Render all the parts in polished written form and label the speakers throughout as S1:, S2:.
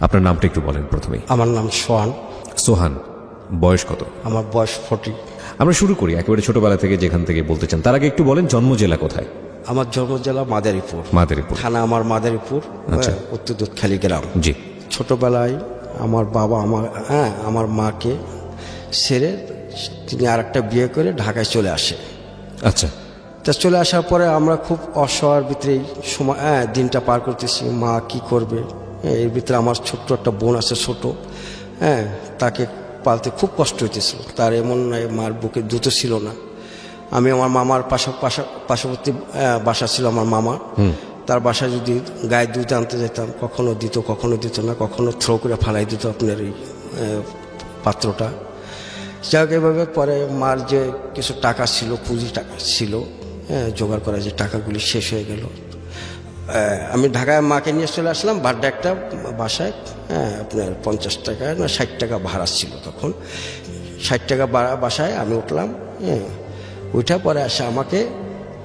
S1: আপনার নামটা একটু বলেন প্রথমেই।
S2: আমার নাম সোহান।
S1: সোহান, বয়স কত?
S2: আমার বয়স 40।
S1: আমরা শুরু করি একেবারে ছোটবেলা থেকে, যেখান থেকে বলতে চান। তার আগে একটু বলেন জন্ম জেলা কোথায়?
S2: আমার জন্ম জেলা মাদারীপুর।
S1: মাদারীপুর
S2: থানা আমার মাদারীপুর,
S1: আচ্ছা।
S2: উত্তর দুধখালি গ্রাম।
S1: জি।
S2: ছোটবেলায় আমার বাবা আমার মাকে ছেড়ে তিনি আর একটা বিয়ে করে ঢাকায় চলে আসে।
S1: আচ্ছা।
S2: তা চলে আসার পরে আমরা খুব অসহায়ের ভিতরেই সময় দিনটা পার করতেছি। মা কি করবে, এর ভিতরে আমার ছোট্ট একটা বোন আছে ছোট, তাকে পালতে খুব কষ্ট হইতেছিল। তার এমন মার বুকে দুটো ছিল না। আমি আমার মামার পার্শ্ববর্তী বাসা ছিল আমার মামা, তার বাসায় যদি গায়ে দুধ আনতে যেতাম, কখনো দিত না, কখনো থ্রো করে ফালাই দিত আপনার এই পাত্রটা। যাই হোক, এভাবে পরে মার যে কিছু টাকা ছিল, পুঁজি টাকা ছিল, জোগাড় করা যে টাকাগুলি শেষ হয়ে গেল। আমি ঢাকায় মাকে নিয়ে চলে আসলাম বাড্ডা একটা বাসায়। আপনার 50 টাকা না 60 টাকা ভাড়া ছিল তখন। 60 টাকা বাসায় আমি উঠলাম। ওইটা পরে আসে আমাকে,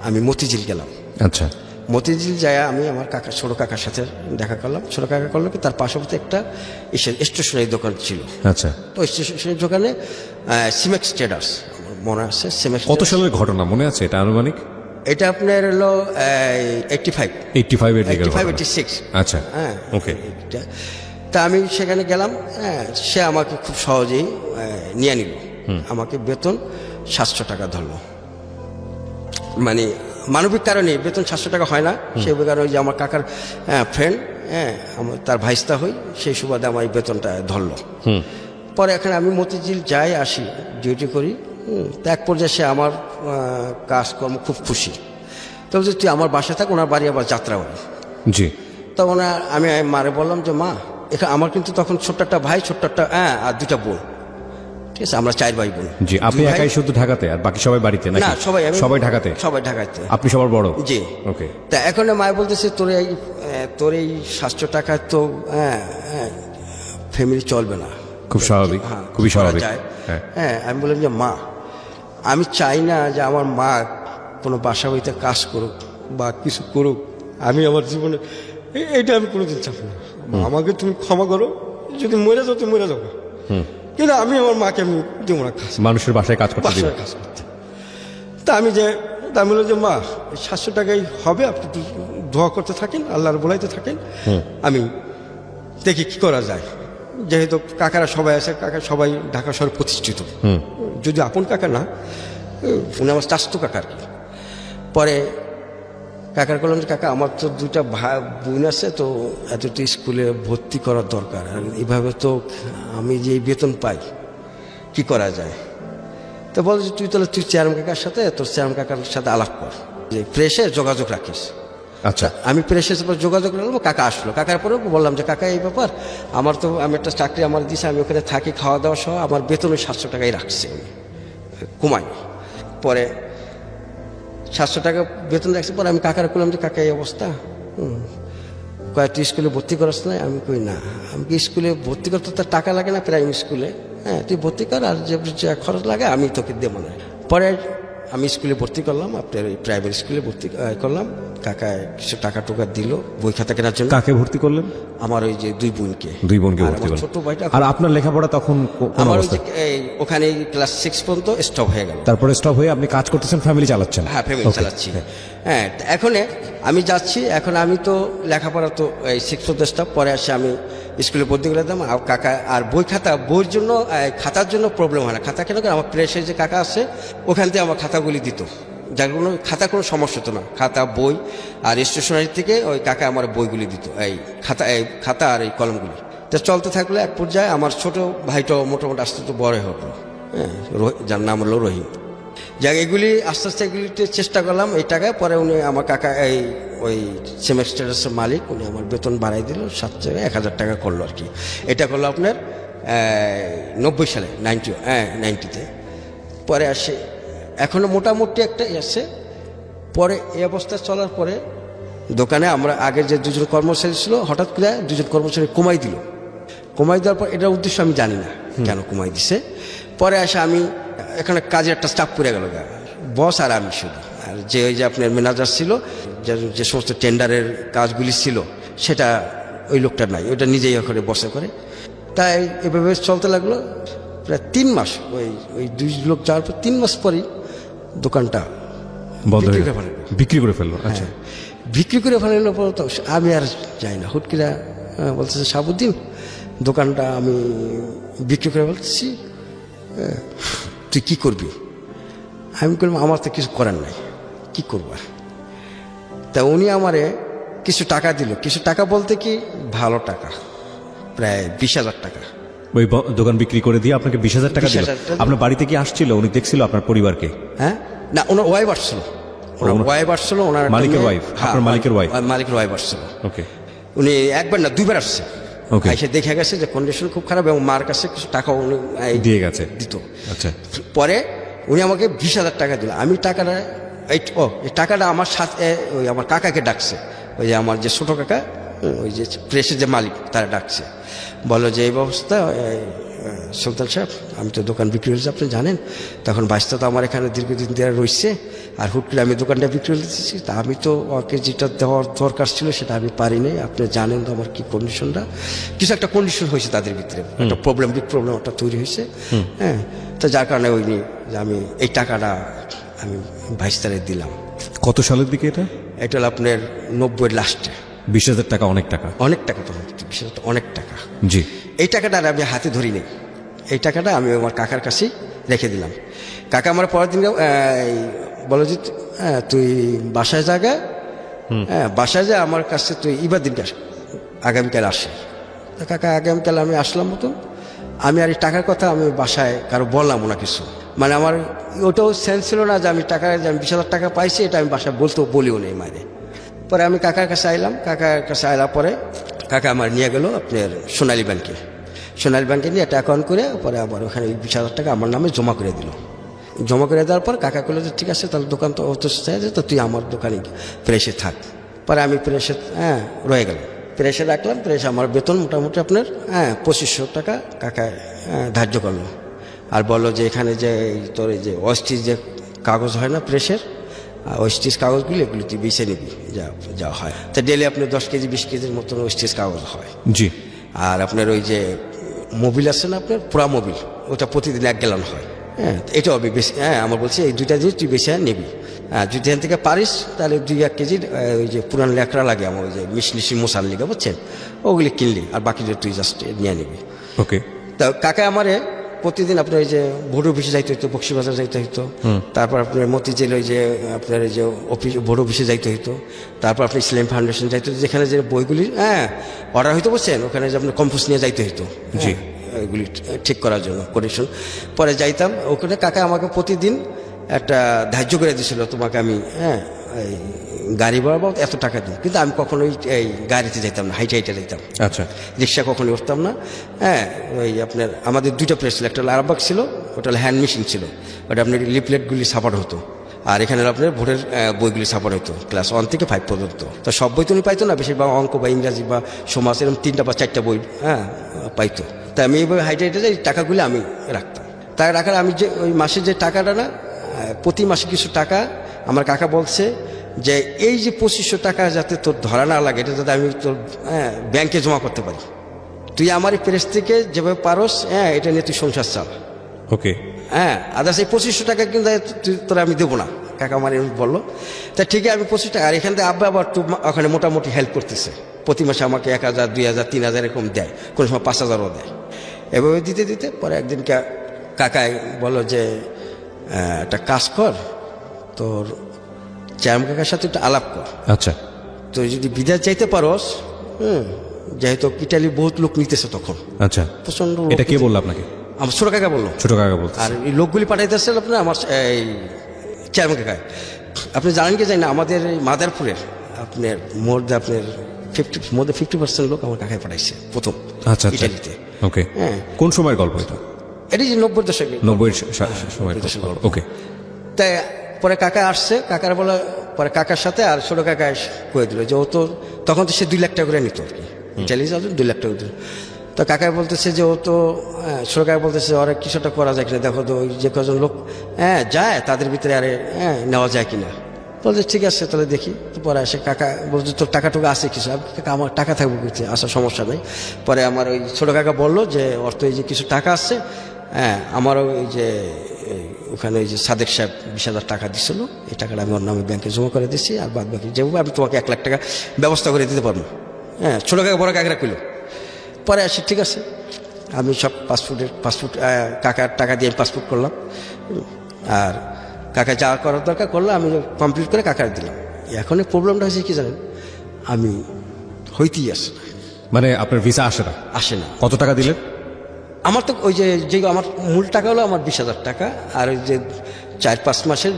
S2: আমি মতিঝিল গেলাম।
S1: আচ্ছা।
S2: মতিঝিল যায় আমি আমার ছোট কাকার সাথে দেখা করলাম। ছোট কাকা করলো কি, তার পাশাপাশি একটা স্টেশনারি দোকান ছিল।
S1: আচ্ছা।
S2: তো স্টেশনারি দোকানে সিমেক্স ট্রেডার্স, আমার মনে আছে সিমেক্স।
S1: কত সালের ঘটনা মনে আছে এটা আনুমানিক?
S2: এটা আপনার হলো 85
S1: এর দিকে।
S2: 86।
S1: আচ্ছা, ওকে।
S2: তা আমি সেখানে গেলাম। সে আমাকে খুব সহজেই নিয়ে নিল। আমাকে বেতন 700 টাকা ধরলো। মানে মানবিক কারণে বেতন 700 টাকা হয় না, সেই কারণে যে আমার কাকার ফ্রেন্ড, তার ভাইস্তা হই, সেই সুবাদে আমার এই বেতনটা ধরলো। পরে এখানে আমি মতিঝিল যাই আসি, ডিউটি করি। তো এক পর্যায়ে সে আমার কাজকর্ম খুব খুশি। তবে তুই আমার বাসায় থাক, ওনার বাড়ি আবার যাত্রাবাড়ি।
S1: জি।
S2: তো আমি মারে বললাম যে মা, এখানে আমার কিন্তু তখন ছোট্ট একটা ভাই, ছোট্ট একটা আর দুটা বোন, ঠিক আছে, আমরা 4 ভাই বোন।
S1: জি। আপনি একাই শুধু ঢাকাতে আর বাকি সবাই বাড়িতে নাকি?
S2: না,
S1: সবাই ঢাকাতে।
S2: সবাই ঢাকাতে।
S1: আপনি সবার বড়?
S2: জি।
S1: ওকে।
S2: তা এখন মায় বলতেছে তোর এই 700 টাকা তো ফ্যামিলি চলবে না।
S1: খুব স্বাভাবিক, খুবই স্বাভাবিক।
S2: আমি বললাম যে মা, আমি চাই না যে আমার মা কোনো বাসা বাড়িতে কাজ করুক বা কিছু করুক। আমি আমার জীবনে এইটা আমি কোনোদিন চাপ না। আমাকে তুমি ক্ষমা করো, যদি মরে যাও তুমি মরে যাবো, কিন্তু আমি আমার মাকে আমি দেবো না কাজ,
S1: মানুষের বাসায় কাজ করতে।
S2: তা আমি বললাম যে মা, 700 টাকাই হবে, আপনি একটু দোয়া করতে থাকেন, আল্লাহর বলাইতে থাকেন, আমি দেখি কি করা যায়। যেহেতু কাকারা সবাই আছে, কাকা সবাই ঢাকা শহরে প্রতিষ্ঠিত, যদি আপন কাকা না, উনি আমার চাস্তো কাকার। পরে কাকার বললাম যে কাকা, আমার তো 2টা বোন আছে, তো এতটি স্কুলে ভর্তি করার দরকার, আর এইভাবে তো আমি যে বেতন পাই, কি করা যায়? তো বল যে তুই চেয়ারম্যান কাকার সাথে, তোর চেয়ারম্যান কাকার সাথে আলাপ কর, যে প্রেসে যোগাযোগ রাখিস।
S1: আচ্ছা।
S2: আমি প্রেসের উপর যোগাযোগ রাখলাম। কাকা আসলো, কাকার পরে বললাম যে কাকা, এই ব্যাপার, আমি একটা চাকরি আমার দিয়েছি, আমি ওখানে থাকি, খাওয়া দাওয়া সহ আমার বেতন 700 টাকাই রাখছি, আমি কমাই। পরে 700 টাকা বেতন রাখছি। পরে আমি কাকার করলাম যে কাকা, এই অবস্থা, তুই স্কুলে ভর্তি করাস না? আমি কই না, আমি স্কুলে ভর্তি করতে তো টাকা লাগে না, প্রাইমারি স্কুলে, তুই ভর্তি কর, আর যে খরচ লাগে আমি তোকে দেবো না। পরে আমি স্কুলে ভর্তি করলাম, আপনার এই প্রাইমারি স্কুলে ভর্তি করলাম। কাকা কিছু টাকা টোকা দিল বই খাতা কেনার জন্য।
S1: কাকে ভর্তি করলেন?
S2: আমার ওই যে 2 বোনকে।
S1: ভর্তি করলেন।
S2: ছোট ভাইটা।
S1: আর আপনার লেখাপড়া তখন
S2: আমার ওখানে ক্লাস 6 পর্যন্ত স্টপ হয়ে গেল।
S1: তারপরে স্টপ হয়ে আপনি কাজ করতেছেন, ফ্যামিলি চালাচ্ছেন?
S2: হ্যাঁ, ফ্যামিলি চালাচ্ছি। এখন আমি যাচ্ছি, এখন আমি তো লেখাপড়া তো এই 6 পর্যন্ত স্টপ। পরে আসে আমি স্কুলে ভর্তি করে দিলাম। আর কাকা আর বইয়ের জন্য, খাতার জন্য প্রবলেম হয় না। খাতা কেন, আমার প্রেসের যে কাকা আছে, ওখান থেকে আমার খাতাগুলি দিত, যার খাতা কোনো সমস্যা হতো না। খাতা, বই আর স্টেশনারি থেকে ওই কাকা আমার বইগুলি দিত, এই খাতা আর এই কলমগুলি। তা চলতে থাকলে এক পর্যায়ে আমার ছোট ভাইটাও মোটামুটি আস্তে আস্তে বড় হলো, যার নাম হলো রহিম। যাক, এগুলি আস্তে আস্তে এগুলিতে চেষ্টা করলাম এই টাকায়। পরে উনি আমার কাকা, ওই সেমেস্টারের মালিক, উনি আমার বেতন বাড়াই দিল, 7 জায়গায় 1000 টাকা করলো আর কি। এটা করলো আপনার 90 সালে, 90-তে। পরে আসে এখনো মোটামুটি একটা আছে। পরে এই অবস্থা চলার পরে দোকানে আমরা আগের যে 2জন কর্মচারী ছিল, হঠাৎ করে 2জন কর্মচারী কমাই দিল। কমাই দেওয়ার পর এটার উদ্দেশ্য আমি জানি না কেন কমাই দিছে। পরে আসে আমি এখানে কাজের একটা চাপ পড়ে গেল, বস আর আমি শুধু। আর ওই যে আপনার ম্যানেজার ছিল, যে সমস্ত টেন্ডারের কাজগুলি ছিল, সেটা ওই লোকটা নাই, ওইটা নিজেই ওখানে বসে করে। তাই এভাবে চলতে লাগলো প্রায় 3 মাস। ওই ওই 2 লোক যাওয়ার পর 3 মাস পরেই দোকানটা
S1: বন্ধ হয়ে
S2: বিক্রি করে ফেললো।
S1: বিক্রি করে ফেললো। আচ্ছা,
S2: বিক্রি করে ফেলানোর পর তো আমি আর যাই না। হুটকিরা বলতেছে শাহাবুদ্দিন দোকানটা আমি বিক্রি করে ফেলতেছি, তুই কি করবি? আমি বললাম আমার তো কিছু করার নাই, কি করবো আর। তা উনি আমারে কিছু টাকা দিল। কিছু টাকা বলতে কি ভালো টাকা, প্রায় 20,000 টাকা।
S1: ওই দোকান বিক্রি করে দিয়ে আপনাকে 20,000 টাকা দিল।
S2: 20,000 টাকা।
S1: আপনার বাড়িতে কি আসছিল? উনি দেখছিল আপনার পরিবারকে?
S2: হ্যাঁ, না ওনার ওয়াইফ আসছিল। ওনার ওয়াইফ আসছিল, ওনার একটা
S1: মালিকের
S2: মেয়ে-
S1: wife?
S2: হ্যাঁ,
S1: আপনার মালিকের wife?
S2: মালিকের ওয়াইফ আসছিল।
S1: ওকে,
S2: উনি একবার না 2বার আসছে।
S1: ওকে।
S2: এসে দেখে গেছে যে কন্ডিশন খুব খারাপ এবং মার কাছে কিছু টাকা উনি
S1: দিয়ে গেছে।
S2: দিত।
S1: আচ্ছা,
S2: পরে উনি আমাকে 20,000 টাকা দিল। আমি টাকাটা এই টাকাটা আমার সাথে ওই আমার কাকাকে ডাকছে, ওই যে আমার যে ছোট কাকা, ওই যে প্রেসের যে মালিক, তারা ডাকছে। বলো যে এই ব্যবস্থা সুলতান সাহেব, আমি তো দোকান বিক্রি হয়েছে আপনি জানেন, তখন বাইশটা তো আমার এখানে দীর্ঘদিন ধরে রয়েছে, আর হুট করে আমি দোকানটা বিক্রি করে দিচ্ছি। তা আমি তো ওকে যেটা দেওয়ার দরকার ছিল সেটা আমি পারিনি। আপনি জানেন তো আমার কি কন্ডিশনটা, কিছু একটা কন্ডিশন হয়েছে তাদের ভিতরে, একটা প্রবলেম, বিগ প্রবলেম একটা তৈরি হয়েছে। হ্যাঁ, তো যার কারণে ওই নিয়ে যে আমি এই টাকাটা আমি ভাইস্তারে দিলাম।
S1: কত সালের দিকে এটা?
S2: এটা হলো আপনার 90-এর লাস্টে।
S1: 20,000 টাকা অনেক টাকা।
S2: অনেক টাকা, তখন বিশেষত অনেক টাকা।
S1: জি,
S2: এই টাকাটা আর আমি হাতে ধরি নেই, এই টাকাটা আমি আমার কাকার কাছেই রেখে দিলাম। কাকা আমার পরের দিন বলো যে তুই বাসায় জায়গা, হ্যাঁ বাসায় যা, আমার কাছে তুই ইবার দিন আগামীকাল আসে। তা কাকা আগামীকাল আমি আসলাম মতন, আমি আর এই টাকার কথা আমি বাসায় কারো বললাম না কিছু। মানে আমার ওটাও সেন্স ছিল না যে আমি টাকা, যে আমি 20,000 টাকা পাইছি, এটা আমি বাসায় বলিও নেই মায়ের। পরে আমি কাকার কাছে আইলাম, কাকার কাছে আইলার পরে কাকা আমার নিয়ে গেল আপনার সোনালী ব্যাংকে। সোনালী ব্যাংকে নিয়ে একটা অ্যাকাউন্ট করে পরে আবার ওখানে 20,000 টাকা আমার নামে জমা করে দিল। জমা করে দেওয়ার পর কাকা করলো যে ঠিক আছে, তাহলে দোকান তো অত চাই যে, তো তুই আমার দোকানে প্রেসে থাক। পরে আমি প্রেসে রয়ে গেলাম, প্রেসে রাখলাম। প্রেসে আমার বেতন মোটামুটি আপনার 2,500 টাকা কাকা ধার্য করলো। আর বললো যে এখানে যে তোর এই যে অস্টিজ যে কাগজ হয় না প্রেসের, ওয়েস্টিজ কাগজগুলি এগুলো তুই বেছে নিবি যা হয়। তা ডেলি আপনার 10 কেজি 20 কেজির মতন ওয়েস্টিজ কাগজ হয়।
S1: জি।
S2: আর আপনার ওই যে মোবিল আছে না আপনার পুরা মোবিল, ওটা প্রতিদিন 1 গ্যালন হয়। হ্যাঁ, এটাও আমি বেশি, আমার বলছি এই 2টা জিনিস তুই বেছে নিবি। যদি এখান থেকে পারিস তাহলে 2-1 কেজির ওই যে পুরান লেকড়া লাগে আমার, ওই যে মিশনিশি মশার লিগে বুঝছেন, ওগুলি কিনলি, আর বাকি যে তুই জাস্ট নিয়ে নিবি।
S1: ওকে।
S2: তা কাকা আমারে প্রতিদিন আপনার ওই যে ভোট অফিসে যাইতে হইতো, বক্সিবাজার যাইতে হইতো, তারপর আপনার মতিঝিল ওই যে আপনার এই যে অফিস ভোট অফিসে যাইতে হইতো, তারপর আপনি ইসলাম ফাউন্ডেশন যাইতে হতো, যেখানে যে বইগুলি অর্ডার হইতো বলছেন, ওখানে যে আপনার কম্পোজ নিয়ে যাইতে হইতো। জি, এগুলি ঠিক করার জন্য কন্ডিশন। পরে যাইতাম ওখানে, কাকা আমাকে প্রতিদিন একটা ধার্য করে দিয়েছিল, তোমাকে আমি এই গাড়ি ভাড়া এত টাকা দিই। কিন্তু আমি কখনোই এই গাড়িতে যাইতাম না, হাইটে যাইতাম।
S1: আচ্ছা,
S2: রিক্সা কখনোই উঠতাম না। ওই আপনার আমাদের 2টা প্রেস ছিল, একটা হলো আরামবাগ ছিল, ওটা হলো হ্যান্ড মেশিন ছিল, ওটা আপনার লিফলেটগুলি ছাপানো হতো। আর এখানে আপনার ভোটের বইগুলি ছাপানো হতো ক্লাস 1 থেকে 5 পর্যন্ত। তো সব বই তো উনি পাইতো না, বেশিরভাগ অঙ্ক বা ইংরাজি বা সমাজ এরকম 3টা বা 4টা বই পাইতো। তাই আমি এইভাবে হাইটে এই টাকাগুলি আমি রাখতাম। তাই রাখার আমি যে ওই মাসে যে টাকাটা না, প্রতি মাসে কিছু টাকা আমার কাকা বলছে যে এই যে 2,500 টাকা যাতে তোর ধরা না লাগে, এটা যাতে আমি তোর ব্যাংকে জমা করতে পারি, তুই আমার এই প্রেস থেকে যেভাবে পারস এটা নিয়ে তুই সংসার চাল।
S1: ওকে।
S2: আদার্স এই 2,500 টাকা কিন্তু তোরা আমি দেবো না, কাকা আমার বললো। তা ঠিক আছে, আমি 25 টাকা, আর এখান থেকে আব্বা আবার ওখানে মোটামুটি হেল্প করতেছে, প্রতি মাসে আমাকে 1,000 2,000 3,000 এরকম দেয়, কোনো সময় 5,000ও দেয়। এভাবে দিতে দিতে পরে একদিন কাকাই বললো যে একটা কাজ কর, তোর চেয়ারম্যান কাকার সাথে একটু আলাপ কর।
S1: আচ্ছা।
S2: তো যদি বিদেশ যাইতে পারস, যেহেতু ইটালি বহুত লোক নিতেছে তখন।
S1: আচ্ছা,
S2: প্রচন্ড।
S1: এটা কে বললো আপনাকে?
S2: আমার ছোট কাকা বললো।
S1: ছোট কাকা বলতো।
S2: আর এই লোকগুলি পাঠাইতেছে আপনার আমার এই চেয়ারম্যান কাকা। আপনি জানেন কি জানি না, আমাদের এই মাদারপুরের আপনার মোর 50% লোক আমার কাকায় পাঠাইছে প্রথম।
S1: আচ্ছা,
S2: ইটালিতে।
S1: ওকে। কোন সময়ের গল্প এটা?
S2: এটি যে 90-এর দশকে।
S1: 90-এর সময়। ওকে।
S2: তাই পরে কাকা আসছে, কাকার বলে পরে কাকার সাথে আর ছোট কাকা কয়ে দিল যে ও তো তখন তো সে 2 লাখ টাকা করে নিত আর কি, ইটালি যাওয়ার জন্য 2 লাখ টাকা দিল। তো কাকাই বলতেছে যে ও তো ছোট কাকা বলতেছে অনেক কিছুটা করা যায় কিনা, দেখো তো ওই যে কজন লোক যায় তাদের ভিতরে আরে নেওয়া যায় কিনা। বলছে ঠিক আছে তাহলে দেখি। তো পরে আসে কাকা বলছে তোর টাকা টুকা আছে কিছু। আমি কাকা আমার টাকা থাকবো কিছু, আসার সমস্যা নেই। পরে আমার ওই ছোটো কাকা বললো যে ওর তো এই যে কিছু টাকা আছে, হ্যাঁ আমারও ওই যে ওখানে ওই যে সাদেক সাহেব 20,000 টাকা দিছিল, এই টাকাটা আমি ওর নামে ব্যাংকে জমা করে দিচ্ছি, আর বাদ বাকি যেভাবে আমি তোমাকে 1 লাখ টাকা ব্যবস্থা করে দিতে পারবো। হ্যাঁ ছোটো কাকা বড় কাকারা কইল। পরে আসি ঠিক আছে, আমি সব পাসপোর্ট কাকার টাকা দিয়ে পাসপোর্ট করলাম, আর কাকা যা করার দরকার করলো, আমি কমপ্লিট করে কাকার দিলাম। এখন প্রবলেমটা হয়েছে কি জানেন, আমি হইতেই আসে না,
S1: মানে আপনার ভিসা আসে না। কত টাকা দিলেন?
S2: আমার তো ওই যে আমার মূল টাকা হলো আমার 20,000 টাকা, আর ওই যে 4-5 মাসের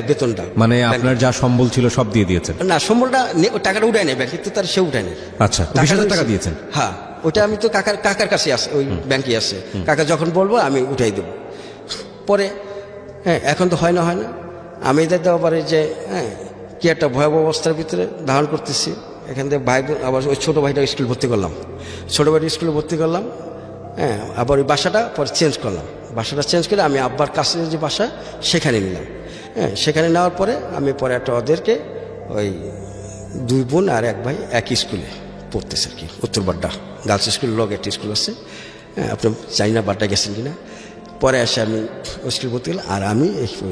S2: বেতনটা,
S1: মানে আপনার যা সম্বল ছিল সব দিয়ে দিয়েছেন?
S2: না, সম্বলটা টাকাটা উঠায় নেই ব্যাংকে, তো তার সে উঠায় নেই।
S1: আচ্ছা, 20,000 টাকা দিয়েছেন?
S2: হ্যাঁ, ওটা আমি তো কাকার কাছে আছে, ওই ব্যাংকে আছে, কাকা যখন বলবো আমি উঠাই দেবো। পরে হ্যাঁ এখন তো হয় না, আমি এদের দেওয়া পারে যে হ্যাঁ কি একটা ভয়াবহ অবস্থার ভিতরে ধারণ করতেছি। এখান থেকে ভাই আবার ওই ছোটো ভাইটা স্কুলে ভর্তি করলাম, হ্যাঁ আবার ওই বাসাটা পরে চেঞ্জ করলাম। বাসাটা চেঞ্জ করে আমি আব্বার কাছে যে বাসা সেখানে নিলাম। হ্যাঁ সেখানে নেওয়ার পরে আমি পরে একটা ওদেরকে ওই 2 বোন আর 1 ভাই একই স্কুলে পড়তেছে আর কি, উত্তর বাড্ডা গার্লস স্কুল লগ একটা স্কুল আছে। হ্যাঁ আপনি চাই না বাড্ডা গেছেন কিনা। পরে এসে আমি ওই স্কুল পড়তে গেলাম, আর আমি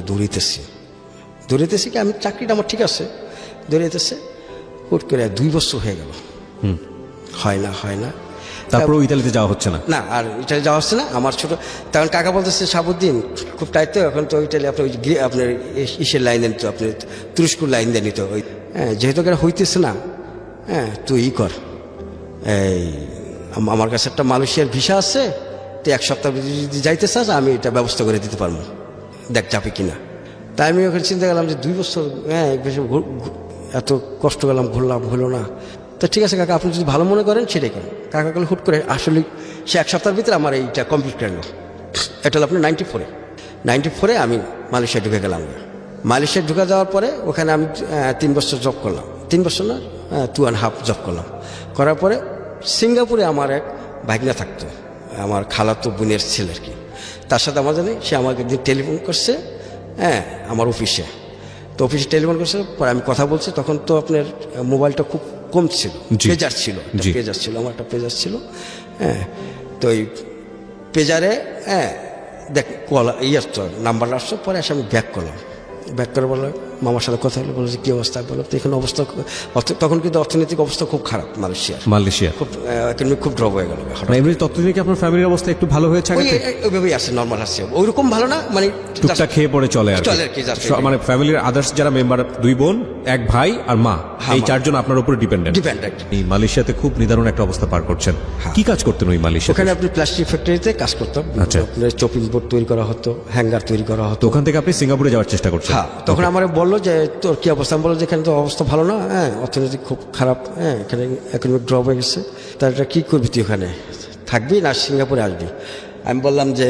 S2: দৌড়িতেছি কি আমি চাকরিটা আমার ঠিক আছে, দৌড়িতেছে হুট করে 2 বছর হয়ে গেল, হয় না।
S1: তারপর ইতালিতে যাওয়া হচ্ছে না? না,
S2: আর ইটালি যাওয়া হচ্ছে না। আমার ছোট তখন কাকা বলতেছে সাবুদ্দিন খুব টাইট তো, এখন তো ইটালি আপনার আপনার ইসের লাইন দেন, তো আপনি তুরস্কুর লাইন দেন তো, ওই হ্যাঁ যেহেতু এটা হইতেছে না, হ্যাঁ তুই কর, এই আমার কাছে একটা মালয়েশিয়ার ভিসা আছে, তো 1 সপ্তাহ যদি যাইতে চাস আমি এটা ব্যবস্থা করে দিতে পারবো, দেখ যাবে কিনা। তাই আমি ওখানে চিন্তা করলাম যে 2 বছর হ্যাঁ এত কষ্ট করলাম, ঘুরলাম, হলো না। তো ঠিক আছে কাকা, আপনি যদি ভালো মনে করেন সেটাই করেন। কাকা করলে হুট করে আসলে সে 1 সপ্তাহের ভিতরে আমার এইটা কমপ্লিট করলো। এটা হলো আপনার 94-এ আমি মালয়েশিয়া ঢুকে গেলাম। মালয়েশিয়া ঢুকে যাওয়ার পরে ওখানে আমি 3 বছর জব করলাম, 3 বছর না 2.5 জব করলাম। করার পরে সিঙ্গাপুরে আমার এক ভাগনা থাকতো, আমার খালাতো বোনের ছেলে আর কি, তার সাথে আমার জানি সে আমাকে একদিন টেলিফোন করছে, হ্যাঁ আমার অফিসে। তো অফিসে টেলিফোন করছে, পরে আমি কথা বলছি, তখন তো আপনার মোবাইলটা খুব কম ছিল, পেজার ছিল, আমার একটা পেজার ছিল। হ্যাঁ তো ওই পেজারে হ্যাঁ দেখ কল আসতো, নাম্বার আসতো। পরে এসে আমি ব্যাক করে বললাম মামার সাথে কথা হলো, বলছে কি অবস্থা, বললো তো এখানে অবস্থা তখন কিন্তু অর্থনৈতিক অবস্থা খুব খারাপ মালয়েশিয়া খুব খুব ড্রপ হয়ে গেল।
S1: এমনি ততদিনে আপনার ফ্যামিলির অবস্থা একটু ভালো হয়েছে?
S2: ওইভাবেই আছে, নর্মাল আছে, ওইরকম ভালো না, মানে
S1: টুকটাক খেয়ে পড়ে চলে আর কি। মানে ফ্যামিলির আদার্স যারা মেম্বার, 2 বোন 1 ভাই আর মা, এই 4 জন আপনার উপরে ডিপেন্ডেন্ট। এই মালয়েশিয়াতে খুব নিদারুণ একটা অবস্থা পার করছেন। কি কাজ করতেন ওই মালয়েশিয়া?
S2: ওখানে আপনি প্লাস্টিক ফ্যাক্টরিতে কাজ করতাম। আপনার চপিং বোর্ড তৈরি করা হতো, হ্যাঙ্গার তৈরি করা হতো।
S1: ওখান থেকে আপনি সিঙ্গাপুরে যাওয়ার চেষ্টা করছেন?
S2: হ্যাঁ, তখন আমার বললো যে তোর কি অবস্থা, বললো যে এখানে তো অবস্থা ভালো না, হ্যাঁ অর্থনৈতিক খুব খারাপ, হ্যাঁ এখানে ইকোনমিক ড্রপ হয়ে গেছে, তা এটা কী করবি তুই, ওখানে থাকবি না সিঙ্গাপুরে আসবি? আমি বললাম যে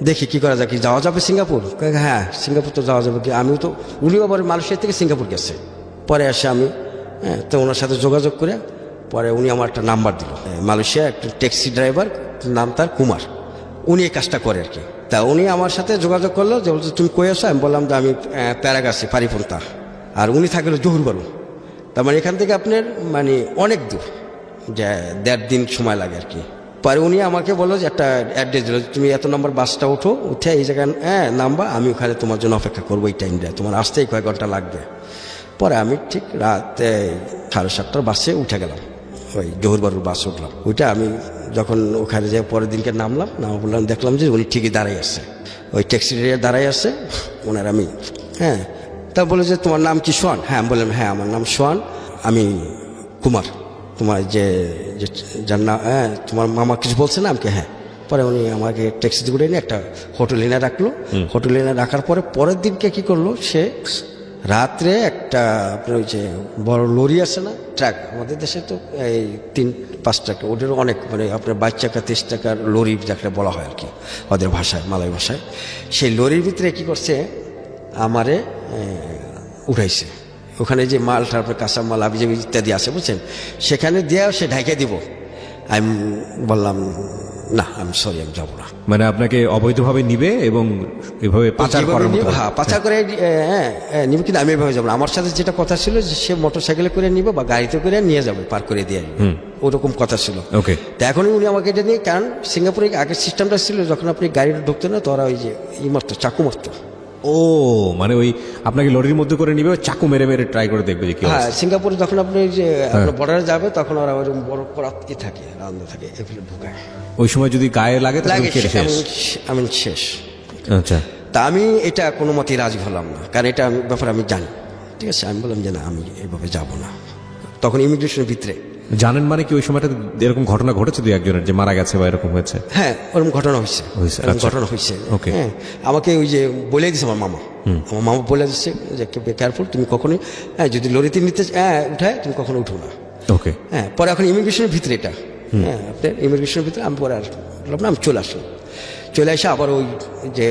S2: দেখি কি করা যায়, কি যাওয়া যাবে সিঙ্গাপুর? হ্যাঁ সিঙ্গাপুর তো যাওয়া যাবে কি, আমিও তো, উনিও আবার মালয়েশিয়া থেকে সিঙ্গাপুর গেছে। পরে আসে আমি হ্যাঁ তো ওনার সাথে যোগাযোগ করে পরে উনি আমার একটা নাম্বার দিল, মালয়েশিয়া একটা ট্যাক্সি ড্রাইভার, নাম তার কুমার, উনি এই কাজটা করে আর কি। তা উনি আমার সাথে যোগাযোগ করলো যে বলছে তুমি কই আসো? আমি বললাম যে আমি প্যারাগাছি পারিপন্থা, আর উনি থাকলো জহুরবারু। তার মানে এখান থেকে আপনার মানে অনেক দূর, যে 1.5 দিন সময় লাগে আর কি। পরে উনি আমাকে বললো যে একটা অ্যাড্রেস দিল, তুমি এত নম্বর বাসটা উঠে এই জায়গায় হ্যাঁ নামবা, আমি ওখানে তোমার জন্য অপেক্ষা করবো, এই টাইমটা তোমার আসতেই কয়েক ঘন্টা লাগবে। পরে আমি ঠিক রাত 7:30টার বাসে উঠে গেলাম, ওই জহুরবারুর বাস উঠলাম। ওইটা আমি যখন ওখানে যে পরের দিনকে নামলাম, বললাম দেখলাম যে উনি ঠিকই দাঁড়াই আছে, ওই ট্যাক্সি দাঁড়াই আছে ওনার। আমি হ্যাঁ তা বলে যে তোমার নাম কি সোহান? হ্যাঁ বললাম হ্যাঁ আমার নাম সোহান, আমি কুমার, তোমার যে যার নাম, হ্যাঁ তোমার মামা কিছু বলছে না আমাকে? হ্যাঁ। পরে উনি আমাকে ট্যাক্সিতে করে নিয়ে একটা হোটেল এনে রাখলো। হোটেল এনে রাখার পরে পরের দিনকে কি করলো, সে রাত্রে একটা আপনার ওই যে বড় লরি আছে না, ট্রাক, আমাদের দেশে তো এই 3-5 টাকা, ওদের অনেক, মানে আপনার 22 টাকা 23 টাকার লরি যাকে বলা হয় আর কি ওদের ভাষায়, মালয় ভাষায়। সেই লরির ভিতরে কি করছে, আমারে উঠাইছে। ওখানে যে মালটা আপনার কাঁচামাল আবিজাবি ইত্যাদি আছে বুঝছেন, সেখানে দিয়ে সে ঢাইকে দিব। আমি বললাম না আমি সরি, আমি যাবো না।
S1: মানে আপনাকে অবৈধভাবে নিবে এবং এভাবে পাচার করার মতো।
S2: হ্যাঁ, পাচার করে নিবে, কিন্তু আমি এভাবে যাবো না। আমার সাথে যেটা কথা ছিল যে সে মোটরসাইকেলে করে নিবে বা গাড়িতে করে নিয়ে যাবে, পার করে দিয়ে আসবে, ওরকম কথা ছিল।
S1: ওকে,
S2: তো এখনই উনি আমাকে এটা নিয়ে, কারণ সিঙ্গাপুরে আগের সিস্টেমটা ছিল যখন আপনি গাড়িটা ঢুকতেন না, তো ওরা ওই যে মারতো, চাকু মারতো।
S1: ও মানে ওই আপনাকে লরির মধ্যে করে নিবে, চাকু মেরে মেরে ট্রাই করে দেখবে যে কি
S2: হ্যাঁ,
S1: অবস্থা।
S2: সিঙ্গাপুরে যখন আপনি যে আপনার বর্ডারে যাবে তখন ওরা ওরকম বড় করাতকি থাকে, রান্না থাকে, এগুলো ঢুকায়।
S1: ওই সময় যদি গায়ে লাগে তাহলে
S2: লাগে
S1: কেটে শেষ।
S2: আমি শেষ।
S1: আচ্ছা,
S2: তা আমি এটা কোনো মতেই রাজি হলাম না, কারণ এটা ব্যাপারে আমি জানি। ঠিক আছে, আমি বললাম যে না, আমি এইভাবে যাব না। তখন ইমিগ্রেশনের ভিতরে
S1: জানেন মানে কি ওই সময়টা এরকম ঘটনা ঘটেছে দুই একজনের যে মারা গেছে বা এরকম হয়েছে?
S2: হ্যাঁ, ওরকম ঘটনা হয়েছে, এরকম
S1: আচ্ছা।
S2: ঘটনা হয়েছে।
S1: ওকে।
S2: হ্যাঁ, আমাকে ওই যে বলে দিছে আমার মামা বলে দিচ্ছে যে কেয়ারফুল, তুমি কখনোই যদি লরিতে নিতে উঠায় তুমি কখনো উঠো না।
S1: ওকে,
S2: হ্যাঁ, পরে এখন ইমিগ্রেশনের ভিতরে এটা, হ্যাঁ, আপনার ইমিগ্রেশনের ভিতরে আমি পরে আর বললাম না, আমি চলে আসলাম। চলে এসে আবার ওই যে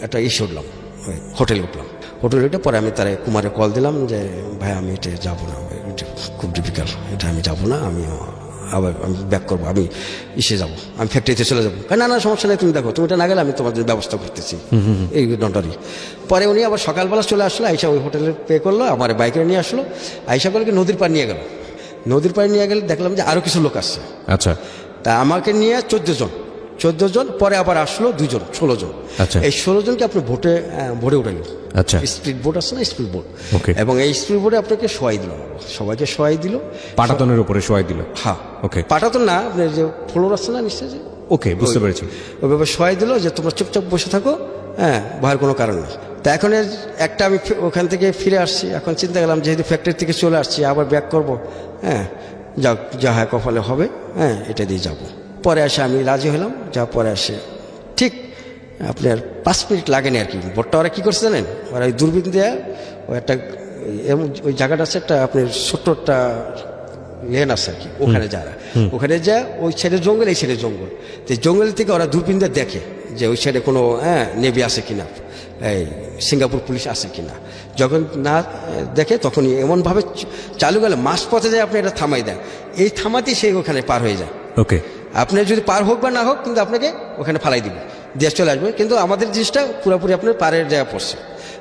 S2: একটা উঠলাম, হোটেলে উঠলাম। হোটেলে উঠে পরে আমি তার কুমারে কল দিলাম যে ভাই আমি এটা যাবো না, এটা খুব ডিফিকাল্ট, এটা আমি যাবো না, আমি আবার আমি ব্যাক করবো, আমি যাবো, আমি ফ্যাক্টরিতে চলে যাবো। না না, সমস্যা নেই, তুমি দেখো, তুমি এটা না গেলে আমি তোমার জন্য ব্যবস্থা করতেছি, এই ডন্টারি। পরে উনি আবার সকালবেলা চলে আসলো, আইসা ওই হোটেলে পে করলো, আমার বাইকে নিয়ে আসলো, আইসা করে নদীর পাড় নিয়ে গেল। নদীর পাড়ে নিয়ে গেলে দেখলাম যে আরও কিছু লোক আসছে।
S1: আচ্ছা,
S2: তা আমাকে নিয়ে 14 জন, পরে আবার আসলো 2 জন, 16 জন।
S1: আচ্ছা।
S2: এই 16 জনকে আপনি ভোটে উঠাইল।
S1: আচ্ছা।
S2: স্পিড বোট আছে না, স্পিড বোট।
S1: ওকে।
S2: এবং এই স্পিড বোটে আপনাকে শোয়াই দিল, সবাইকে শোয়াই দিল,
S1: পাটাতনের উপরে শোয়াই দিল।
S2: হ্যাঁ,
S1: ওকে,
S2: পাটাতন না, আপনার যে ফ্লোর আছে না নিশ্চয়, যে
S1: ওকে, বুঝতে পেরেছি।
S2: ওইভাবে শোয়াই দিল যে তোমরা চুপচাপ বসে থাকো, হ্যাঁ, ভয়ের কোনো কারণ নেই। তা এখন একটা আমি ওখান থেকে ফিরে আসছি, এখন চিন্তা করলাম যেহেতু ফ্যাক্টরি থেকে চলে আসছি, আবার ব্যাক করব, হ্যাঁ, যা হয় কপালে হবে, হ্যাঁ, এটা দিয়ে যাব। পরে আসে আমি রাজি হলাম, যা পরে আসে ঠিক আপনার 5 মিনিট লাগেনি আর কি। বোটটা ওরা কী করছে জানেন, ওরা ওই দূরবীন দেয়া ওই একটা ওই জায়গাটা আছে একটা আপনার ছোট্ট একটা লেন আছে আর কি, ওখানে যারা ওখানে যা ওই সাইডে জঙ্গল, এই সাইডে জঙ্গল, তো জঙ্গল থেকে ওরা দূরবীন দিয়ে দেখে যে ওই সাইডে কোনো নেভি আছে কিনা, এই সিঙ্গাপুর পুলিশ আছে কিনা। যখন না দেখে তখনই এমনভাবে চালু গেলে মাস পথে যায়, আপনি এটা থামাই দেন, এই থামাতেই সে ওখানে পার হয়ে যায়।
S1: ওকে,
S2: আপনি যদি পার হোক বা না হোক, কিন্তু আপনাকে ওখানে ফালাই দিবে, দেশ চলে আসবে। কিন্তু আমাদের জিনিসটা পুরোপুরি আপনার পাড়ের জায়গা পড়ছে,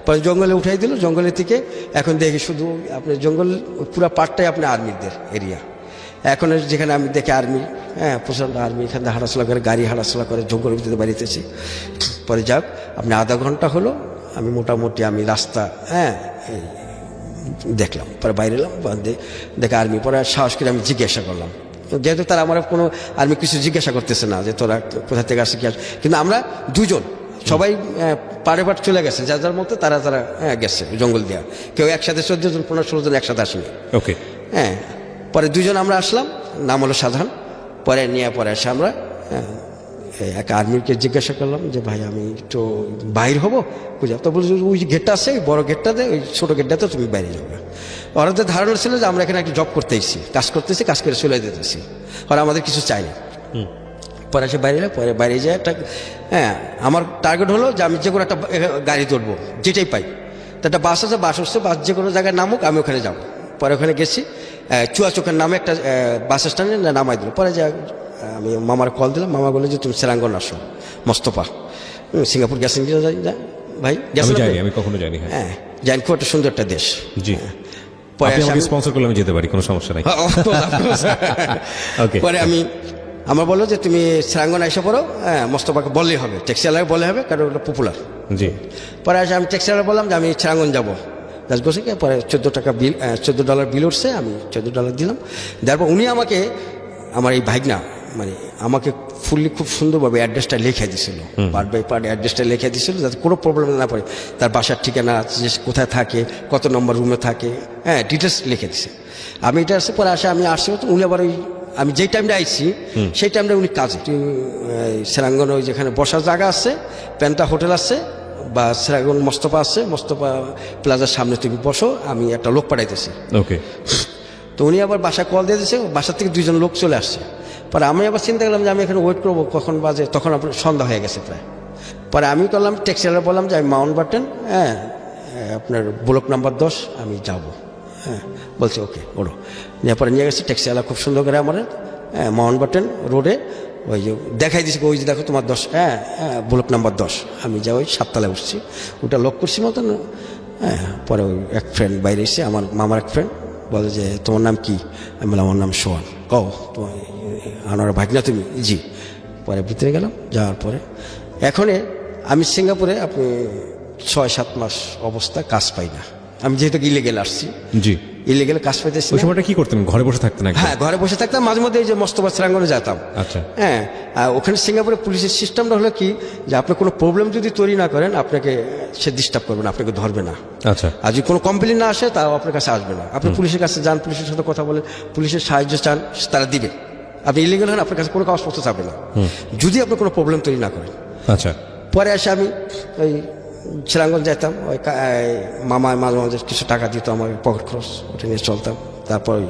S2: পরে জঙ্গলে উঠাই দিল। জঙ্গলের থেকে এখন দেখি শুধু আপনার জঙ্গল, পুরো পাড়টাই আপনার আর্মিদের এরিয়া। এখন যেখানে আমি দেখি আর্মি, হ্যাঁ, প্রচণ্ড আর্মি, এখানে হাঁটাচলা করে, গাড়ি হাঁটাচলা করে, জঙ্গলের ভিতরে বাড়িতেছি। পরে যাক, আপনি আধা ঘন্টা হলো, আমি মোটামুটি আমি রাস্তা, হ্যাঁ, দেখলাম। পরে বাইরে এলাম, দেখে আর্মি। পরে সাহস করে আমি জিজ্ঞাসা করলাম, যেহেতু তারা আমার কোনো আর্মি কিছু জিজ্ঞাসা করতেছে না যে তোরা কোথা থেকে আসছে কি আসে, কিন্তু আমরা 2 জন সবাই পাড়ে চলে গেছে, যার যার মতো তারা গেছে জঙ্গল দিয়া। কেউ একসাথে 14 জন 15-16 জন একসাথে আসেনি।
S1: ওকে,
S2: হ্যাঁ, পরে 2 জন আমরা আসলাম, নাম হলো সাধারণ। পরে নিয়ে পরে আসে আমরা এক আর্মিকে জিজ্ঞাসা করলাম যে ভাই আমি একটু বাইর হবো, বুঝা তো বলছি ওই যে গেটটা আছে, ওই বড় গেটটাতে, ওই ছোটো গেটটাতে তুমি বাইরে যাবে। ওদের ধারণা ছিল যে আমরা এখানে একটা জব করতে এসেছি, কাজ করতেছি, কাজ করে চলে যেতেছি, ওরা আমাদের কিছু চাই না। পরে এসে বাইরে, পরে বাইরে যায় একটা, হ্যাঁ, আমার টার্গেট হলো যে আমি যে কোনো একটা গাড়ি তুলবো, যেটাই পাই। তো একটা বাস আছে, বাস উঠছে, বাস যে কোনো জায়গায় নামুক, আমি ওখানে যাবো। পরে ওখানে গেছি, চুয়াচোখের নামে একটা বাস স্ট্যান্ডে নামাই দিল। পরে যা আমি মামার কল দিলাম, মামা বলে যে তুমি সেরাঙ্গন আসো, মোস্তফা। সিঙ্গাপুর গেছেন কিনা ভাই?
S1: আমি কখনো জানি।
S2: হ্যাঁ, জানি, খুব একটা সুন্দর একটা দেশ।
S1: জি, পরে আমাকে স্পন্সর করলে আমি যেতে পারি, কোনো সমস্যা নাই। ওকে, পরে
S2: আমার বললো যে তুমি সেরাঙ্গন এসে পড়ো, হ্যাঁ, মোস্তফাকে বললেই হবে, ট্যাক্সিওয়ালাকে বলে হবে, কারণ ওটা পপুলার।
S1: জি,
S2: পরে এসে আমি ট্যাক্সিওয়ালা বললাম যে আমি সেরাঙ্গন যাবো। বসে গিয়ে পরে $14 বিল উঠছে, আমি $14 দিলাম। তারপর উনি আমাকে, আমার এই ভাইগনা, মানে আমাকে ফুললি খুব সুন্দরভাবে অ্যাড্রেসটা লিখে দিয়েছিল, পার্ট বাই পার্ট অ্যাড্রেসটা লিখে দিয়েছিল, যাতে কোনো প্রবলেম না পড়ে। তার বাসার ঠিকানা, যে কোথায় থাকে, কত নম্বর রুমে থাকে, হ্যাঁ, ডিটেলস লিখে দিছে। আমি এটা আসছে, পরে আমি আসছি, উনি আবার ওই আমি যেই টাইমটা আইছি সেই টাইমটা উনি কাজে, সেরাঙ্গন ওই যেখানে বসার জায়গা আছে, প্যান্টা হোটেল আছে, বা সেরাঙ্গন মোস্তফা আছে, মোস্তফা প্লাজার সামনে তুমি বসো, আমি একটা লোক পাঠাইতেছি।
S1: ওকে,
S2: তো উনি আবার বাসা কল দিয়ে দিয়েছে, বাসার থেকে 2 জন লোক চলে আসছে। পরে আমি আবার চিন্তা করলাম যে আমি এখানে ওয়েট করবো, কখন বাজে, তখন আপনার সন্ধ্যা হয়ে গেছে প্রায়। পরে আমি করলাম ট্যাক্সিওয়ালা বললাম যে আমি মাউন্ট বাটন, হ্যাঁ, আপনার ব্লক নাম্বার 10, আমি যাব। হ্যাঁ, বলছে ওকে ওড়ো। নিয়ে পরে নিয়ে গেছে ট্যাক্সিওয়ালা, খুব সুন্দর করে আমার মোহনবাটন রোডে ওই যে দেখাই দিছি, ওই যে দেখো তোমার 10 ব্লক নাম্বার 10। আমি যা ওই 7 তলায় উঠছি, ওটা লক করছি মতন। পরে ওই এক ফ্রেন্ড বাইরে এসে, আমার মামার এক ফ্রেন্ড বলে যে তোমার নাম কি? আমি বললাম আমার নাম সোহান। কও তোমার আমার ভাগনা তুমি? জি। পরে ভিতরে গেলাম, যাওয়ার পরে এখন আমি সিঙ্গাপুরে আপনি 6-7 মাস অবস্থা কাজ পাই না। আমি যেহেতু ইলিগেল আসছি,
S1: জি,
S2: ইলিগেল কাজ পাইতেছি
S1: ওই
S2: না।
S1: সময়টা কি করতেন? ঘরে বসে থাকতেন?
S2: হ্যাঁ, ঘরে বসে থাকতাম, মাঝে মধ্যে এই যে মস্তফা শ্রাঙ্গনে যেতাম।
S1: আচ্ছা।
S2: হ্যাঁ, ওখানে সিঙ্গাপুরে পুলিশের সিস্টেমটা হলো কি, যে আপনি কোনো প্রবলেম যদি তৈরি না করেন, আপনাকে সে ডিস্টার্ব করবে না, আপনাকে ধরবে না।
S1: আচ্ছা।
S2: আর যদি কোনো কমপ্লেন না আসে, তাও আপনার কাছে আসবে না। আপনি পুলিশের কাছে যান, পুলিশের সাথে কথা বলেন, পুলিশের সাহায্য চান, তারা দিবে। আপনি ইলিগেল হন, আপনার কাছে কোনো কাগজপত্র চাবে না, যদি আপনি কোনো প্রবলেম তৈরি না করেন।
S1: আচ্ছা।
S2: পরে এসে আমি ওই শ্রীরামগঞ্জ যেতাম, ওই মামা মাঝে মাঝে কিছু টাকা দিত আমার পকেট খরচ, ওটা নিয়ে চলতাম। তারপর ওই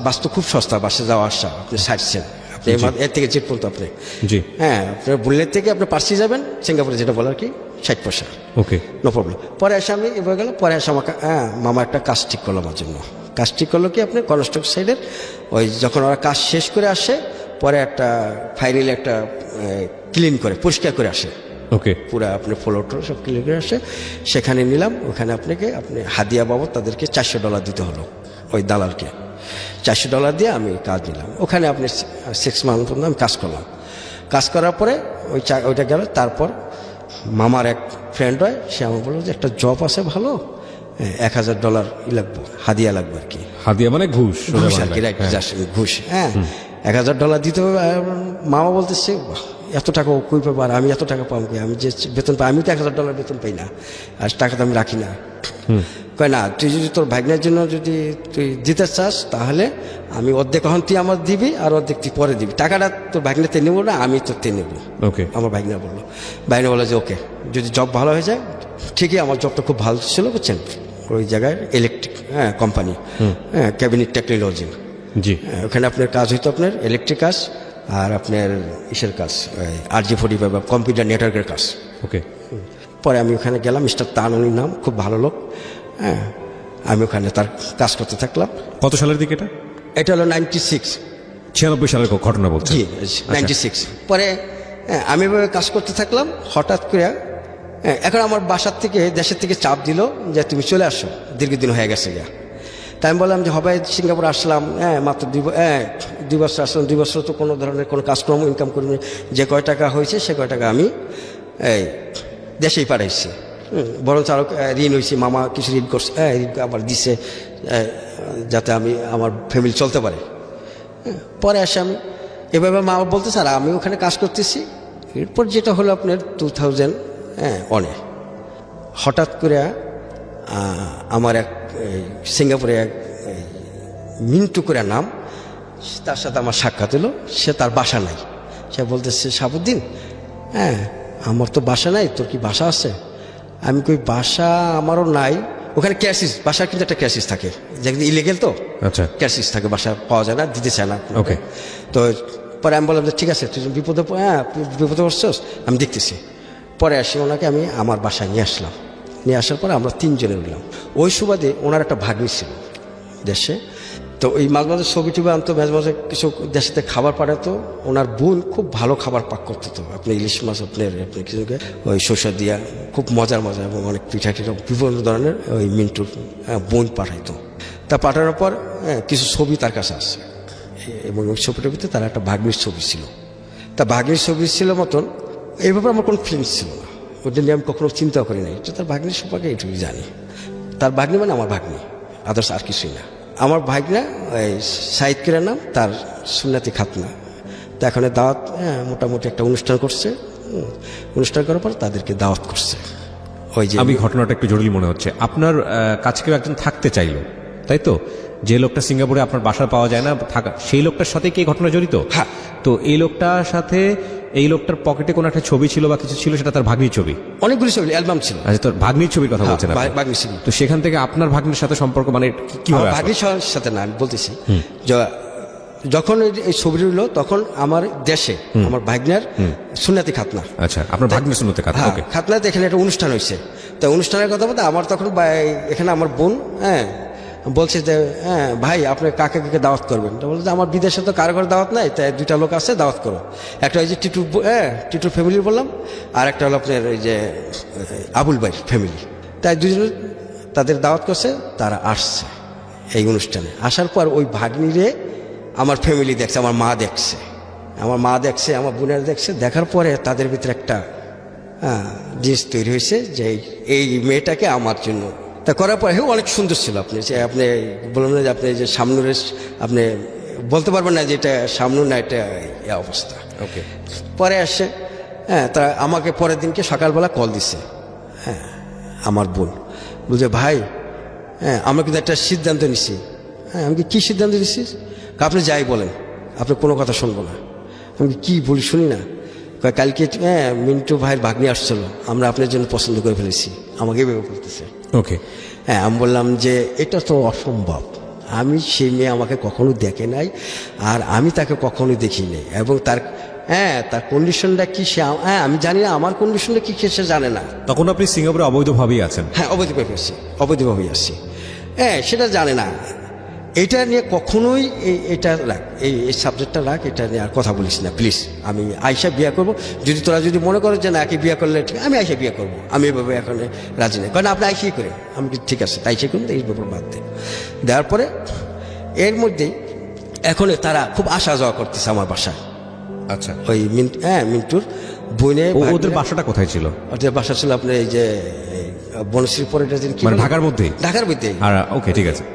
S2: বাস তো খুব সস্তা, বাসে যাওয়া আসা, আপনি 60 সেন্ট, আপনি এর থেকে যেট পর্যন্ত আপনি।
S1: জি।
S2: হ্যাঁ, আপনার বুলেট থেকে আপনি পার্সি যাবেন সিঙ্গাপুরে, যেটা বলার কি 60 পয়সা।
S1: ওকে,
S2: নো প্রবলেম। পরে এসে আমি এবার গেলাম, পরে এসে আমাকে মামা একটা কাজ ঠিক করলো আমার জন্য। কাজ ঠিক করলো কি, আপনি কনস্ট্রাকশন সাইডের ওই যখন ওরা কাজ শেষ করে আসে, পরে একটা ফাইনালি একটা ক্লিন করে পরিষ্কার করে আসে।
S1: ওকে।
S2: পুরো আপনি ফ্লোর সব ক্লিন করে আসে, সেখানে নিলাম। ওখানে আপনি হাদিয়া বাবদ তাদেরকে $400 দিতে হলো, ওই দালালকে। $400 দিয়ে আমি কাজ নিলাম। ওখানে আপনি 6 মান্থ পর্যন্ত আমি কাজ করলাম। কাজ করার পরে ওইটা গেল। তারপর মামার এক ফ্রেন্ড হয়, সে আমার বললো যে একটা জব আছে ভালো, $1000 লাগবে, হাদিয়া লাগবে আর কি।
S1: হাদিয়া মানে ঘুষ?
S2: ঘুষ আর কি, ঘুষ। হ্যাঁ, $1000 দিতে হবে। মামা বলতেছে এত টাকা কই পাবো, আর আমি এত টাকা পাবো কি? আমি যে বেতন পাই, আমি তো $1000 বেতন পাই না, আর টাকা তো আমি রাখি না। কয় না, তুই যদি তোর ভাগ্নের জন্য যদি তুই দিতে চাস, তাহলে আমি অর্ধেক এখন তুই আমার দিবি, আর অর্ধেক তুই পরে দিবি। টাকাটা তোর ভাগ্নেতে নেবো না, আমি তোরতে নেবো।
S1: ওকে।
S2: আমার ভাগ্না বললো, ভাগ্না বললো যে ওকে, যদি জব ভালো হয়ে যায়। ঠিকই, আমার জবটা খুব ভালো ছিল, বুঝছেন, ওই জায়গায় ইলেকট্রিক কোম্পানি, ক্যাবিনেট টেকনোলজি।
S1: জি।
S2: ওখানে আপনার কাজ হইতো আপনার ইলেকট্রিক কাজ, আর আপনার ইসের কাজ RJ45 বা কম্পিউটার নেটওয়ার্কের কাজ।
S1: ওকে।
S2: পরে আমি ওখানে গেলাম, মিস্টার তানুনির নাম, খুব ভালো লোক। হ্যাঁ, আমি ওখানে তার কাজ করতে থাকলাম।
S1: কত সালের দিকে এটা?
S2: এটা হলো 96
S1: সালের ঘটনা বলছেন?
S2: জি, 96। পরে আমি এভাবে কাজ করতে থাকলাম। হঠাৎ করে এখন আমার বাসার থেকে, দেশের থেকে চাপ দিল যে তুমি চলে আসো, দীর্ঘদিন হয়ে গেছে গিয়া। তাই আমি বললাম যে হবে, সিঙ্গাপুর আসলাম, মাত্র 2 বছর আসলাম। 2 বছর তো কোনো ধরনের কোনো কাজকর্ম ইনকাম করিনি। যে কয় টাকা হয়েছে সে কয় টাকা আমি দেশেই পাঠাইছি। বরঞ্চ আরও ঋণ হয়েছে, মামা কিছু ঋণ করছে, ঋণ আবার দিছে, যাতে আমি আমার ফ্যামিলি চলতে পারে। পরে আসে আমি এভাবে মা বলতে, স্যার আমি ওখানে কাজ করতেছি। এরপর যেটা হলো আপনার 2001 হঠাৎ করে আমার এক সিঙ্গাপুরে এক মিন্টু করে নাম, তার সাথে আমার সাক্ষাৎ হলো। সে তার বাসা নাই। সে বলতেছে, শাহাবুদ্দিন, আমার তো বাসা নাই, তোর কি বাসা আছে? আমি কই বাসা আমারও নাই। ওখানে ক্যাশিস, বাসার কিন্তু একটা ক্যাশিস থাকে, যেখানে ইলিগেল তো।
S1: আচ্ছা।
S2: ক্যাশিস থাকে, বাসা পাওয়া যায় না, দিতে চায় না।
S1: ওকে।
S2: তো পরে আমি বললাম যে ঠিক আছে, তুই বিপদে পড়ছস, আমি দেখতেছি। পরে আসি ওনাকে আমি আমার বাসায় নিয়ে আসলাম। নিয়ে আসার পরে আমরা 3 জনে উঠলাম। ওই সুবাদে ওনার একটা ভাগ্নি ছিল দেশে। তো ওই মাঝে মাঝে ছবি টবি আনতো, মাঝে মাঝে কিছু দেশেতে খাবার পাঠাতো। ওনার বোন খুব ভালো খাবার পাক করতো। তো আপনি ইলিশ মাছ, আপনার কিছু ওই শসা দিয়া খুব মজার এবং অনেক পিঠা টিঠা বিভিন্ন ধরনের ওই মিন্টুর বোন পাঠাইতো। তা পাঠানোর পর কিছু ছবি তার কাছে আসে, এবং ওই ছবিটার ভিতরে তার একটা ভাগ্নির ছবি ছিল। তা ভাগ্নির ছবি ছিল মতন, এইভাবে আমার কোনো ফিলিংস ছিল না। ওটা নিয়ে আমি কখনো চিন্তাও করি নাই। তার ভাগ্নির সম্পর্কে এইটুকুই জানি। তার ভাগ্নি মানে আমার ভাগ্নি, আদার্স আর কিছুই না। আমার ভাগ্না ওই সাইদ কিরার নাম, তার সুন্নাতি খাতনা। তো এখানে দাওয়াত, মোটামুটি একটা অনুষ্ঠান করছে। অনুষ্ঠান করার পর তাদেরকে দাওয়াত করছে। ওই যে
S1: আমি ঘটনাটা একটু জটিল মনে হচ্ছে। আপনার কাছে কেউ একজন থাকতে চাইলো, তাই তো? যে লোকটা সিঙ্গাপুরে আপনার বাসা পাওয়া যায় না থাকা, সেই লোকটার সাথে কি এই ঘটনা জড়িত?
S2: হ্যাঁ।
S1: তো এই লোকটার সাথে, এই লোকটার পকেটে কোনো একটা ছবি ছিল বা কিছু ছিল, সেটা তার ভাগ্নির ছবি?
S2: অনেকগুলি ছবি, অ্যালবাম ছিল।
S1: আচ্ছা, তোর ভাগ্নির ছবির কথা বলছেন আপনি?
S2: ভাগ্নির ছবি।
S1: তো সেখান থেকে আপনার ভাগ্নির সাথে সম্পর্ক মানে কিভাবে?
S2: ভাগ্নির সাথে না, আমি বলতেছি যখন এই ছবি রইল, তখন আমার দেশে আমার ভাগ্নার সুন্নাতি খাতনা।
S1: আচ্ছা, আপনার ভাগ্নের সুন্নতে খাতনা। ওকে।
S2: খাতনাতে এখানে একটা অনুষ্ঠান হয়েছে। তো অনুষ্ঠানের কথা বলতে আমার তখন এখানে আমার বোন, বলছে যে হ্যাঁ ভাই আপনি কাকে কাকে দাওয়াত করবেন, তো বলছে যে আমার বিদেশে তো কারো ঘরে দাওয়াত নাই, তাই দুইটা লোক আছে দাওয়াত করো। একটা ওই যে টিটুর ফ্যামিলি বললাম, আর একটা হলো আপনার ওই যে আবুল ভাইয়ের ফ্যামিলি। তাই দুজন তাদের দাওয়াত করছে, তারা আসছে এই অনুষ্ঠানে। আসার পর ওই ভাগ্নিরে আমার ফ্যামিলি দেখছে, আমার মা দেখছে, আমার বোনের দেখছে। দেখার পরে তাদের ভিতরে একটা জিনিস তৈরি হয়েছে যে এই মেয়েটাকে আমার জন্য। তা করার পরে অনেক সুন্দর ছিল। আপনি বললেন না যে আপনি যে সামনের আপনি বলতে পারবেন না যে এটা সামনে না, এটা এই অবস্থা।
S1: ওকে,
S2: পরে আসছে তারা আমাকে পরের দিনকে সকালবেলা কল দিছে, আমার বোন বলছে ভাই আমরা কিন্তু একটা সিদ্ধান্ত নিছি। আমি কি সিদ্ধান্ত নিছিস? আপনি যাই বলেন, আপনি কোনো কথা শুনবো না। আমি কি বলি শুনি না। কালকে মিন্টু ভাইয়ের ভাগ্নি আসছিল, আমরা আপনার জন্য পছন্দ করে ফেলেছি, আমাকে ভেবে বলতেছে।
S1: ওকে,
S2: আমি বললাম যে এটা তো অসম্ভব, আমি সেই মেয়ে আমাকে কখনো দেখে নাই, আর আমি তাকে কখনো দেখি নাই, এবং তার কন্ডিশনটা কি সে আমি জানি না, আমার কন্ডিশনটা কি সে জানে না।
S1: তখন আপনি সিঙ্গাপুরে অবৈধভাবেই আছেন?
S2: হ্যাঁ, অবৈধভাবেই আছি। সেটা জানে না। এটা নিয়ে কখনোই এটা রাখ, এই সাবজেক্টটা রাখ, এটা নিয়ে আর কথা বলিস না প্লিজ। আমি আয়শা বিয়ে করবো, যদি তোরা যদি মনে করো যে না একে বিয়ে করলে ঠিক, আমি আয়শা বিয়ে করবো, আমি এভাবে এখন রাজি নেই। কারণ আপনি আয়সাই করে, আমি ঠিক আছে তাই সে করুন, এই ব্যাপার বাদ দেন। দেওয়ার পরে এর মধ্যেই এখন তারা খুব আসা যাওয়া করতেছে আমার বাসায়।
S1: আচ্ছা,
S2: ওই মিন্টুর বোনে।
S1: ওদের বাসাটা কোথায় ছিল?
S2: ওদের বাসা ছিল আপনার এই যে বনশ্রীর পরে,
S1: ঢাকার মধ্যেই?
S2: ঢাকার মধ্যেই।
S1: ওকে, ঠিক আছে।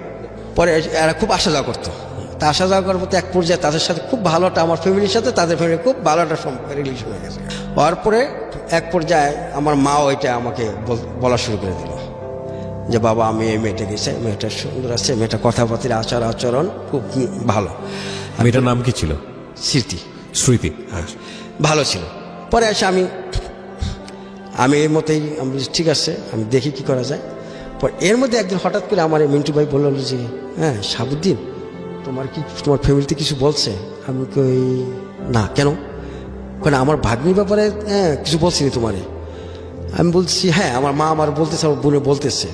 S2: পরে এরা খুব আসা যাওয়া করতো। তা আসা যাওয়া করার পর এক পর্যায়ে তাদের সাথে খুব ভালো একটা, আমার ফ্যামিলির সাথে তাদের ফ্যামিলি খুব ভালো একটা সম্পর্ক, রিলেশন হয়ে গেছে। হওয়ার পরে এক পর্যায়ে আমার মাও এটা আমাকে বলা শুরু করে দিল যে বাবা আমি এই মেয়েটাকে চাই, মেয়েটা সুন্দর আছে, মেয়েটা কথাবার্তা আচরণ খুব ভালো।
S1: মেয়েটার নাম কি ছিল?
S2: স্মৃতি। ভালো ছিল। পরে এসে আমি এর মতেই আমি ঠিক আছে, আমি দেখি কি করা যায়। পর এর মধ্যে একদিন হঠাৎ করে আমার মিন্টু ভাই বলল যে শাহাবুদ্দিন তোমার ফ্যামিলিতে কিছু বলছে? আমি কই না, কেন? কারণ আমার ভাগ্নির ব্যাপারে কিছু বলছিনি তোমারে? আমি বলছি হ্যাঁ, আমার মা আমার বলতেছে, আমার বোনে বলতেছে।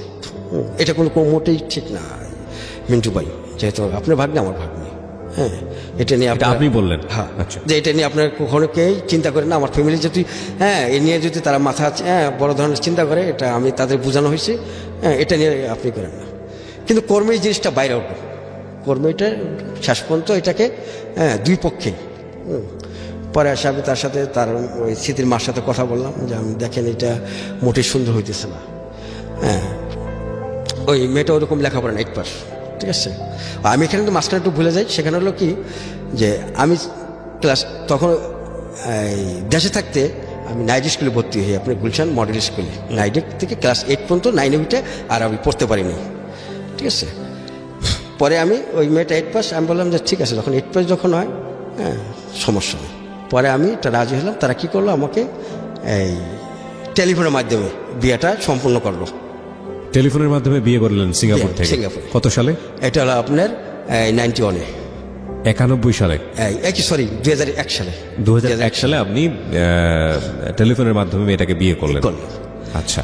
S2: এটা কোনো মোটেই ঠিক না মিন্টু ভাই, যেহেতু আপনার ভাগ্নি আমার ভাগ্নি। এটা নিয়ে
S1: আপনি বললেন?
S2: হ্যাঁ, যে এটা নিয়ে আপনার কখনো কেউ চিন্তা করেন না। আমার ফ্যামিলি যদি এ নিয়ে যদি তারা মাথা বড় ধরনের চিন্তা করে, এটা আমি তাদের বোঝানো হয়েছে, এটা নিয়ে আপনি করেন না। কিন্তু কর্মে এই জিনিসটা বাইরে উঠবে, কর্মে এটা শেষ পর্যন্ত এটাকে দুই পক্ষে। পরে আসে আমি তার সাথে, তার ওই স্মৃতির মার সাথে কথা বললাম যে আমি দেখেন এটা মোটেই সুন্দর হইতেছে না। ওই মেয়েটা ওরকম লেখাপড়া না, 8 পাস, ঠিক আছে। আমি এখানে তো মাঝখানে একটু ভুলে যাই। সেখানে হলো কি যে আমি ক্লাস তখন দেশে থাকতে আমি নাইট স্কুলে ভর্তি হই, আপনার গুলশান মডেল স্কুলে। নাইডে থেকে ক্লাস 8 পর্যন্ত 9-এ উঠে আর আমি পড়তে পারিনি, ঠিক আছে। পরে আমি ওই মেয়েটা 8 পাস, আমি বললাম যে ঠিক আছে, যখন 8 পাস যখন হয় সমস্যা নেই। পরে আমি এটা রাজি হলাম। তারা কি করলো, আমাকে এই টেলিফোনের মাধ্যমে বিয়েটা সম্পূর্ণ করলো।
S1: টেলিফোনের মাধ্যমে বিয়ে করলেন সিঙ্গাপুর থেকে?
S2: সিঙ্গাপুর।
S1: কত সালে?
S2: এটা হলো আপনার 91-এ।
S1: 91 সালে?
S2: সরি, 2001 সালে।
S1: 2001 সালে আপনি টেলিফোনের মাধ্যমে এটাকে বিয়ে করলেন? আচ্ছা।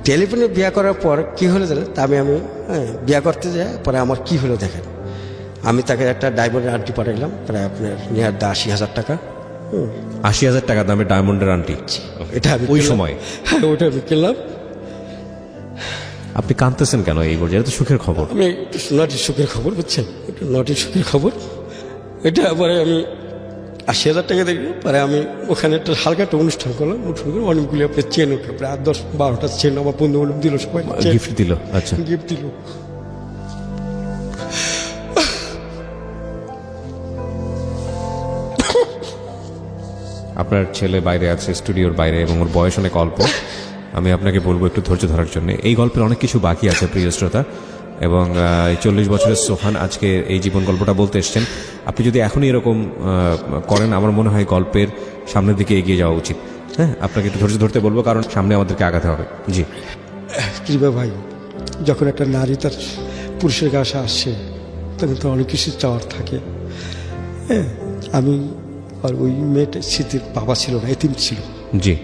S2: টেলিফোনে বিয়ে করার পর কি হলো জানেন? তা আমি বিয়ে করতে যাই, পরে আমার কি হলো দেখেন। আমি তাকে একটা ডায়মন্ডের আংটি পাঠাইলাম, প্রায় আপনার নিয়ার 80,000 টাকা।
S1: 80,000 টাকা দামের ডায়মন্ডের আংটি?
S2: এটা আমি
S1: ওই সময়?
S2: হ্যাঁ, ওইটা আমি কিনলাম।
S1: আপনি কাঁদতেছেন কেন এই পর্যায়ে? এটা তো সুখের খবর।
S2: আমি একটু নটির সুখের খবর, বুঝছেন, একটু নটির সুখের খবর। এটা পরে আমি 80,000 টাকা দেখি। পরে আমি ওখানে একটা হালকা একটা অনুষ্ঠান করলাম। অনুষ্ঠান করে অনেকগুলি আপনার চেন উঠলো, প্রায় 10-12টা চেন আমার বন্ধু বান্ধব দিল, সবাই
S1: গিফট দিল। আচ্ছা,
S2: গিফট দিল।
S1: আপনার ছেলে বাইরে আছে, স্টুডিওর বাইরে, এবং ওর বয়স অনেক অল্প। আমি আপনাকে বলবো একটু ধৈর্য ধরার জন্য। এই গল্পের অনেক কিছু বাকি আছে প্রিয় শ্রোতা, এবং 40 বছরের সোহান আজকে এই জীবন গল্পটা বলতে এসছেন। আপনি যদি এখনই এরকম করেন, আমার মনে হয় গল্পের সামনের দিকে এগিয়ে যাওয়া উচিত। হ্যাঁ, আপনাকে একটু ধৈর্য ধরতে বলবো, কারণ সামনে আমাদেরকে আগাতে হবে। জি।
S3: কিংবা ভাই, যখন একটা নারী তার পুরুষের কাছে আসছে, তখন তো অনেক কিছু চাওয়ার থাকে। আমি আর ওই মেয়েটা, স্মৃতির বাবা ছিল না, এতিম ছিল।
S1: জি।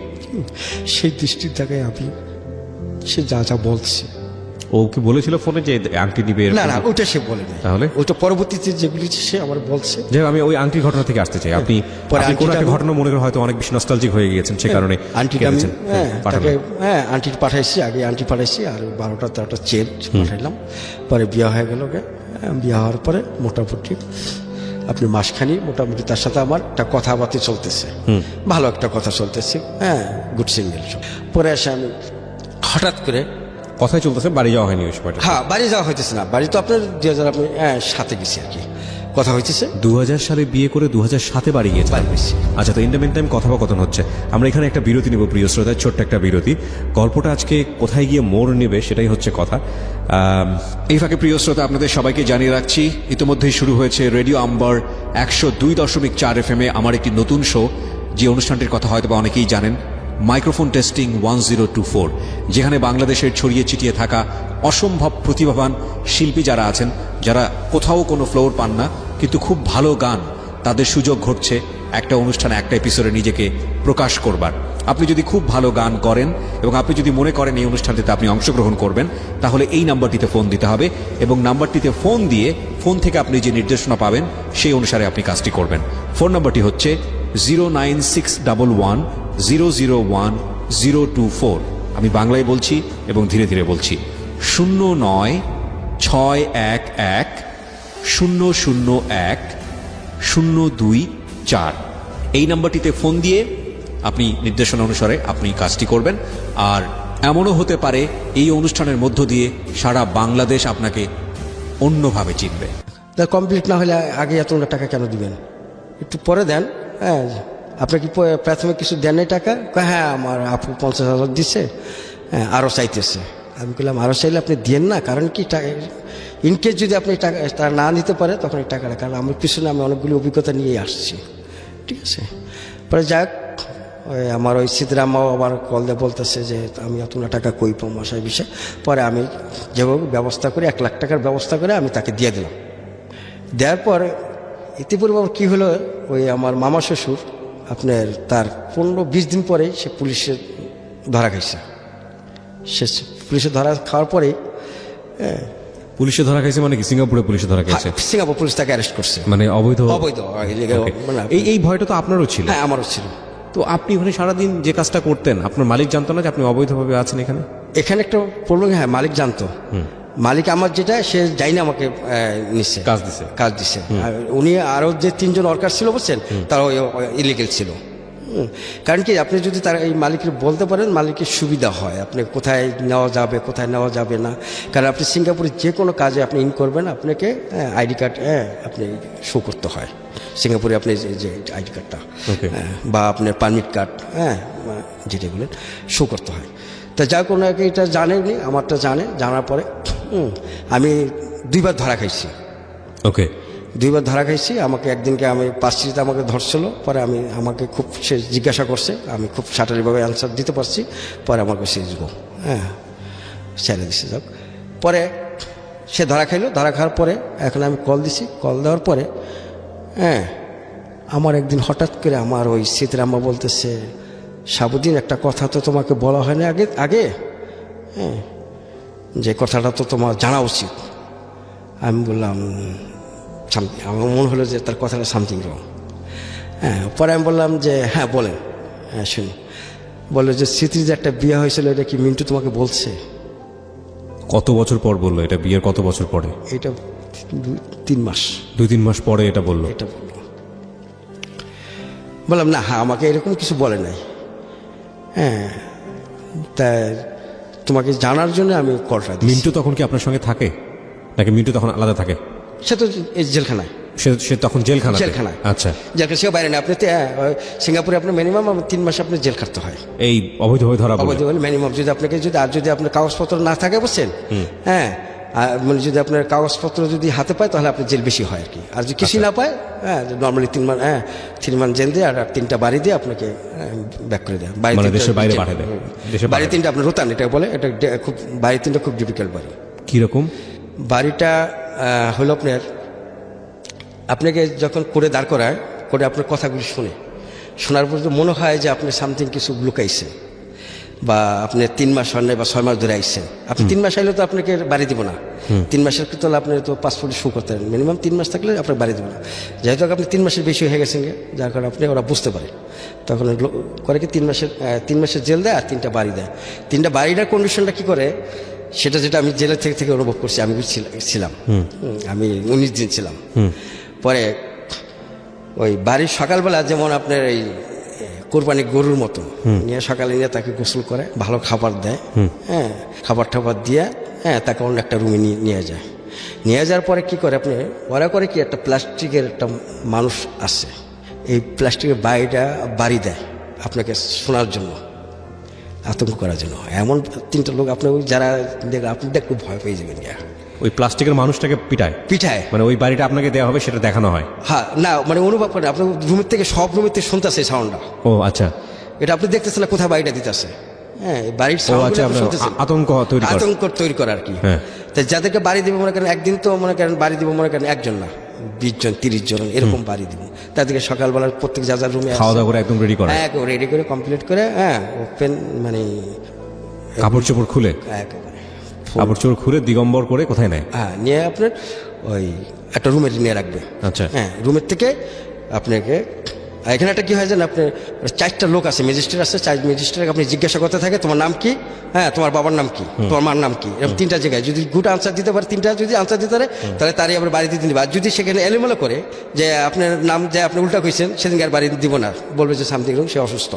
S3: সেই দৃষ্টির জায়গায় আমি, সে যা যা বলছে
S1: ও কি বলেছিল ফোনে যে আংটি দিবে এরকম?
S2: না না ওটা সে বলে নাই।
S1: তাহলে?
S2: ওইটা পরবর্তীতে যেগুলি সে আমার বলছে।
S1: যে আমি ওই আংটির ঘটনা থেকে আসতে চাই। আপনি
S2: পরে
S1: আপনি কোন
S2: আংটিটা
S1: একটা
S2: আমি-
S1: ঘটনা মনে করে হয়তো অনেক বেশি নস্টালজিক হয়ে গিয়েছেন, সে কারণে
S2: আন্টিটা আমি
S1: কেঁদেছেন।
S2: তাকে
S1: পাঠাবেন।
S2: আন্টি পাঠাইছি, আগে আন্টি পাঠাইছি আর 12টা-13টা চেন পাঠাইলাম। পরে বিয়ে হয়ে গেল। বিয়ে হওয়ার পরে মোটামুটি আপনি মাসখানি মোটামুটি তার সাথে আমার একটা কথাবার্তা চলতেছে, ভালো একটা কথা চলতেছে, গুড সিঙ্গেল। পরে এসে আমি হঠাৎ করে
S1: কথাই চলতেছে, বাড়ি যাওয়া হয়নি ওই সময়টা।
S2: হ্যাঁ বাড়ি যাওয়া হইতেছে না, বাড়ি তো আপনার 2000 আপনি 7-এ গেছি আর কি, কথা হইতেছে
S1: 2000 সালে বিয়ে করে 2007-এ বাড়ি গিয়েছে।
S2: বাড়ি গেছি।
S1: আচ্ছা, তো ইন দ্য মিন টাইম কথোপকথন হচ্ছে। আমরা এখানে একটা বিরতি নেব প্রিয় শ্রোতা, ছোট্ট একটা বিরতি। গল্পটা আজকে কোথায় গিয়ে মোড় নেবে সেটাই হচ্ছে কথা।
S4: এই ফাঁকে প্রিয় শ্রোতা, আপনাদের সবাইকে জানিয়ে রাখছি ইতিমধ্যেই শুরু হয়েছে রেডিও আম্বার 102.4 FM আমার একটি নতুন শো, যে অনুষ্ঠানটির কথা হয়তো বা অনেকেই জানেন, মাইক্রোফোন টেস্টিং 1024, যেখানে বাংলাদেশের ছড়িয়ে ছিটিয়ে থাকা অসম্ভব প্রতিভাবান শিল্পী যারা আছেন, যারা কোথাও কোনো ফ্লোর পান না কিন্তু খুব ভালো গান, তাদের সুযোগ ঘটছে একটা অনুষ্ঠানে একটা এপিসোডে নিজেকে প্রকাশ করবার। আপনি যদি খুব ভালো গান করেন এবং আপনি যদি মনে করেন এই অনুষ্ঠানটিতে আপনি অংশগ্রহণ করবেন, তাহলে এই নাম্বারটিতে ফোন দিতে হবে এবং নাম্বারটিতে ফোন দিয়ে ফোন থেকে আপনি যে নির্দেশনা পাবেন সেই অনুসারে আপনি কাজটি করবেন। ফোন নাম্বারটি হচ্ছে 09611001024। আমি বাংলায় বলছি এবং ধীরে ধীরে বলছি, 0961010024। এই নাম্বারটিতে ফোন দিয়ে আপনি নির্দেশনা অনুসারে আপনি কাজটি করবেন। আর এমনও হতে পারে এই অনুষ্ঠানের মধ্য দিয়ে সারা বাংলাদেশ আপনাকে অন্যভাবে চিনবে।
S2: তা কমপ্লিট না হলে আগে এতগুলো টাকা কেন দিবেন, একটু পরে দেন। আপনি কি প্রাথমিক কিছু দেন নাই টাকা? হ্যাঁ আমার আপু 50,000 দিছে, আরও চাইতেছে। আমি বললাম আরও চাইলে আপনি দেন না, কারণ কি ইনকেস যদি আপনি টাকা তারা না নিতে পারে তখন এই টাকাটা, কারণ আমার পিছনে আমি অনেকগুলি অভিজ্ঞতা নিয়েই আসছি, ঠিক আছে। পরে যাক, আমার ওই সিদ্ধরামাও আবার কল দিয়ে বলতেছে যে আমি এতগুলো টাকা কই পাবো মশাই বিষয়। পরে আমি যেভাবে ব্যবস্থা করে 1 লাখ টাকার ব্যবস্থা করে আমি তাকে দিয়ে দিলাম। দেওয়ার পর ইতিপূর্বে আবার কী হলো, ওই আমার মামা শ্বশুর আপনার তার 15-20 দিন পরে সে পুলিশে ধরা খাইছে। সে পুলিশে ধরা খাওয়ার পরেই
S1: পুলিশে ধরা খাইছে মানে কি? সিঙ্গাপুরে পুলিশে ধরা খাইছে?
S2: সিঙ্গাপুর পুলিশ তাকে অ্যারেস্ট করছে,
S1: মানে অবৈধ?
S2: অবৈধ। মানে
S1: এই ভয়টা তো আপনারও ছিল।
S2: হ্যাঁ আমারও ছিল।
S1: তো আপনি ওখানে সারাদিন যে কাজটা করতেন, আপনার মালিক জানতো না যে আপনি অবৈধভাবে আছেন এখানে?
S2: এখানে একটা প্রবলেম, হ্যাঁ মালিক জানতো। মালিক আমার যেটা সে যাই না আমাকে নিচ্ছে, কাজ দিছে। আর উনি আরও যে 3জন ওয়ার্কার ছিল বুঝছেন, তারা ইলিগেল ছিল। কারণ কি আপনি যদি তার এই মালিকের বলতে পারেন, মালিকের সুবিধা হয় আপনি কোথায় নেওয়া যাবে কোথায় নেওয়া যাবে না। কারণ আপনি সিঙ্গাপুরে যে কোনো কাজে আপনি ইন করবেন, আপনাকে আইডি কার্ড আপনি শো করতে হয় সিঙ্গাপুরে, আপনি যে আইডি কার্ডটা বা আপনার পারমিট কার্ড যেটা বলেন শো করতে হয়। তা যা কোনো এটা জানেনি, আমারটা জানার পরে আমি 2বার ধরা খাইছি।
S1: ওকে,
S2: 2বার ধরা খাইছি। আমাকে একদিনকে আমি পার্সিতে আমাকে ধরছিল, পরে আমাকে খুব সে জিজ্ঞাসা করছে, আমি খুব সাটারিভাবে অ্যান্সার দিতে পারছি। পরে আমার কাছে গো ছেড়ে দিছে। যাক, পরে সে ধরা খাইলো। ধরা খাওয়ার পরে এখন আমি কল দিছি। কল দেওয়ার পরে আমার একদিন হঠাৎ করে আমার ওই সীতারাম্মা বলতেছে, সাবুদ্দিন একটা কথা তো তোমাকে বলা হয়নি আগে যে কথাটা তো তোমার জানা উচিত। আমি বললাম আমার মনে হলো যে তার কথাটা সামথিং রং। পরে আমি বললাম যে হ্যাঁ বলেন, শুনি। বললো যে স্মৃতির যে একটা বিয়ে হয়েছিল, এটা কি মিন্টু তোমাকে বলছে?
S1: কত বছর পর বললো এটা? বিয়ের কত বছর পরে?
S2: এটা 2-3 মাস।
S1: 2-3 মাস পরে এটা বললো?
S2: এটা বললো। বললাম না, হ্যাঁ আমাকে এরকম কিছু বলে নাই। তা তোমাকে জানার জন্য আমি কলটা দিই।
S1: মিন্টু তখন কি আপনার সঙ্গে থাকে নাকি মিন্টু তখন আলাদা থাকে?
S2: সে তো জেলখানায়।
S1: সে তখন জেলখানায়? আচ্ছা,
S2: জেলখানা সেও বাইরে না। আপনি সিঙ্গাপুরে আপনার মিনিমাম 3 মাস আপনি জেল খাটতে হয়
S1: এই অবৈধভাবে ধরা পড়লে।
S2: অবৈধ মিনিমাম যদি আপনাকে যদি আপনার কাগজপত্র না থাকে বুঝছেন, মানে যদি আপনার কাগজপত্র যদি হাতে পায় তাহলে আপনার জেল বেশি হয় আর কি। আর যদি কিছু না পায় নর্মালি 3 মাস জেল দিয়ে আর 3টা বাড়ি দিয়ে আপনাকে ব্যাক করে দেয়।
S1: দেশের বাইরে পাঠিয়ে দেয়।
S2: বাড়ি 3টা আপনার রোতান এটা বলে, এটা খুব বাড়ি 3টা খুব ডিফিকাল্ট বাড়ি।
S1: কিরকম
S2: বাড়িটা হলো আপনাকে যখন করে দাঁড় করায়, করে আপনার কথাগুলি শোনার পর মনে হয় যে আপনার সামথিং কিছু লুকাইছে। বা আপনি 3 মাস হন নাই বা 6 মাস ধরে আইসেন, আপনি 3 মাস আইলে তো আপনাকে বাড়ি দিব না। 3 মাসের তো আপনি তো পাসপোর্টে শো করতে পারেন, মিনিমাম 3 মাস থাকলে আপনার বাড়ি দিব না। যেহেতু আপনি 3 মাসের বেশি হয়ে গেছেন, যার কারণে আপনি ওরা বুঝতে পারে, তখন করে কি 3 মাসের জেল দেয় আর 3টা বাড়ি দেয়। 3টা বাড়িটার কন্ডিশনটা কি করে, সেটা যেটা আমি জেলের থেকে অনুভব করছি, আমি ছিলাম, আমি 19 দিন ছিলাম। পরে ওই বাড়ির সকালবেলা যেমন আপনার এই কোরবানি গরুর মতো নিয়ে সকালে নিয়ে তাকে গোসল করে, ভালো খাবার দেয়, হ্যাঁ খাবার টাবার দিয়ে তাকে অন্য একটা রুমে নিয়ে যায়। নিয়ে যাওয়ার পরে কি করে আপনি, ওরা করে কি একটা প্লাস্টিকের একটা মানুষ আছে, এই প্লাস্টিকের বাড়ি দেয় আপনাকে শোনার জন্য, আতঙ্ক করার জন্য। এমন 3টা লোক আপনি যারা দেখবেন, আপনি দেখতে ভয় পেয়ে যাবেন।
S1: ওই প্লাস্টিকের মানুষটাকে পিটায়, মানে ওই বাড়িটা আপনাকে দেওয়া হবে সেটা দেখানো হয়?
S2: হ্যাঁ, না মানে অনুভব করেন, আপনার রুমের থেকে সব রুমের থেকে শুনতেছে সাউন্ডটা।
S1: ও আচ্ছা,
S2: এটা আপনি দেখতেছেন না কোথায় বাড়িটা দিতেছে, হ্যাঁ বাড়ির
S1: আতঙ্ক
S2: তৈরি করা আর কি। তাই যাদেরকে বাড়ি দিব মনে করেন, একদিন তো মনে করেন বাড়ি দিব মনে করেন 1 জন না 20 জন 30 জন এরকম বাড়ি দিব। তাদেরকে সকালবেলা প্রত্যেক যার রুমে
S1: খাওয়া দাওয়া করে একদম রেডি করে,
S2: রেডি করে কমপ্লিট করে, ওপেন মানে
S1: কাপড় চোপড় খুলে দিগম্বর করে কোথায় নেয়?
S2: হ্যাঁ, নিয়ে আপনার ওই একটা রুমে নিয়ে রাখবে।
S1: আচ্ছা,
S2: হ্যাঁ রুমের থেকে আপনাকে এখানে একটা কি হয় জানেন, আপনার 4টা লোক আছে, ম্যাজিস্ট্রেট আছে, 4 ম্যাজিস্ট্রেট আপনি জিজ্ঞাসা করতে থাকে তোমার নাম কি, হ্যাঁ তোমার বাবার নাম কি, তোমার মার নাম কি, এরকম 3টা জায়গায় যদি গুড আনসার দিতে পারে, 3টা যদি আনসার দিতে পারে তাহলে তারই আবার বাড়ি দিতে দিবে। আর যদি সেখানে এলোমেলো করে যে আপনার নাম যে আপনি উল্টা কইছেন, সেদিনকে আর বাড়ি দিব না, বলবে যে সামথিং রং, সে অসুস্থ,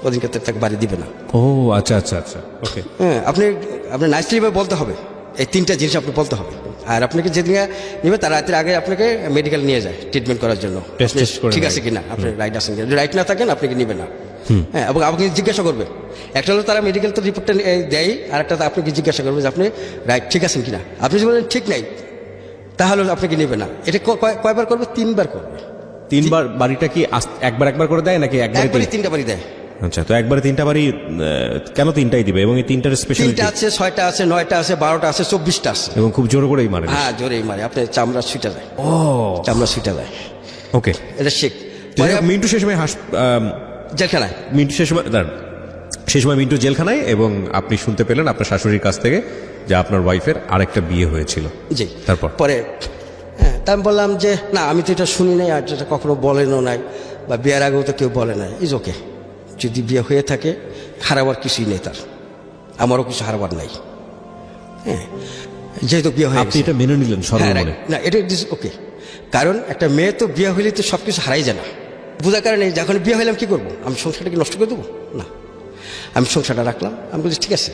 S2: ওদিনকে তাকে বাড়ি দিবে না।
S1: ও আচ্ছা আচ্ছা আচ্ছা, ওকে।
S2: হ্যাঁ, আপনি নাইসলি বলতে হবে, এই 3টা জিনিস আপনি বলতে হবে। আর আপনাকে যেদিকে নেবে তার রাতের আগে আপনাকে মেডিকেল নিয়ে যায় ট্রিটমেন্ট করার জন্য, ঠিক আছে কিনা, আপনি রাইট আছেন কিনা। যদি রাইট না থাকেন আপনাকে নিবে না। হ্যাঁ, এবং আপনাকে জিজ্ঞাসা করবে, একটা হলো তারা মেডিকেল তো রিপোর্টটা দেয়, আর একটা আপনাকে জিজ্ঞাসা করবে যে আপনি রাইট ঠিক আছেন কিনা। আপনি যদি বলেন ঠিক নাই, তাহলে আপনাকে নেবে না। এটা কয়বার করবে? 3বার করবে।
S1: 3বার? বাড়িটা কি একবার করে দেয় নাকি একবারে
S2: 3টা বাড়ি দেয়?
S1: আচ্ছা, তো একবারে 3টা বাড়ি কেন 3টাই দিবে? এবং এই 3টার স্পেশাল
S2: 3টা আছে, 6টা আছে, 9টা আছে, 12টা আছে, 24টা আছে,
S1: এবং খুব জোর করেই মারে।
S2: হ্যাঁ জোরেই মারে, আপনার চামড়া ছুটে যায়। চামড়া ছুটে যায়।
S1: ওকে,
S2: এটা শেখ
S1: মিন্টু সেই সময়
S2: জেলখানায়,
S1: সেই সময় মিন্টু জেলখানায়, এবং আপনি শুনতে পেলেন আপনার শাশুড়ির কাছ থেকে যে আপনার ওয়াইফের আরেকটা বিয়ে হয়েছিল।
S2: জি,
S1: তারপর
S2: পরে হ্যাঁ, তা আমি বললাম যে না, আমি তো এটা শুনি নাই, আর এটা কখনো বলেনও নাই, বা বিয়ের আগেও তো কেউ বলে নাই। ইজ ওকে, যদি বিয়ে হয়ে থাকে হারাবার কিছুই নেই, তার আমারও কিছু হারাবার নাই। হ্যাঁ, যেহেতু বিয়ে হয়ে
S1: আপনি এটা মেনে নিলেন সর্বমনে?
S2: না, এটা ওকে, কারণ একটা মেয়ে তো বিয়ে হইলে তো সব কিছু হারাই যায় না। বোঝার কারণে যখন বিয়ে হইলাম কি করবো, আমি সংসারটাকে নষ্ট করে দেবো না, আমি সংসারটা রাখলাম। আমি বলছি ঠিক আছে,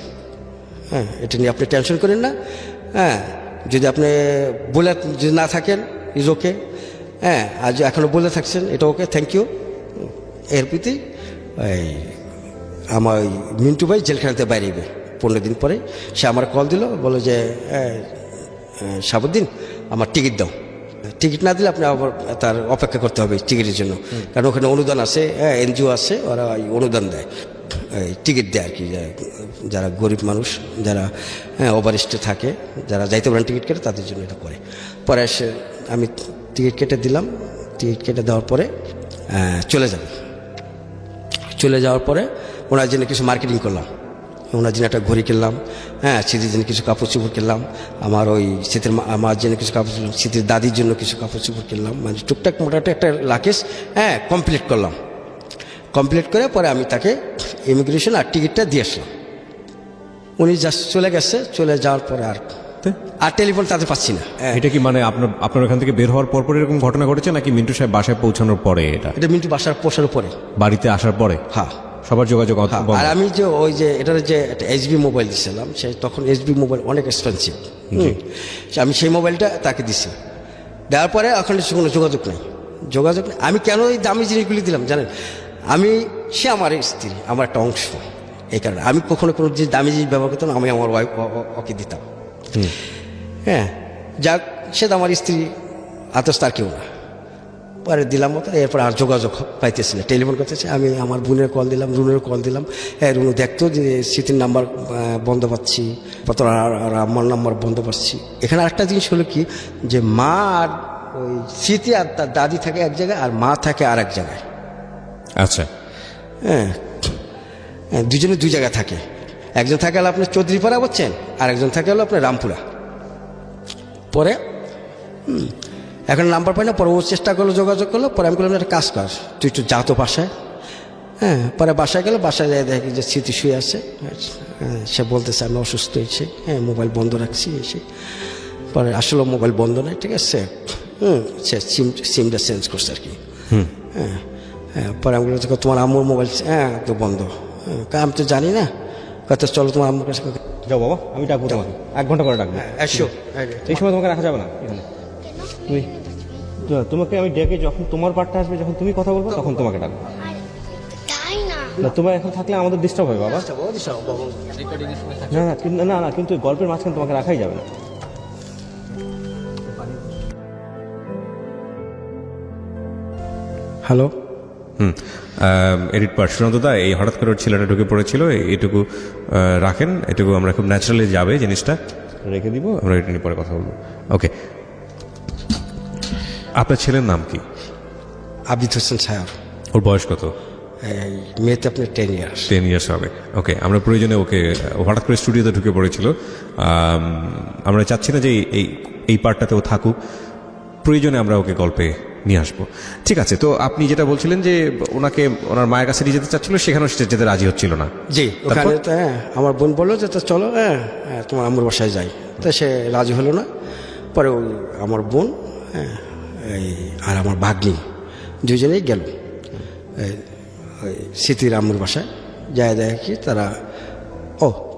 S2: হ্যাঁ এটা নিয়ে আপনি টেনশন করেন না। হ্যাঁ, যদি আপনি বলে যদি না থাকেন ইজ ওকে, হ্যাঁ আজ এখনও বলে থাকছেন এটা ওকে, থ্যাংক ইউ। এর প্রতি এই আমার মিন্টু ভাই জেলখানাতে বাইরেবে 15 দিন পরে সে আমার কল দিল, বলে যে শাহাবুদ্দিন আমার টিকিট দাও। টিকিট না দিলে আপনি আবার তার অপেক্ষা করতে হবে টিকিটের জন্য, কারণ ওখানে অনুদান আছে, এনজিও আছে, ওরা অনুদান দেয়, টিকিট দেয় আর কি, যারা গরিব মানুষ, যারা ওভারস্টে থাকে, যারা যাইতে পারেন টিকিট কেটে, তাদের জন্য এটা করে। পরে এসে আমি টিকিট কেটে দিলাম। টিকিট কেটে দেওয়ার পরে চলে যাওয়ার পরে ওনার জন্য কিছু মার্কেটিং করলাম, ওনার জন্য একটা ঘড়ি কিনলাম, হ্যাঁ স্মৃতির জন্য কিছু কাপড় চোপড় কিনলাম, আমার ওই স্মৃতির আমার জন্য কিছু কাপড় চোপড়, স্মৃতির দাদির জন্য কিছু কাপড় চোপড় কিনলাম, মানে টুকটাক মোটামুটি একটা লাকেজ কমপ্লিট করলাম। কমপ্লিট করে পরে আমি তাকে ইমিগ্রেশন আর টিকিটটা দিয়ে আসলাম। উনি জাস্ট চলে গেছে, চলে যাওয়ার পরে আর টেলিফোন তাদের পাচ্ছি না।
S1: এটা কি মানে আপনার ওখান থেকে বের হওয়ার পর এরকম ঘটনা ঘটেছে, নাকি মিন্টু সাহেব বাসায় পৌঁছানোর পরে? এটা
S2: মিন্টু বাসার পৌঁছানোর পরে,
S1: বাড়িতে আসার পরে?
S2: হ্যাঁ,
S1: সবার যোগাযোগ।
S2: আর আমি যে ওই যে এটার যে একটা এইচবি মোবাইল দিয়েছিলাম, তখন এইচবি মোবাইল অনেক এক্সপেন্সিভ, আমি সেই মোবাইলটা তাকে দিছি। দেওয়ার পরে এখন কোনো যোগাযোগ নেই। আমি কেন এই দামি জিনিসগুলি দিলাম জানেন, সে আমার স্ত্রী, আমার একটা অংশ, এই কারণে আমি কখনো কোনো যে দামি জিনিস ব্যবহার করতাম আমি আমার ওয়াইফ ওকে দিতাম। হ্যাঁ, যাক সে তো আমার স্ত্রী, আতস তার কেউ না। পরে দিলাম মতো, এরপর আর যোগাযোগ পাইতেছি না, টেলিফোন করতেছে। আমি আমার বোনের কল দিলাম, রুনের কল দিলাম, হ্যাঁ রুনু দেখতো যে স্মৃতির নাম্বার বন্ধ পাচ্ছি, আর আমার নাম্বার বন্ধ পাচ্ছি। এখানে আরেকটা জিনিস হলো কি, যে মা আর ওই স্মৃতি আর তার দাদি থাকে এক জায়গায়, আর মা থাকে আর এক জায়গায়।
S1: আচ্ছা,
S2: হ্যাঁ দুজনে দুই জায়গায় থাকে। একজন থাকে হলো আপনার চৌধুরীপাড়া বলছেন, আর একজন থাকে হলো আপনার রামপুরা। পরে এখন নাম্বার পাই না, পরে ও চেষ্টা করলো, যোগাযোগ করলো। পরে আমি বললাম একটা কাজ কর, তুই একটু যা তো বাসায়। পরে বাসায় গেল, বাসায় যাই দেখি যে স্মৃতি শুয়ে আছে। সে বলতেছে আমি অসুস্থ হয়েছি, মোবাইল বন্ধ রাখছি এসে। পরে আসলে মোবাইল বন্ধ নেই, ঠিক আছে। সে সিমটা চেঞ্জ করছে আর কি। পরে আমি বলছি তোমার আম্মুর মোবাইল তো বন্ধ। আমি তো জানি না, কত চলো তোমার আম্মুর কাছে।
S5: যাও বাবা, আমি ডাকবো তোমাকে, 1 ঘন্টা করে ডাকবো। এই সময় তোমাকে রাখা যাবে না এখানে। তোমাকে আমি ডেকে যখন তোমার পার্টটা আসবে, যখন তুমি কথা বলবে তখন তোমাকে ডাকবো।
S6: তাই না?
S5: না, তোমার এখন থাকলে আমাদের ডিস্টার্ব হয় বাবা। না না, কিন্তু গল্পের মাঝখানে তোমাকে রাখাই যাবে না।
S2: হ্যালো।
S1: এডিট পার্ট সুনন্দদা, এই হঠাৎ করে ওর ছেলেটা ঢুকে পড়েছিল, এটুকু রাখেন, এটুকু আমরা খুব ন্যাচারালি যাবে জিনিসটা, রেখে দিব, আমরা এটা নিয়ে পরে কথা বলবো। ওকে, আপনার ছেলের নাম কি?
S2: আবিদ হোসেন সায়র।
S1: ওর বয়স কত?
S2: এই মেয়েতে আপনার 10 ইয়ার্স।
S1: 10 ইয়ার্স হবে। ওকে, আমরা প্রয়োজনে ওকে, হঠাৎ করে স্টুডিওতে ঢুকে পড়েছিল, আমরা চাচ্ছি না যে এই পার্টটাতে ও থাকুক, প্রয়োজনে আমরা ওকে গল্পে নিয়ে আসবো। ঠিক আছে, তো আপনি যেটা বলছিলেন যে ওনাকে ওনার মায়ের কাছে নিয়ে যেতে চাচ্ছিল, সেখানেও সে যেতে রাজি হচ্ছিল না।
S2: জি, ওখানে তো আমার বোন বললো যে তো চলো তোমার আম্মুর বাসায় যাই, তো সে রাজি হলো না। পরে ওই আমার বোন আর আমার ভাগ্নি দুজনেই গেল ওই স্মৃতির আম্মুর বাসায়। যায় দেখি তারা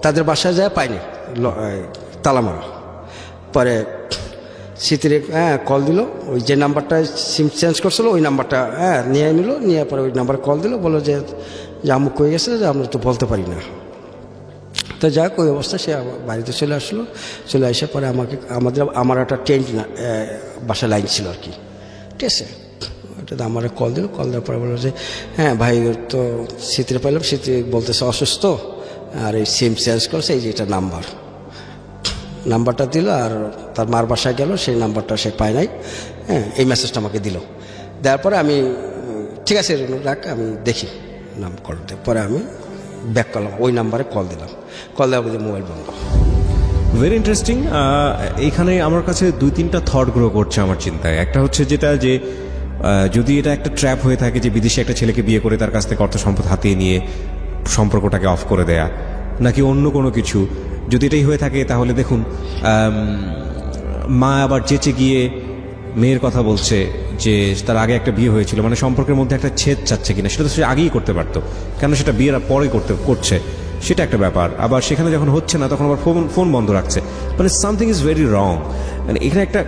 S2: তাদের বাসায় যায় পায়নি, তালা মারা। পরে স্মৃতির কল দিল, ওই যে নাম্বারটা সিম চেঞ্জ করছিল ওই নাম্বারটা নিয়ে নিল, নিয়ে পরে ওই নাম্বারে কল দিল, বললো যে আম্মু কয়ে গেছে যে আমরা তো বলতে পারি না। তো যাক, ওই অবস্থা সে বাড়িতে চলে আসলো। চলে আসে পরে আমার একটা টেন্ট বাসা লাইন ছিল আর কি, ঠিক আছে। ওটা আমার কল দিল, কল দেওয়ার পরে বললো যে ভাই তো স্মৃতির পাইলাম, স্মৃতি বলতেছে অসুস্থ, আর এই সিম চেঞ্জ করছে, এই যে এটা নাম্বারটা দিল, আর তার মার বাসায় গেল, সেই নাম্বারটা সে পায় নাই। এই মেসেজটা আমাকে দিল, দেওয়ার পরে আমি ঠিক আছে রাখ, আমি দেখি নাম কলতে। পরে আমি ব্যাক করলাম, ওই নাম্বারে কল দিলাম, কল দেওয়ার পরে মোবাইল বন্ধ।
S1: Very interesting. এইখানে আমার কাছে 2-3টা থট গ্রো করছে আমার চিন্তায়। একটা হচ্ছে যেটা যে যদি এটা একটা ট্র্যাপ হয়ে থাকে যে বিদেশি একটা ছেলেকে বিয়ে করে তার কাছ থেকে অর্থ সম্পদ হাতিয়ে নিয়ে সম্পর্কটাকে অফ করে দেয়া, নাকি অন্য কোনো কিছু। যদি এটাই হয়ে থাকে তাহলে দেখুন, মা আবার চেঁচে গিয়ে মেয়ের কথা বলছে যে তার আগে একটা বিয়ে হয়েছিল, মানে সম্পর্কের মধ্যে একটা ছেদ চাচ্ছে কিনা, সেটা তো সে আগেই করতে পারতো, কেন সেটা বিয়ের পরে করছে, সেটা একটা ব্যাপার। আবার সেখানে যখন হচ্ছে না তখন আবার ফোন বন্ধ রাখছে, মানে সামথিং ইজ ভেরি রং। মানে এখানে একটা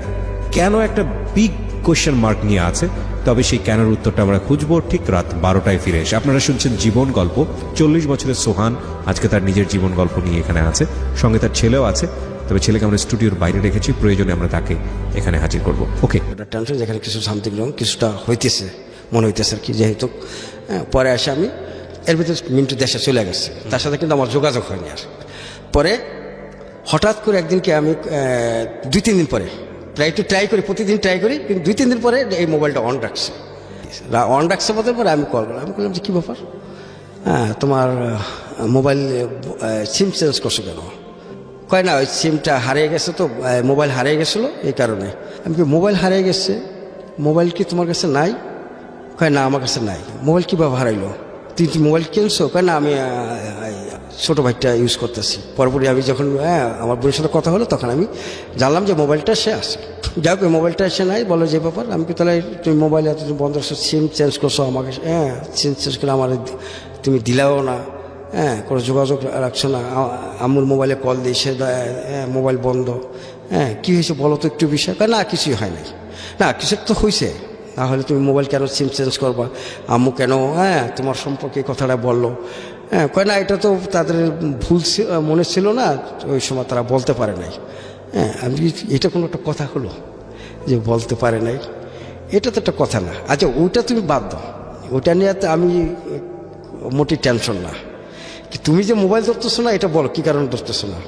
S1: কেন একটা বিগ কোয়েশ্চেন মার্ক নিয়ে আছে। তবে সেই কেনার উত্তরটা আমরা খুঁজবো ঠিক রাত 12টায় ফিরে এসে। আপনারা শুনছেন জীবন গল্প। 40 বছরের সোহান আজকে তার নিজের জীবন গল্প নিয়ে এখানে আছে, সঙ্গে তার ছেলেও আছে। তবে ছেলেকে আমরা স্টুডিওর বাইরে রেখেছি, প্রয়োজনে আমরা তাকে এখানে হাজির করব। ওকে,
S2: একটা টেনশন, যেখানে কিছু সামথিং রং, কিছুটা হইতেছে মনে হইতেছে আর কি। যেহেতু পরে আসে আমি, এর ভিতরে মিন্টু দেশে চলে গেছে, তার সাথে কিন্তু আমার যোগাযোগ হয়নি আর। পরে হঠাৎ করে একদিনকে আমি 2-3 দিন পরে ট্রাই করি, প্রতিদিন ট্রাই করি, কিন্তু 2-3 দিন পরে এই মোবাইলটা অন রাখছে বলতে পরে আমি কল করলাম। আমি বললাম যে কী ব্যাপার, তোমার মোবাইল সিম চেঞ্জ করছো কেন? কয় না ওই সিমটা হারিয়ে গেছে, তো মোবাইল হারিয়ে গেছিলো এই কারণে। আমি কি মোবাইল হারিয়ে গেছে, মোবাইল কি তোমার কাছে নাই? কয় না আমার কাছে নাই। মোবাইল কীভাবে হারাইলো? তুই মোবাইল কিনছো? কয় না আমি ছোটো ভাইটা ইউজ করতেছি। পরপরই আমি যখন আমার বোনের সাথে কথা হলো, তখন আমি জানলাম যে মোবাইলটা সে আসে। যাই হোক, মোবাইলটা এসে নাই, বলো যে ব্যাপার। আমি কি তাহলে তুমি মোবাইল এত বন্ধ করছো, সিম চেঞ্জ করছো আমাকে, সিম চেঞ্জ করে আমার তুমি দিলাও না, কোনো যোগাযোগ রাখছো না। আম্মুর মোবাইলে কল দিই, সে মোবাইল বন্ধ। কী হয়েছে বলো তো একটু বিষয়? না কিছুই হয় নাই। না কিছু তো হয়েছে, তাহলে তুমি মোবাইল কেন সিম চেঞ্জ করবা? আম্মু কেন তোমার সম্পর্কে এই কথাটা বললো? কয় না এটা তো তাদের ভুল মনে ছিল না, ওই সময় তারা বলতে পারে নাই। আমি এটা কোনো একটা কথা হলো যে বলতে পারে নাই? এটা তো একটা কথা না। আচ্ছা ওইটা তুমি বাদ দাও, ওটা নিয়ে তো আমি মোটেই টেনশন না। তুমি যে মোবাইল ধরতেছো না, এটা বলো কী কারণে ধরতেছো না?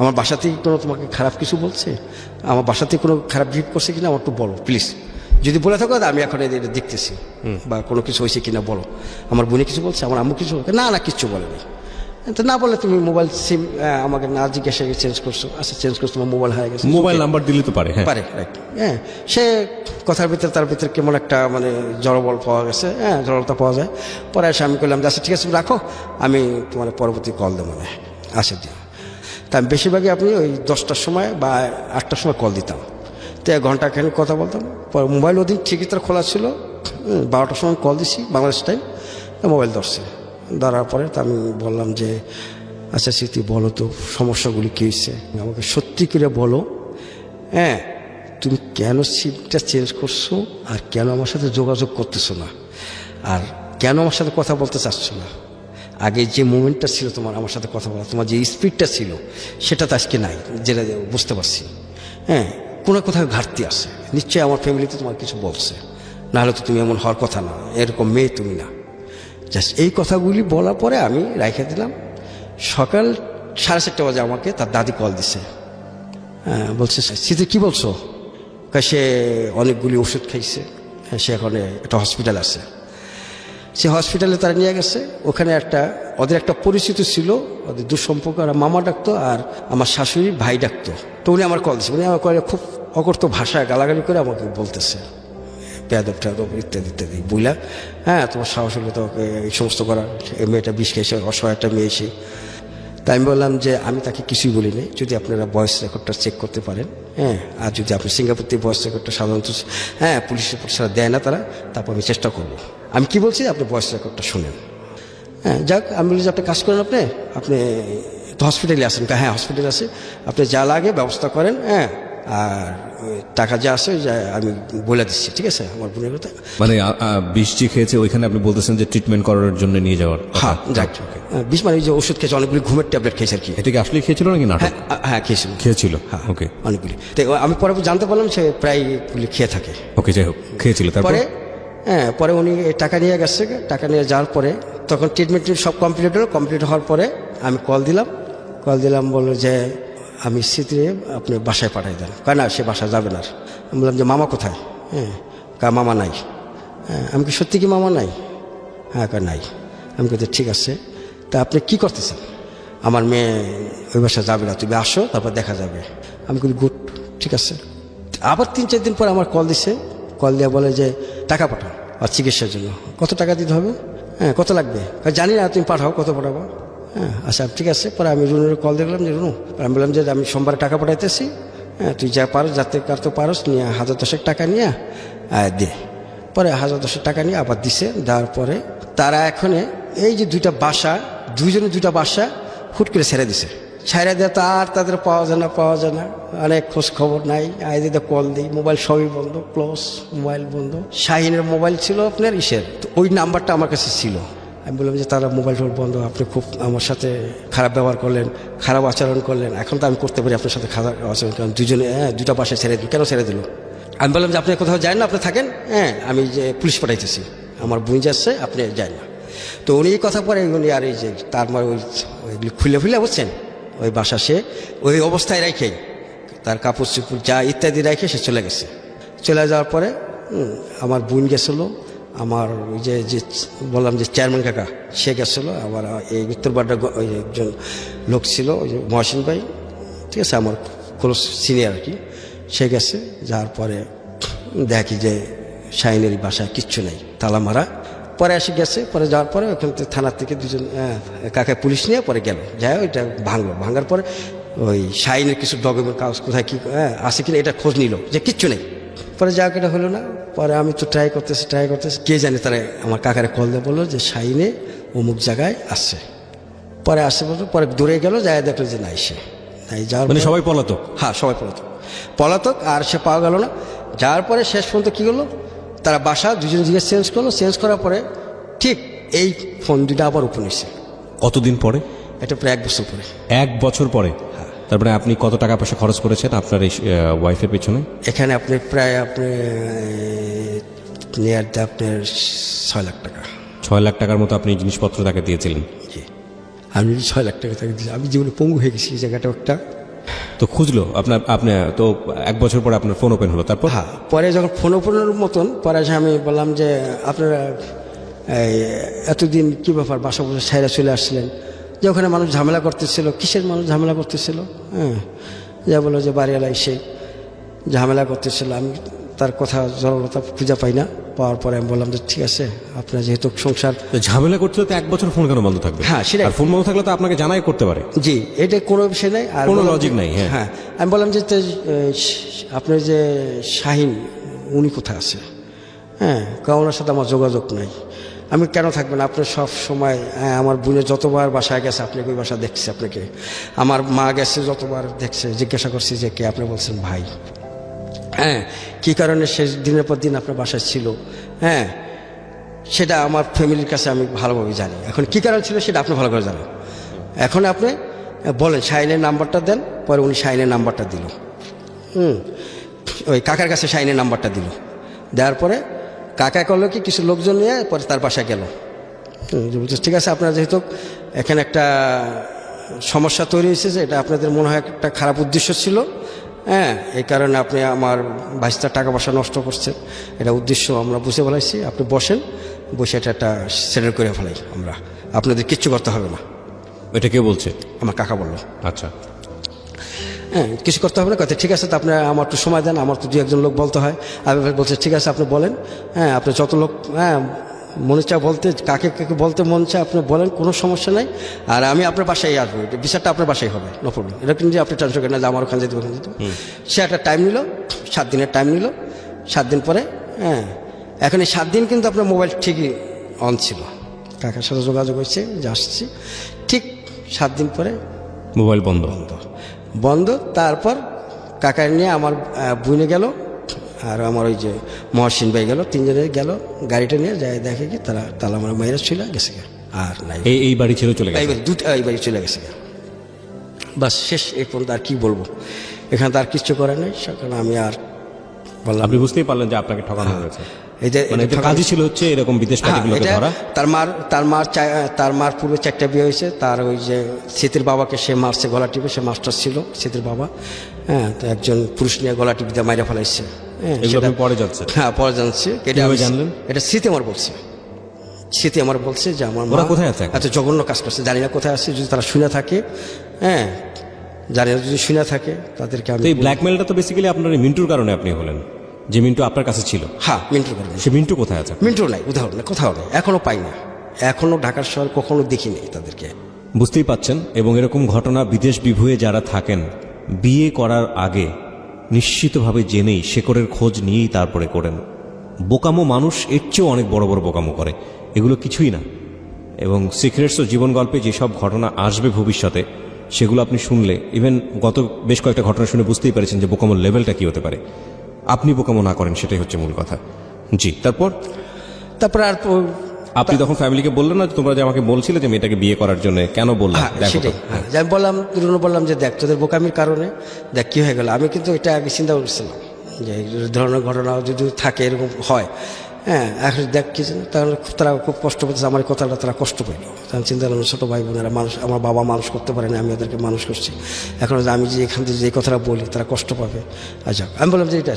S2: আমার বাসা থেকে কোনো তোমাকে খারাপ কিছু বলছে? আমার বাসা থেকে কোনো খারাপ বিহেভ করছে কিনা আমার একটু বলো প্লিজ। যদি বলে থাকো আমি এখন এটা দেখতেছি বা কোনো কিছু হয়েছে কিনা বলো। আমার বোনে কিছু বলছে, আমার আম্মু কিছু বলছে, না না কিচ্ছু বলেনি। তো না বলে তুমি মোবাইল সিম আমাকে না জিজ্ঞাসা চেঞ্জ করছো, আচ্ছা চেঞ্জ করছো, তোমার মোবাইল হারিয়ে গেছে,
S1: মোবাইল নাম্বার দিলে তো পারে, হ্যাঁ
S2: পারে রাইট। হ্যাঁ সে কথার ভিতরে তার ভিতরে কেমন একটা মানে জড়বল পাওয়া গেছে, হ্যাঁ জড়তা পাওয়া যায়। পরে এসে আমি করলাম যে আচ্ছা ঠিক আছে তুমি রাখো, আমি তোমার পরবর্তী কল দেবো মানে আচ্ছা দিও। তা আমি বেশিরভাগই আপনি ওই 10টার সময় বা 8টার সময় কল দিতাম, তো ঘন্টাখানি কথা বলতাম। পরে মোবাইল ওদিন ঠিকই তার খোলা ছিল, 12টার সময় কল দিছি বাংলাদেশ টাইম, মোবাইল ধরছে। ধরার পরে তা আমি বললাম যে আচ্ছা স্মৃতি বলো তো সমস্যাগুলি কী হয়েছে, আমাকে সত্যি করে বলো। হ্যাঁ তুমি কেন সিমটা চেঞ্জ করছো আর কেন আমার সাথে যোগাযোগ করতেছো না আর কেন আমার সাথে কথা বলতে চাচ্ছ না? আগে যে মুভমেন্টটা ছিল তোমার আমার সাথে কথা বলা, তোমার যে স্পিডটা ছিল সেটা তো আজকে নাই, যেটা বুঝতে পারছি। হ্যাঁ কোনো কোথাও ঘাটতি আছে, নিশ্চয়ই আমার ফ্যামিলিতে তোমার কিছু বলছে, নাহলে তো তুমি এমন হওয়ার কথা না, এরকম মেয়ে তুমি না। জাস্ট এই কথাগুলি বলার পরে আমি রাইখে দিলাম। সকাল 4:30 বাজে আমাকে তার দাদি কল দিছে, হ্যাঁ বলছে স্মৃতি কী বলছো? সে অনেকগুলি ওষুধ খাইছে, হ্যাঁ সে এখন একটা হসপিটাল আছে, সে হসপিটালে তারা নিয়ে গেছে। ওখানে ওদের একটা পরিচিত ছিল, ওদের দুঃসম্পর্ক, আর মামা ডাকতো আর আমার শাশুড়ি ভাই ডাকতো। তো উনি আমার কল দিচ্ছে, উনি আমার কলে খুব অকর্ত ভাষায় গালাগালি করে আমাকে বলতেছে পেয়াদব টেয়াদব ইত্যাদি ইত্যাদি বুঝলা। হ্যাঁ তোমার সাহস হলে তো এই সমস্ত করার, এই মেয়েটা বিষ খেয়েছে, অসহায় একটা মেয়ে এসে। তাই আমি বললাম যে আমি তাকে কিছুই বলিনি, যদি আপনারা ভয়েস রেকর্ডটা চেক করতে পারেন, হ্যাঁ আর যদি আপনি সিঙ্গাপুর থেকে ভয়েস রেকর্ডটা সাধারণত হ্যাঁ পুলিশের ছাড়া দেয় না তারা, তারপর আমি চেষ্টা করব। আমি কি বলছি আপনি ভয়েস রেকর্ডটা শুনেন। হ্যাঁ যাক আমি বলি যে আপনি কাজ করেন, আপনি তো হসপিটালে আসেন, হ্যাঁ হসপিটালে আসে, আপনি যা লাগে ব্যবস্থা করেন, হ্যাঁ আর টাকা যা আছে আমি বলে দিচ্ছি, ঠিক আছে আমার বোনের কথা।
S1: মানে বিষ যে খেয়েছে ওইখানে আপনি বলতেছেন যে ট্রিটমেন্ট করার জন্য নিয়ে যাওয়ার?
S2: হ্যাঁ যাক বিষ মানে যে ওষুধ খেয়েছে, অনেকগুলি ঘুমের ট্যাবলেট খেয়েছে আর কি।
S1: এটা কি আসলে খেয়েছিল নাকি নাটক?
S2: হ্যাঁ খেয়েছিল,
S1: খেয়েছিল,
S2: হ্যাঁ
S1: ওকে
S2: অনেকগুলি। তো আমি পরে জানতে পারলাম সে প্রায় খেয়ে থাকে।
S1: ওকে যাই হোক খেয়েছিল। তারপরে
S2: হ্যাঁ পরে উনি টাকা নিয়ে গেছে, টাকা নিয়ে যাওয়ার পরে তখন ট্রিটমেন্ট সব কমপ্লিট হলো। কমপ্লিট হওয়ার পরে আমি কল দিলাম বললো যে আমি স্মৃতি আপনি বাসায় পাঠাই দেন। না সে বাসায় যাবে না। আমি বললাম যে মামা কোথায়? হ্যাঁ মামা নাই। হ্যাঁ আমি কি সত্যি কি মামা নাই? হ্যাঁ নাই। আমি বলতে ঠিক আছে, তা আপনি কি করতেছেন? আমার মেয়ে ওই বাসায় যাবে না, তুমি আসো তারপর দেখা যাবে। আমি বলি গুড, ঠিক আছে। আবার 3-4 দিন পর আমার কল দিছে, কল দিয়ে বলে যে টাকা পাঠাও আর চিকিৎসার জন্য। কত টাকা দিতে হবে? হ্যাঁ কত লাগবে? জানি না, তুমি পাঠাও, কত পাঠাবো? হ্যাঁ আচ্ছা ঠিক আছে। পরে আমি রুনুর কল দেখলাম যে রুনু, আমি বললাম যে আমি সোমবারে টাকা পাঠাইতেছি, হ্যাঁ তুই যা পারো যাতে কারতে পারোস নিয়ে 1010 টাকা নিয়ে দে। পরে 1010 টাকা নিয়ে আবার দিছে। দেওয়ার পরে তারা এখন এই যে দুইজনে দুইটা বাসা হুট করে ছেড়ে দিছে। ছেড়ে দেয় তো আর তাদের পাওয়া যায় না, অনেক খোঁজ খবর নাই। আইদিতে কল দিই, মোবাইল সবই বন্ধ, ক্লোজ, মোবাইল বন্ধ। শাহিনের মোবাইল ছিল আপনার ইসের, তো ওই নাম্বারটা আমার কাছে ছিল। আমি বললাম যে তারা মোবাইল টোল বন্ধ, আপনি খুব আমার সাথে খারাপ ব্যবহার করলেন, খারাপ আচরণ করলেন, এখন তো আমি করতে পারি আপনার সাথে খারাপ আচরণ, কারণ দুজনে দুটা বাসায় ছেড়ে দিল। কেন ছেড়ে দিল? আমি বললাম যে আপনি কোথাও যান না, আপনি থাকেন, হ্যাঁ আমি যে পুলিশ পাঠাইতেছি, আমার বোন যাচ্ছে, আপনি যান না। তো উনি এই কথা পরে উনি আর এই যে তার মানে ওইগুলি খুলে বুঝছেন, ওই বাসা সে ওই অবস্থায় রেখেই তার কাপড় চুপড় যা ইত্যাদি রেখে সে চলে গেছে। চলে যাওয়ার পরে আমার বোন গেছিলো, আমার ওই যে বললাম যে চেয়ারম্যান কাকা সে গেছিলো, আবার এই উত্তরপাড়া ওই একজন লোক ছিল ওই যে মহসিন ভাই, ঠিক আছে আমার ক্লোজ সিনিয়র আর কি, সে গেছে। যাওয়ার পরে দেখি যে শাহিনের বাসায় কিচ্ছু নেই, তালা মারা। পরে এসে গেছে, পরে যাওয়ার পরে ওখান থেকে থানার থেকে দুজন কাকায় পুলিশ নিয়ে পরে গেল, যাই ওইটা ভাঙার পরে ওই শাহিনের কিছু ডকুমেন্ট কাগজ কোথায় কী আছে কিনা এটা খোঁজ নিল যে কিচ্ছু নেই। পরে যাক এটা হলো না। পরে আমি তো ট্রাই করতেছি, কে জানে তারা আমার কাকারে কল দিয়ে বললো যে শাহিনে অমুক জায়গায় আসছে। পরে আসছে বলতো, পরে দূরে গেল, যাই দেখলো যে নাই, সে নাই। যাওয়ার
S1: মানে সবাই পলাতক?
S2: হ্যাঁ সবাই পলাতক, আর সে পাওয়া গেল না। যাওয়ার পরে শেষ পর্যন্ত কী করলো, তারা বাসা দুজন জিজ্ঞেস চেঞ্জ করার পরে ঠিক এই ফোন দুইটা আবার ওপেন হয়েছে।
S1: কতদিন পরে? এটা
S2: প্রায় 1 বছর পরে।
S1: 1 বছর পরে? হ্যাঁ। তারপরে আপনি কত টাকা পয়সা খরচ করেছেন আপনার এই ওয়াইফের পেছনে?
S2: এখানে আপনি প্রায় নিয়ার আপনার 6 লাখ টাকা।
S1: 6 লাখ টাকার মতো আপনি জিনিসপত্র তাকে দিয়েছিলেন?
S2: জি আমি 6 লাখ টাকা তাকে দিয়েছি। আমি জীবনে পঙ্গু হয়ে গেছি এই জায়গাটা একটা।
S1: তো খুঁজলো আপনি তো 1 বছর পরে আপনার ফোন ওপেন হলো, তারপর?
S2: হ্যাঁ, পরে যখন ফোন ওপেনের মতন পরে এসে আমি বললাম যে আপনারা এই এতদিন কী ব্যাপার বাসা বসে সাইরা চলে আসছিলেন, যে ওখানে মানুষ ঝামেলা করতেছিল, কিসের মানুষ ঝামেলা করতেছিল? হ্যাঁ, যা বললো যে বাড়িওয়ালা এসে ঝামেলা করতেছিল। আমি তার কথা জড়তা খুঁজে পাই না, পাওয়ার পরে আমি বললাম যে ঠিক আছে, আপনার যেহেতু সংসার।
S1: তো ঝামেলা করতে তো 1 বছর ফোন কেন বন্ধ থাকবে?
S2: হ্যাঁ, সেটাই।
S1: আর ফোন বন্ধ থাকলে তো আপনাকে জানাই করতে পারে।
S2: জি, এটা কোনো বিষয় নেই, আর
S1: কোনো
S2: বললাম
S1: লজিক
S2: যে-
S1: নাই, হ্যাঁ।
S2: হ্যাঁ, আমি বললাম যে আপনার যে শাহিন উনি কোথায় আছে? হ্যাঁ, কারণ ওনার সাথে আমার যোগাযোগ নাই। আমি কেন থাকবেন, আপনি সব সময় আমার বোনের যতবার বাসায় গেছে আপনাকে ওই বাসা দেখছে, আপনাকে আমার মা গেছে যতবার দেখছে, জিজ্ঞাসা করছি যে কে, আপনি বলছেন ভাই। হ্যাঁ, কী কারণে সে দিনের পর দিন আপনার বাসায় ছিল, হ্যাঁ সেটা আমার ফ্যামিলির কাছে আমি ভালোভাবে জানি। এখন কী কারণ ছিল সেটা আপনি ভালো করে জানেন। এখন আপনি বলেন শাহিনের নাম্বারটা দেন। পরে উনি শাহিনের নাম্বারটা দিল, ওই কাকার কাছে শাহিনের নাম্বারটা দিল। দেওয়ার পরে কাকা করলো কি, কিছু লোকজন নিয়ে পরে তার বাসায় গেল। বলছে ঠিক আছে, আপনার যেহেতু এখানে একটা সমস্যা তৈরি হয়েছে, যে এটা আপনাদের মনে হয় একটা খারাপ উদ্দেশ্য ছিল, হ্যাঁ এই কারণে আপনি আমার ভাইস্তার টাকা পয়সা নষ্ট করছেন, এটা উদ্দেশ্য আমরা বুঝে ফেলাইছি, আপনি বসেন, বসে এটা একটা সেটেল করে ফেলাই আমরা, আপনাদের কিচ্ছু করতে হবে না।
S1: এটা কে বলছে?
S2: আমার কাকা বললো।
S1: আচ্ছা,
S2: হ্যাঁ, কিছু করতে হবে না, কথা ঠিক আছে, তো আপনি আমার একটু সময় দেন, আমার তো 2-1 লোক বলতে হয়। আমি বলছে ঠিক আছে আপনি বলেন, হ্যাঁ আপনি যত লোক মনে চায় বলতে, কাকে কাকে বলতে মন চায় আপনি বলেন, কোনো সমস্যা নাই। আর আমি আপনার বাসায় আসবো, বিচারটা আপনার বাসায় হবে, নো প্রবলেম। এটা কিন্তু আপনি টেনশন করেন না যে আমার ওখানে যেতে ওখানে যেতে। সে একটা টাইম নিল, 7 দিনের টাইম নিল। 7 দিন পরে, হ্যাঁ এখন এই 7 দিন কিন্তু আপনার মোবাইল ঠিকই অন ছিল, কাকার সাথে যোগাযোগ হয়েছে যে আসছি, ঠিক 7 দিন পরে
S1: মোবাইল বন্ধ।
S2: বন্ধ। তারপর কাকার নিয়ে আমার বুনে গেল, আর আমার ওই যে মহসিন ভাই গেল, 3 জনে গেল গাড়িটা নিয়ে, যাই দেখে কি তারা তালা আমার মায়েরা ছিল গেছে গা, আর নাই
S1: এই বাড়ি ছেড়ে চলে গেছে?
S2: এই বাড়ি চলে গেছে গা, বাস শেষ। এই পর্যন্ত আর কি বলবো, এখানে তো আর কিছু করে নাই। সকালে আমি আর বললাম,
S1: আপনি বুঝতেই পারলেন যে আপনাকে ঠকানো হয়েছে।
S2: এই যে
S1: মানে এদের কাজই ছিল হচ্ছে এরকম বিদেশ পার্টিগুলোকে
S2: এটা
S1: ধরা।
S2: তার মার পূর্বে 4টা বিয়ে হয়েছে। তার ওই যে স্মৃতির বাবাকে সে মারছে গলা টিপে, সে মাস্টার ছিল স্মৃতির বাবা, হ্যাঁ তো একজন পুরুষ নিয়ে গলা টিপে দিয়ে মাইরা ফেলাইছে। হ্যাঁ,
S1: এগুলো আপনি পরে যাচ্ছে?
S2: হ্যাঁ পরে জানছি।
S1: কিভাবে জানলেন?
S2: এটা স্মৃতি আমার বলছে, স্মৃতি আমার বলছে যে আমার
S1: ওরা
S2: মা
S1: কোথায় আছে এখন?
S2: এত জঘন্য কাজ করছে, জানি না কোথায় আছে। যদি তারা শুনে থাকে, হ্যাঁ জানি না, যদি শুনে থাকে তাদেরকে আমি।
S1: তো এই ব্ল্যাকমেলটা তো বেসিক্যালি আপনার এই মিন্টুর কারণে আপনি হলেন, যে মিন্টু আপনার কাছে ছিল।
S2: হ্যাঁ, মিন্টুর কারণে।
S1: সে মিন্টু কোথায় আছে?
S2: মিন্টু নাই, উদাহরণ নেই, কোথাও নেই, এখনো পাই না, এখনো ঢাকার শহর কখনো দেখি নেই তাদেরকে।
S1: বুঝতেই পাচ্ছেন। এবং এরকম ঘটনা বিদেশ বিভুঁয়ে যারা থাকেন, বিয়ে করার আগে নিশ্চিতভাবে জেনেই শেকড়ের খোঁজ নিয়েই তারপরে করেন। বোকামো মানুষ এর চেয়েও অনেক বড় বড় বোকামো করে, এগুলো কিছুই না। এবং সিক্রেটস ও জীবন গল্পে যেসব ঘটনা আসবে ভবিষ্যতে, সেগুলো আপনি শুনলে, ইভেন গত বেশ কয়েকটা ঘটনা শুনে বুঝতেই পেরেছেন যে বোকামোর লেভেলটা কি হতে পারে। আপনি বোকামো না করেন, সেটাই হচ্ছে মূল কথা। জি, তারপর
S2: আর
S1: আপনি তখন ফ্যামিলিকে বললেন না, তোমরা যে আমাকে বলছিলে যে মেয়েটাকে বিয়ে করার জন্য, কেন বললাম?
S2: হ্যাঁ, সেটাই। যে আমি বললাম, বললাম যে দেখ তোদের বোকামির কারণে দেখ কি হয়ে গেল। আমি কিন্তু এটা আগে চিন্তা করছিলাম যে এই ধরনের ঘটনা যদি থাকে, এরকম হয়, হ্যাঁ এখন দেখ কি তাহলে তারা খুব কষ্ট পেতেছে, আমার কথাটা তারা কষ্ট পেল। তখন চিন্তা করলাম ছোটো ভাই বোনেরা মানুষ, আমার বাবা মানুষ করতে পারে না, আমি ওদেরকে মানুষ করছি, এখন আমি যে এখান থেকে যে কথাটা বলি তারা কষ্ট পাবে। আচ্ছা, আমি বললাম যে এটা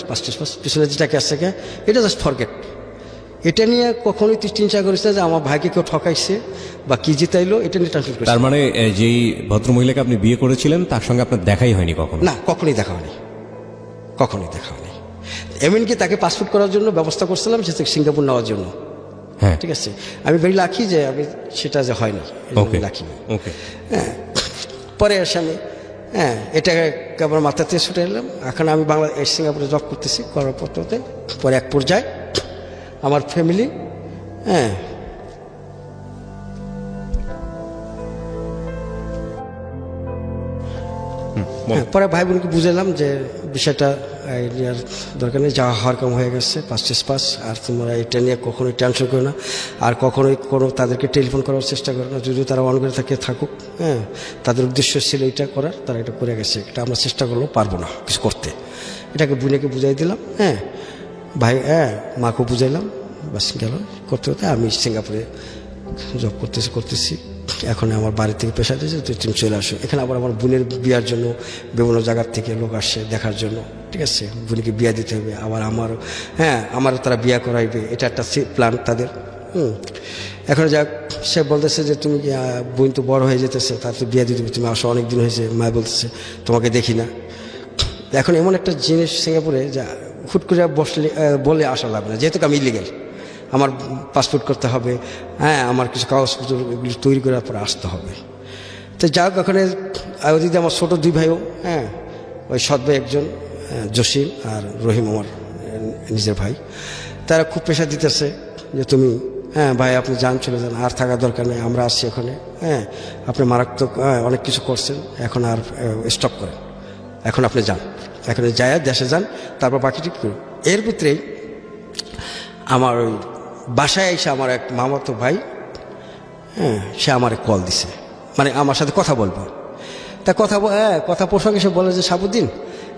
S2: পিছনে যেটাকে আসছে, এটা জাস্ট ফরগেট। এটা নিয়ে কখনোই তুই চিন্তা করিস না যে আমার ভাইকে কেউ ঠকাইছে বা কি জিতাইলো, এটা নিয়ে টেনশন করিস।
S1: তার মানে যেই ভদ্রমহিলাকে আপনি বিয়ে করেছিলেন তার সঙ্গে আপনার দেখাই হয়নি কখনো?
S2: না, কখনই দেখা হয়নি, কখনই দেখা হয়নি। এমনকি তাকে পাসপোর্ট করার জন্য ব্যবস্থা করছিলাম, সে সিঙ্গাপুর নেওয়ার জন্য।
S1: হ্যাঁ,
S2: ঠিক আছে, আমি ভেরি লাকি যে আমি সেটা যে হয়নি,
S1: ওকে
S2: লাকি।
S1: ওকে।
S2: হ্যাঁ, পরে এসে আমি এটাকে আমার মাথা থেকে ছুটে এলাম। এখন আমি সিঙ্গাপুরে জব করতেছি, করার পরতে পরে এক পর্যায়ে আমার ফ্যামিলি, পরে ভাই বোনকে বুঝালাম যে বিষয়টা নেওয়ার দরকার নেই, যাওয়া হওয়ার কম হয়ে গেছে, পাস। আর তোমরা এটা নিয়ে কখনোই টেনশন করো না, আর কখনোই কোনো তাদেরকে টেলিফোন করার চেষ্টা করো না। যদি তারা অন করে থাকুক, তাদের উদ্দেশ্য ছিল এটা করার, তারা এটা করে গেছে, এটা আমরা চেষ্টা করলেও পারবো না কিছু করতে। এটাকে বোনেকে বুঝাই দিলাম, ভাই, মাকেও বুঝাইলাম, বাস গেল করতে আমি সিঙ্গাপুরে জব করতেছি। এখন আমার বাড়ি থেকে পেশা দিয়েছে, তুমি চলে আসো এখানে। আবার আমার বোনের বিয়ার জন্য বিভিন্ন জায়গার থেকে লোক আসছে দেখার জন্য, ঠিক আছে, বোনকে বিয়া দিতে হবে, আবার আমারও আমারও তারা বিয়া করাইবে, এটা একটা প্ল্যান তাদের। এখন যাক, সে বলতেছে যে তুমি বোন তো বড় হয়ে যেতেছে, তার তো বিয়া দিতে হবে, তুমি আসো, অনেক দিন হয়েছে। মা বলতেছে তোমাকে দেখি না। এখন এমন একটা জিনিস সিঙ্গাপুরে যা হুট করে বলে আসা লাগবে না, যেহেতু আমি ইলিগেল, আমার পাসপোর্ট করতে হবে, আমার কিছু কাগজপত্র এগুলি তৈরি করার পরে আসতে হবে। তো যাক, ওখানে ওদিকে আমার ছোটো 2 ভাইও, ওই সৎ ভাই একজন জসিম আর রহিম আমার নিজের ভাই, তারা খুব প্রেশার দিতেছে যে তুমি ভাই আপনি যান, চলে যান, আর থাকার দরকার নেই, আমরা আসছি ওখানে, আপনি মারাত্মক অনেক কিছু করছেন, এখন আর স্টপ করেন, এখন আপনি যান, এখানে যায় দেশে যান, তারপর বাকি ঠিক করুন। এর ভিতরেই আমার ওই বাসায় এসে আমার এক মামাতো ভাই, সে আমার কল দিছে, মানে আমার সাথে কথা বলবো। তা কথা প্রসঙ্গে সে বলে যে সাবুদ্দিন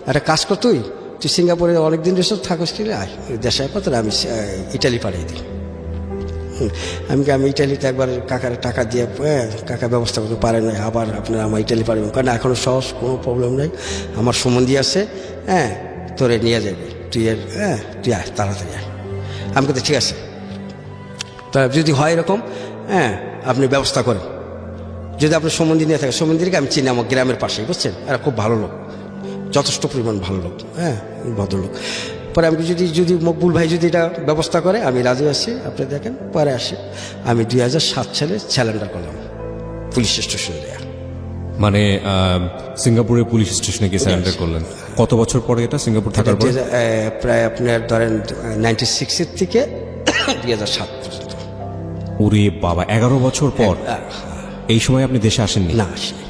S2: একটা কাজ কর, তুই সিঙ্গাপুরে অনেকদিন রেসে থাকস, কি আয় দেশে পর আমি ইটালি পাঠিয়ে দিই। আমি ইটালিতে একবার কাকার টাকা দিয়ে কাকা ব্যবস্থা করতে পারে না, আবার আপনার আমার ইটালি পাঠাবেন, কারণ এখনও সহজ, কোনো প্রবলেম নেই, আমার সম্বন্ধী আছে, তোরে নিয়ে যাবে, তুই তুই আয়, তাড়াতাড়ি আয়। আমি বলতে ঠিক আছে, তা যদি হয় এরকম, আপনি ব্যবস্থা করেন। যদি আপনার সম্বন্ধী নিয়ে থাকে, সম্বন্ধীকে আমি চিনি, আমার গ্রামের পাশেই, বুঝছেন, এরা খুব ভালো লোক, যথেষ্ট পরিমাণ ভালো লোক, ভদ্রলোক। পরে আমি যদি মকবুল ভাই যদি এটা ব্যবস্থা করে, আমি রাজি আছি, আপনি দেখেন। পরে আসি, আমি 2007 সালে স্যালেন্ডার করলাম পুলিশ স্টেশনে দেয়া।
S1: মানে সিঙ্গাপুরের পুলিশ স্টেশনে গিয়ে সারেন্ডার করলেন। কত বছর পরে এটা সিঙ্গাপুর থাকার পর?
S2: প্রায় আপনার ধরেন 96 থেকে 2007 পর্যন্ত।
S1: ওরে বাবা, 11 বছর পর। এই সময় আপনি দেশে আসেননি?
S2: না, আসেনি।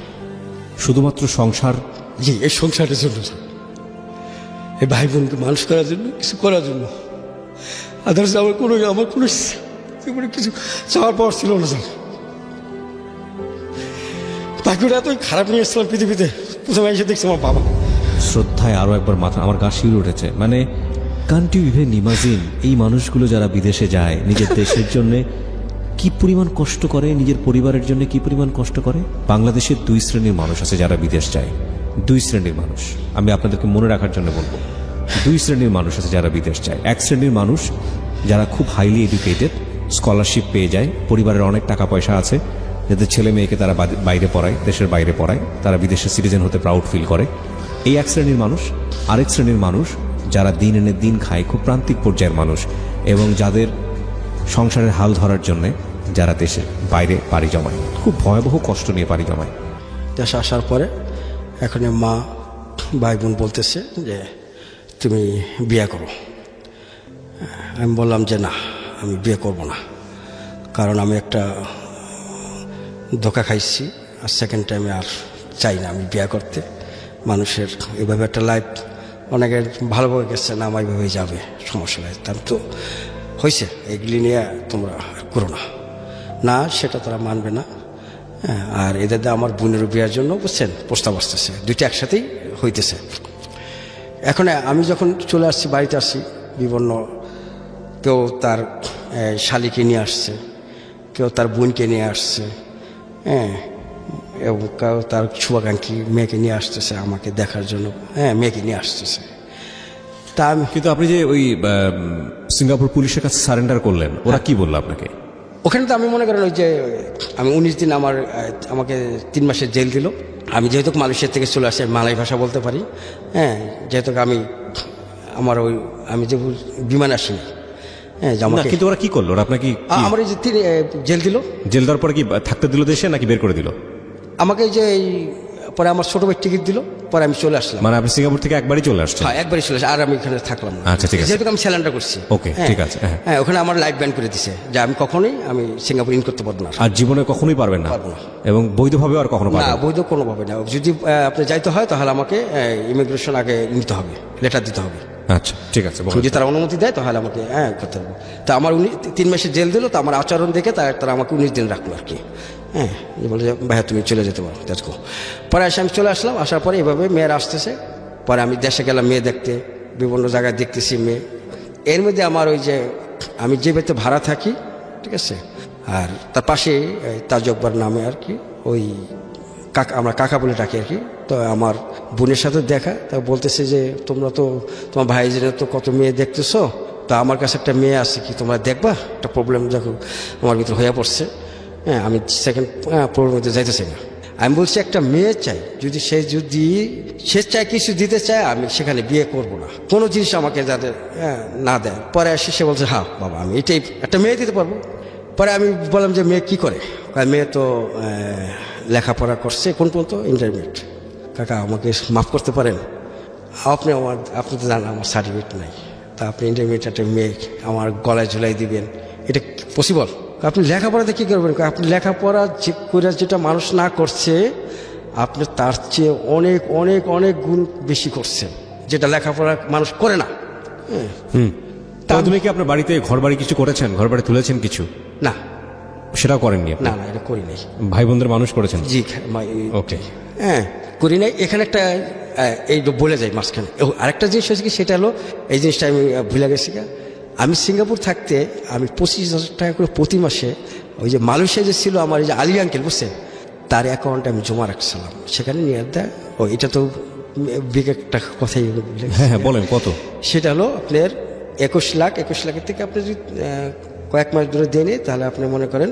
S1: শুধুমাত্র সংসার?
S3: জি, এই সংসারের জন্য, এই ভাই বোনকে মানুষ করার জন্য, কিছু করার জন্য। আদার্স আমার কোনো কিছু চাওয়ার পাওয়ার ছিল না স্যার। বাকিটা এতই খারাপ নিয়ে এসেছিলাম পৃথিবীতে, প্রথমে এসে দেখছি আমার বাবা।
S1: শ্রদ্ধায় আরো একবার মাথা আমার গা শিউরে উঠেছে। মানে কান্ট ইউ ইভেন ইমাজিন এই মানুষগুলো যারা বিদেশে যায় নিজের দেশের জন্য কি পরিমাণ কষ্ট করে, নিজের পরিবারের জন্য কি পরিমাণ কষ্ট করে। বাংলাদেশের 2 শ্রেণীর মানুষ আছে যারা বিদেশ যায়, 2 শ্রেণীর মানুষ। আমি আপনাদেরকে মনে রাখার জন্য বলবো, 2 শ্রেণীর মানুষ আছে যারা বিদেশ যায়। এক শ্রেণীর মানুষ যারা খুব হাইলি এডুকেটেড, স্কলারশিপ পেয়ে যায়, পরিবারের অনেক টাকা পয়সা আছে, যাদের ছেলে মেয়েকে তারা বাইরে পড়ায়, দেশের বাইরে পড়ায়, তারা বিদেশের সিটিজেন হতে প্রাউড ফিল করে। এই এক শ্রেণীর মানুষ। আরেক শ্রেণীর মানুষ যারা দিন এনে দিন খায়, খুব প্রান্তিক পর্যায়ের মানুষ, এবং যাদের সংসারের হাল ধরার জন্যে যারা দেশের বাইরে পাড়ি জমায়, খুব ভয়াবহ কষ্ট নিয়ে পাড়ি জমায়।
S2: দেশে আসার পরে এখন মা ভাই বোন বলতেছে যে তুমি বিয়ে করো। আমি বললাম যে না, আমি বিয়ে করব না, কারণ আমি একটা ধোকা খাইছি, আর সেকেন্ড টাইমে আর চাই না আমি বিয়ে করতে। মানুষের এইভাবে একটা লাইফ অনেকে ভালোভাবে গেছে না, আমার এইভাবেই যাবে, সমস্যা নেই, তার তো হয়েছে, এগুলি নিয়ে তোমরা করো না। না, সেটা তারা মানবে না। আর এদের আমার বোনের বিয়ের জন্য, বুঝছেন, প্রস্তাব আসতেছে, 2টা একসাথেই হইতেছে। এখন আমি যখন চলে আসছি, বাড়িতে আসছি, বিভিন্ন কেউ তার শালিকে নিয়ে আসছে, কেউ তার বোনকে নিয়ে আসছে, এবং কেউ তার শুভাকাঙ্ক্ষী মেয়েকে নিয়ে আসতেছে আমাকে দেখার জন্য, মেয়েকে নিয়ে আসতেছে। তা আমি,
S1: কিন্তু আপনি যে ওই সিঙ্গাপুর পুলিশের কাছে সারেন্ডার করলেন, ওরা কি বললো আপনাকে?
S2: ওখানে তো আমি মনে করেন ওই যে আমি 19 দিন আমাকে 3 মাসের জেল দিল। আমি যেহেতু মালয়েশিয়া থেকে চলে আসি, মালয় ভাষা বলতে পারি, যেহেতু আমি যে বিমান আসিনি,
S1: কিন্তু ওরা কি করলো? ওরা আপনাকে
S2: আমার এই যে জেল দিল।
S1: জেল দেওয়ার পরে কি থাকতে দিল দেশে, নাকি বের করে দিল?
S2: আমাকে যে পরে আমার ছোট ভাই টিকিট দিল, পরে আমি চলে আসলাম।
S1: মানে আপনি সিঙ্গাপুর থেকে একবারই চলে আসছেন?
S2: হ্যাঁ, একবারই চলে আসি, আর আমি এখানে থাকলাম না।
S1: আচ্ছা, ঠিক আছে,
S2: যেহেতু আমি স্যালেন্ডার করছি।
S1: ওকে, ঠিক আছে।
S2: হ্যাঁ, ওখানে আমার লাইফ ব্যান করে দিছে যে আমি কখনোই সিঙ্গাপুর ইন করতে পারবো না,
S1: আর জীবনে কখনোই পারবেন না, এবং বৈধভাবে আর কখনো পারবেন
S2: না।
S1: না?
S2: বৈধ কোনোভাবে না। যদি আপনি যাইতে হয় তাহলে আমাকে ইমিগ্রেশন আগে নিতে হবে, লেটার দিতে হবে।
S1: আচ্ছা, ঠিক আছে।
S2: যদি তারা অনুমতি দেয় তাহলে আমাকে করতে হবে। তা আমার 3 মাসের জেল দিল, তো আমার আচরণ দেখে তারা আমাকে 19 দিন রাখলো আর কি। বলে যে ভাইয়া তুমি চলে যেতে পারো, দেখো। পরে আমি চলে আসলাম। আসার পরে এভাবে মেয়েরা আসতেছে। পরে আমি দেশে গেলাম মেয়ে দেখতে, বিভিন্ন জায়গায় দেখতেছি মেয়ে। এর মধ্যে আমার ওই যে আমি যে বাড়িতে ভাড়া থাকি, ঠিক আছে। আর তার পাশে তাজ আকবর নামে আর কি ওই কাকা, আমরা কাকা বলে ডাকি আর কি। তো আমার বোনের সাথে দেখা, তা বলতেছে যে তোমরা তো তোমার ভাইজেনে তো কত মেয়ে দেখতেছো, তা আমার কাছে একটা মেয়ে আছে, কি তোমরা দেখবা? একটা প্রবলেম যখন আমার ভিতরে হয়ে পড়ছে, হ্যাঁ আমি সেকেন্ড প্রবলেমে যাইতেছি না। আমি বলছি একটা মেয়ে চাই, যদি সে চায় কিছু দিতে চায়, আমি সেখানে বিয়ে করব না, কোনো জিনিস আমাকে যাতে না দেয়। পরে এসে সে বলছে হ্যাঁ বাবা আমি এটাই একটা মেয়ে দিতে পারবো। পরে আমি বললাম যে মেয়ে কি করে? মেয়ে তো লেখাপড়া করছে কোন পর্যন্ত, ইন্টারমিডিয়েট। কাকা আমাকে মাফ করতে পারেন, আপনি তো জানেন আমার সার্টিফিকেট নাই, তা আপনি ইন্টারমিডিয়েট একটা মেয়ে আমার গলায় ঝুলাই দিবেন, এটা পসিবল? আপনি লেখাপড়াতে কী করবেন? আপনি লেখাপড়া করে যেটা মানুষ না করছে, আপনি তার চেয়ে অনেক অনেক অনেক গুণ বেশি করছেন, যেটা লেখাপড়া মানুষ করে না।
S1: তুমি কি আপনার বাড়িতে ঘর বাড়ি কিছু করেছেন? ঘর বাড়ি তুলেছেন কিছু?
S2: না
S1: সেটাও করেননি আপনি?
S2: না না, এটা করি নাই।
S1: ভাই বোনদের মানুষ করেছেন?
S2: জি
S1: ওকে।
S2: হ্যাঁ করি নাই। এখানে একটা এই বলে যাই মাঝখানে আরেকটা জিনিস হয়েছে কি, সেটা হলো এই জিনিসটা আমি ভুলে গেছি। আমি সিঙ্গাপুর থাকতে আমি 25,000 টাকা করে প্রতি মাসে ওই যে মালয়েশিয়া যে ছিল আমার এই যে আলী আঙ্কেল, বুঝছেন, তার অ্যাকাউন্টে আমি জমা রাখছিলাম, সেখানে নিয়ে দেয়। এটা তো বিগ একটা কথাই বলে।
S1: হ্যাঁ বলেন কত?
S2: সেটা হলো আপনার 21 লাখের থেকে আপনি যদি কয়েক মাস ধরে দেন, তাহলে আপনি মনে করেন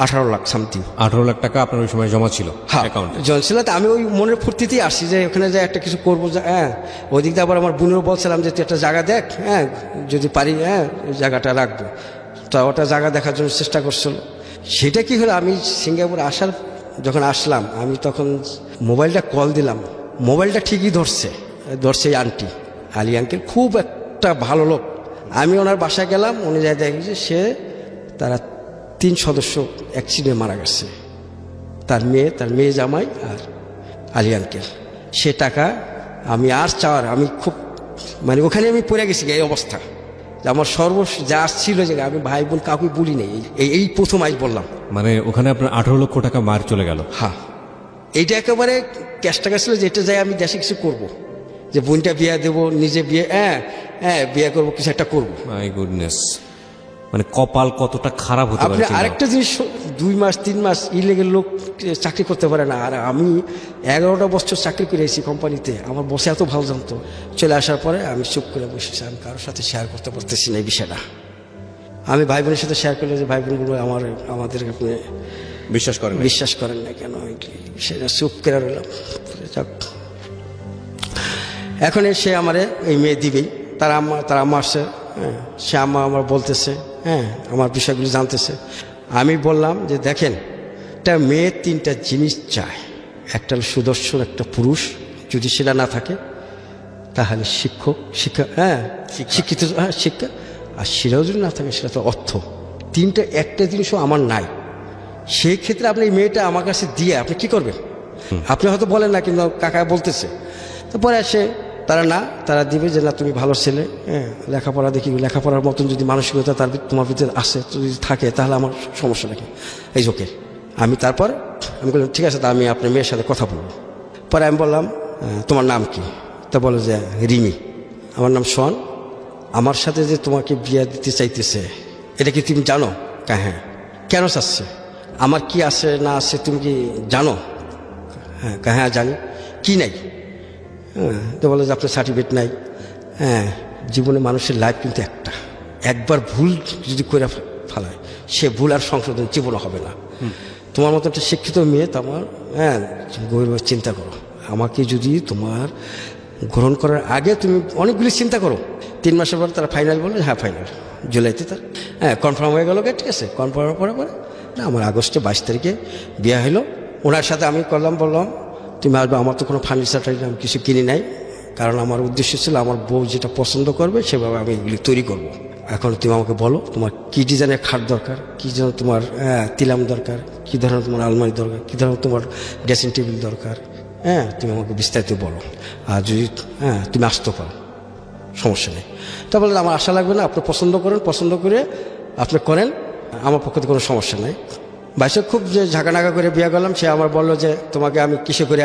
S2: 18 লাখ সামথিং।
S1: 18 লাখ টাকা আপনার ওই সময় জমা ছিল অ্যাকাউন্টে?
S2: ছিল। আমি ওই মনের ফুর্তিতেই আসছি যে ওখানে যে একটা কিছু করবো। হ্যাঁ ওই দিক দিয়ে আবার আমার বোনেরও বলছিলাম যে তুই একটা জায়গা দেখ, হ্যাঁ যদি পারি ওই জায়গাটা রাখবো। তো ওটা জায়গা দেখার জন্য চেষ্টা করছিল। সেটা কি হলো, আমি সিঙ্গাপুর যখন আসলাম, আমি তখন মোবাইলটা কল দিলাম, মোবাইলটা ঠিকই ধরছে এই আন্টি আলী আঙ্কেল, খুব একটা ভালো লোক। আমি ওনার বাসায় গেলাম, উনি যাই দেখি যে তারা 3 সদস্য অ্যাক্সিডেন্টে মারা গেছে, তার মেয়ে জামাই আর আলী আঙ্কেল। সে টাকা আমি আর চাওয়ার, আমি খুব মানে ওখানে আমি পড়ে গেছি এই অবস্থা, যে আমার যা ছিল, যে আমি ভাই বোন কাউকে বলি নেই, এই প্রথম আজ বললাম।
S1: মানে ওখানে আপনার 18 লক্ষ টাকা মার চলে গেল?
S2: হ্যাঁ এইটা একেবারে ক্যাশ টাকা ছিল, যেটা যাই আমি দেশে কিছু করবো, যে বোনটা বিয়ে দেবো, নিজে বিয়ে বিয়ে করবো, কিছু একটা করবো।
S1: মাই গুডনেস, মানে কপাল কতটা খারাপ হতে পারে।
S2: আপনি আরেকটা জিনিস, 2 মাস 3 মাস ইলেগেল লোক চাকরি করতে পারে না, আর আমি 11টা বছর চাকরি করে এসেছি কোম্পানিতে, আমার বসে এত ভালো জানতো। চলে আসার পরে আমি চুপ করে বসেছি, আমি কারোর সাথে শেয়ার করতে পারতেছি না এই বিষয়টা। আমি ভাই বোনের সাথে শেয়ার করলে যে ভাই বোনগুলো আমাদের আপনি বিশ্বাস করেন না কেন, সেটা চুপ করে রইলাম। এখন সে আমারে এই মেয়ে দিবেই, তার আম্মা আসছে, সে আম্মা আমার বলতেছে, আমার বিষয়গুলি জানতেছে। আমি বললাম যে দেখেন, একটা মেয়ে 3টা জিনিস চায়, একটা হলো সুদর্শন একটা পুরুষ, যদি সেটা না থাকে তাহলে শিক্ষা, শিক্ষিত শিক্ষা, আর সেটাও যদি না থাকে সেটা তো অর্থ। 3টা একটা জিনিসও আমার নাই। সেই ক্ষেত্রে আপনি এই মেয়েটা আমার কাছে দিয়ে আপনি কি করবেন? আপনি হয়তো বলেন না, কিন্তু কাকা বলতেছে। তারপরে তারা দিবে যে না তুমি ভালো ছেলে, লেখাপড়া দেখি, লেখাপড়ার মতন যদি মানসিকতা তোমার ভিতরে আসে, যদি থাকে, তাহলে আমার সমস্যা নাকি, এই ওকে। আমি বললাম ঠিক আছে, তা আমি আপনার মেয়ের সাথে কথা বলবো। পরে আমি বললাম তোমার নাম কি? তা বলে যে রিমি। আমার নাম সোহান। আমার সাথে যে তোমাকে বিয়ে দিতে চাইতেছে, এটা কি তুমি জানো? হ্যাঁ। কেন চাচ্ছে? আমার কি আছে না আছে তুমি কি জানো? হ্যাঁ জানি। কি নাই? তো বলে যে আপনার সার্টিফিকেট নাই। জীবনে মানুষের লাইফ কিন্তু একবার ভুল যদি করে ফেলায়, সে ভুল আর সংশোধন জীবনে হবে না। তোমার মতো একটা শিক্ষিত মেয়ে, তোমার গভীরভাবে চিন্তা করো। আমাকে যদি তোমার গ্রহণ করার আগে তুমি অনেকগুলি চিন্তা করো। 3 মাসের পর তারা ফাইনাল বললো, হ্যাঁ ফাইনাল জুলাইতে তার কনফার্ম হয়ে গেল। ঠিক আছে, কনফার্ম পরে না আমার আগস্টে 22 তারিখে বিয়ে হলো। ওনার সাথে আমি বললাম তুমি আসবে, আমার তো কোনো ফার্নিচার আমি কিছু কিনি নাই, কারণ আমার উদ্দেশ্য ছিল আমার বউ যেটা পছন্দ করবে সেভাবে আমি এগুলি তৈরি করব। এখন তুমি আমাকে বলো তোমার কী ডিজাইনের খাট দরকার, কী যেন তোমার তিলাম দরকার, কী ধরনের তোমার আলমারি দরকার, কী ধরনের তোমার ড্রেসিং টেবিল দরকার, তুমি আমাকে বিস্তারিত বলো। আর যদি তুমি আসতে পারো, সমস্যা নেই। তা বললেন আমার আশা লাগবে না, আপনি পছন্দ করে আপনি করেন, আমার পক্ষে তো কোনো সমস্যা নেই। বাইশে খুব যে ঝাঁকানাকা করে বিয়ে করলাম। সে আমার বললো যে তোমাকে আমি কিসে করে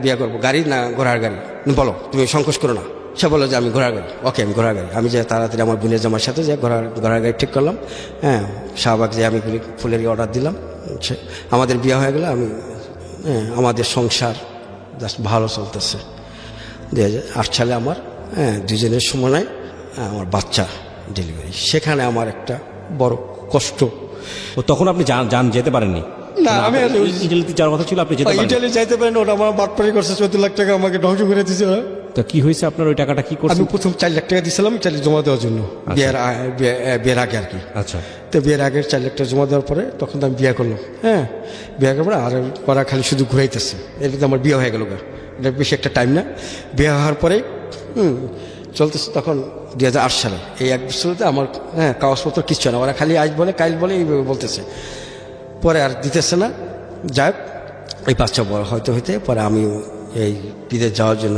S2: বিয়ে করবো, গাড়ি না ঘোড়ার গাড়ি, বলো তুমি সংকোচ করো না। সে বললো যে আমি ঘোড়ার গাড়ি, ওকে আমি ঘোড়ার গাড়ি। আমি যে তাড়াতাড়ি আমার বোনের জামার সাথে যে ঘোড়ার গাড়ি ঠিক করলাম। হ্যাঁ, শাহবাগ যে আমি ফুলের অর্ডার দিলাম, আমাদের বিয়ে হয়ে গেলে আমি আমাদের সংসার জাস্ট ভালো চলতেছে। 2008 সালে আমার দুজনের সময় আমার বাচ্চা ডেলিভারি। সেখানে আমার একটা বড় কষ্ট।
S5: ও তখন আপনি যান যেতে পারেননি?
S3: না, আমি
S5: ইটালিতে যাওয়ার কথা ছিল, আপনি যেতে পারেননি।
S3: ইটালি যাইতে পারেন, ওটা আমার বাটপারি করছে। 14 লাখ টাকা আমাকে ধ্বংস করে দিয়েছে ওরা।
S5: তো কি হয়েছে আপনার? ওই টাকাটা কি
S3: আমি
S5: করছেন?
S3: প্রথম 4 লাখ টাকা দিয়েছিলাম ইটালি জমা দেওয়ার জন্য, বিয়ের আগে আর কি।
S5: আচ্ছা,
S3: তো বিয়ের আগে 4 লাখ টাকা জমা দেওয়ার পরে তখন তো আমি বিয়ে করলাম। হ্যাঁ, বিয়ে করার পরে আর ওরা খালি শুধু ঘুরাইতেছে। এর ভিতরে আমার বিয়ে হয়ে গেল, এটা বেশি একটা টাইম না। বিয়ে হওয়ার পরে চলতেছে তখন 2008 সালে। এই 1 বছরতে আমার কাগজপত্র কিচ্ছু না, ওরা খালি আজ বলে কাইল বলে এইভাবে বলতেছে। পরে আর দিতেছে না। যাক, এই বাচ্চা বড় হইতে পরে আমি এই বিদেশ যাওয়ার জন্য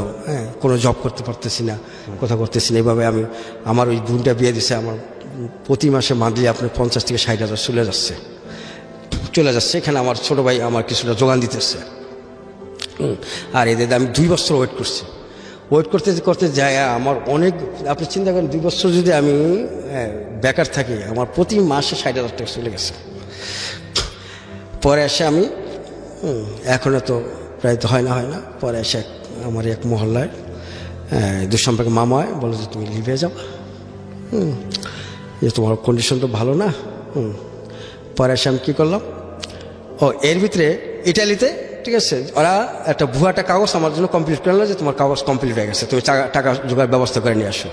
S3: কোনো জব করতে পারতেছি না, কোথাও করতেছি না। এইভাবে আমি আমার ওই বোনটা বিয়ে দিছে। আমার প্রতি মাসে মান্থলি আপনার 50 থেকে 60 হাজার চলে যাচ্ছে। এখানে আমার ছোটো ভাই আমার কিছুটা যোগান দিতেছে। আর এদের আমি 2 বছর ওয়েট করতে যাই আমার অনেক, আপনি চিন্তা করেন 2 বছর যদি আমি বেকার থাকি, আমার প্রতি মাসে 60 হাজার টাকা চলে গেছে। পরে এসে আমি এখনও তো প্রায় তো হয় না। পরে এসে আমার এক মহল্লায় দুঃসম্পর্কে মামা হয়, বলো যে তুমি লিভে যাও, যে তোমার কন্ডিশন তো ভালো না। পরে এসে আমি কী করলাম, এর ভিতরে ইটালিতে, ঠিক আছে, ওরা একটা ভুয়াটা কাগজ আমার জন্য কমপ্লিট করলো যে তোমার কাগজ কমপ্লিট হয়ে গেছে, তুমি টাকা জোগাড় ব্যবস্থা করে নিয়ে আসো।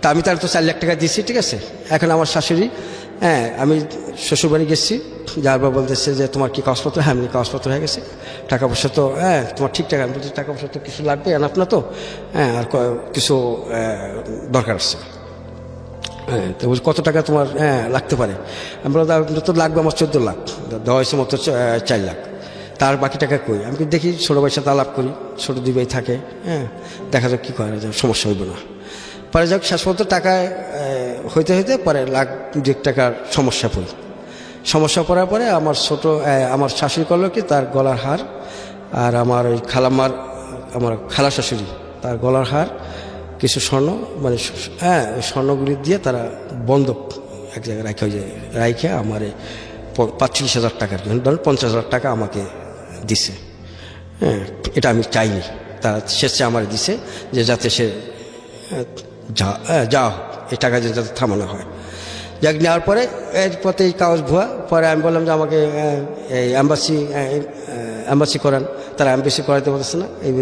S3: তা আমি তার তো 4 লাখ টাকা দিয়েছি, ঠিক আছে। এখন আমার শাশুড়ি, আমি শ্বশুরবাড়ি গেছি, যার পর বলতেছে যে তোমার কি কাগজপত্র? হ্যাঁ, আমি কাগজপত্র হয়ে গেছে, টাকা পয়সা তো তোমার ঠিকঠাক। আমি বলছি টাকা পয়সা তো কিছু লাগবে আপনার তো, আর কিছু দরকার আছে। তো বলছি কত টাকা তোমার লাগতে পারে? আমি বললাম তো লাগবে আমার 14 লাখ, দেওয়া হয়েছে মতো 4 লাখ, তার বাকি টাকা কই? আমি দেখি ছোটো ভাইয়ের সাথে আলাপ করি, ছোটো 2 ভাই থাকে, দেখা যাক কী করা যায়, সমস্যা হইব না। পরে যাক, শেষ পর্যন্ত টাকা হইতে পরে 1 লাখ 2 টাকার সমস্যা পড়ার পরে আমার শাশুড়ি করলো কি, তার গলার হার আর আমার ওই আমার খালা শাশুড়ি, তার গলার হার কিছু স্বর্ণ, মানে ওই স্বর্ণগুলি দিয়ে তারা বন্ধক এক জায়গায় রাখে আমার 45 হাজার টাকার, ধরেন 50 হাজার টাকা আমাকে দিছে। এটা আমি চাইনি, তারা শেষে আমার দিছে যে যাতে সে যা হোক, এই টাকা যাতে থামানো হয়। যাক, নেওয়ার পরে এর পথে এই কাগজ ভুয়া। পরে আমি বললাম যে আমাকে এই অ্যাম্বাসি করান, তারা অ্যাম্বাসি করাতে পারছে না। এই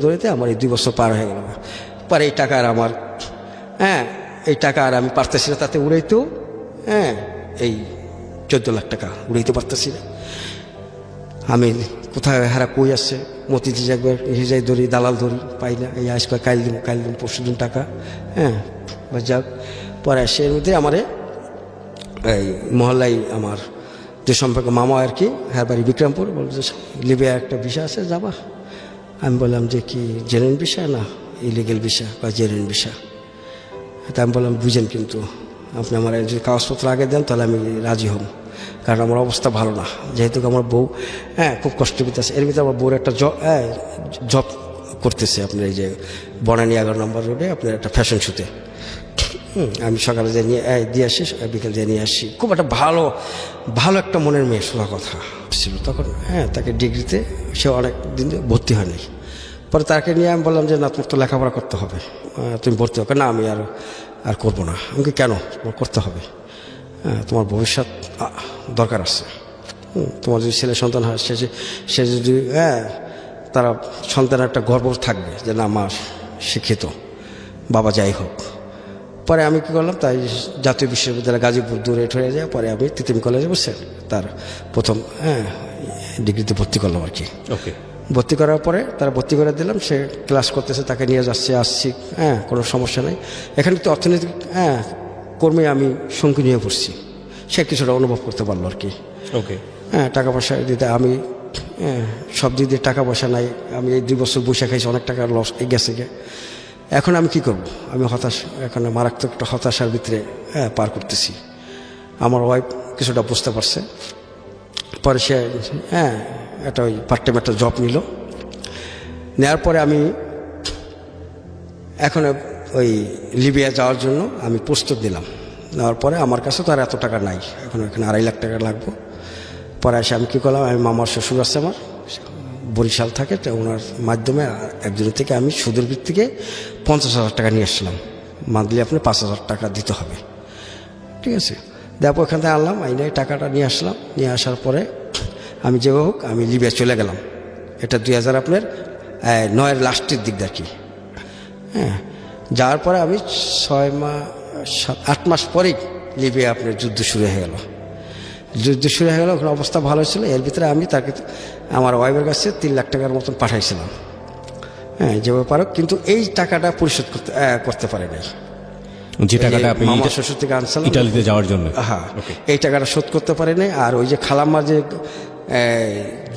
S3: ধরেতে আমার এই 2 বছর পার হয়ে গেল। পরে এই টাকা আর আমি পারতেছি না, তাতে উড়াইতেও এই 14 লাখ টাকা উড়াইতে পারতেছি না। আমি কোথায় হারা কই আসছে, মতিঝিল একবার যাই ধরি, দালাল ধরি, পাই না। এই আজকে কাইল দিন পরশুদিন টাকা, যাক। পরে সে মধ্যে আমার এই মহল্লায় আমার যে সম্পর্কে মামা আর কি, হ্যাঁ বাড়ি বিক্রমপুর, বলছে লিবে একটা ভিসা আছে, যাবা? আমি বললাম যে কি জেনুইন ভিসা না ইলিগেল ভিসা বা জেনুইন ভিসা? তা আমি বললাম বুঝেন, কিন্তু আপনি আমার যদি কাগজপত্র আগে দেন তাহলে আমি রাজি হব, কারণ আমার অবস্থা ভালো না। যেহেতু আমার বউ খুব কষ্ট পেতেছে। এর ভিতরে আমার বউর একটা জব করতেছে আপনার এই যে বনানী 11 নম্বর রোডে আপনার একটা ফ্যাশন শোতে। আমি সকালে দিয়ে আসি, বিকেল দিয়ে নিয়ে আসি। খুব একটা ভালো একটা মনের মেয়ে, শোনা কথা ছিল তখন। তাকে ডিগ্রিতে সে অনেক দিন ভর্তি হয়নি। পরে তাকে নিয়ে আমি বললাম যে না, তোমার তো লেখাপড়া করতে হবে, তুমি ভর্তি হবে না। আমি আর করবো না। আমাকে কেন? তোমার করতে হবে, তোমার ভবিষ্যৎ দরকার আছে। তোমার যদি ছেলে সন্তান হয়, সে যদি তারা সন্তানের একটা গর্ব থাকবে যে না, মা শিক্ষিত, বাবা যাই হোক। পরে আমি কী করলাম, তাই জাতীয় বিশ্ববিদ্যালয় গাজীপুর দূরে হয়ে যায়। পরে আমি তিতুমি কলেজে বসে তার প্রথম ডিগ্রিতে ভর্তি করলাম আর কি।
S5: ওকে,
S3: ভর্তি করার পরে তারা ভর্তি করে দিলাম, সে ক্লাস করতেছে, তাকে নিয়ে আসছি, কোনো সমস্যা নেই। এখানে তো অর্থনৈতিক কর্মে আমি সঙ্গী নিয়ে পড়ছি, সে কিছুটা অনুভব করতে পারলো আর কি।
S5: ওকে,
S3: টাকা পয়সা দিতে আমি সব দিক দিয়ে টাকা পয়সা নাই। আমি এই 2 বছর বসে খাইছি, অনেক টাকা লস গেছে। এখন আমি কি করব? আমি এখন মারাত্মক একটা হতাশার ভিতরে পার করতেছি। আমার ওয়াইফ কিছুটা বুঝতে পারছে। পরে সে একটা ওই পার্ট টাইম একটা জব নিল। নেওয়ার পরে আমি
S2: এখন ওই লিবিয়া যাওয়ার জন্য আমি প্রস্তুত নিলাম। নেওয়ার পরে আমার কাছে তো আর এত টাকা নাই, এখন এখানে 2.5 লাখ টাকা লাগবে। পরে এসে আমি কী করলাম, আমি মামার শ্বশুর আছে আমার, বরিশাল থাকে, তো ওনার মাধ্যমে একজনের থেকে আমি সুদের ভিত্তিতে 50,000 টাকা নিয়ে আসলাম। মান্থলি আপনি 5,000 টাকা দিতে হবে, ঠিক আছে। তারপর ওখান থেকে আনলাম, আইনে টাকাটা নিয়ে আসলাম। নিয়ে আসার পরে আমি যেভাবে হোক আমি লিবিয়া চলে গেলাম। এটা 2009-এর লাস্টের দিক আর কি। হ্যাঁ, যাওয়ার পরে আমি 8 মাস পরেই লিবিয়া আপনার যুদ্ধ শুরু হয়ে গেল। ওখানে অবস্থা ভালো ছিল। এর ভিতরে আমি তাকে আমার ওয়াইফের কাছে 3 লাখ টাকার মতন পাঠাইছিলাম। হ্যাঁ, যেভাবে পারো, কিন্তু এই টাকাটা পরিশোধ করতে পারে নাই।
S1: যে টাকাটা আপনি
S2: মামার শ্বশুর থেকে আনছিলাম
S1: ইটালিতে যাওয়ার জন্য,
S2: হ্যাঁ, এই টাকাটা শোধ করতে পারি নাই। আর ওই যে খালাম্মা যে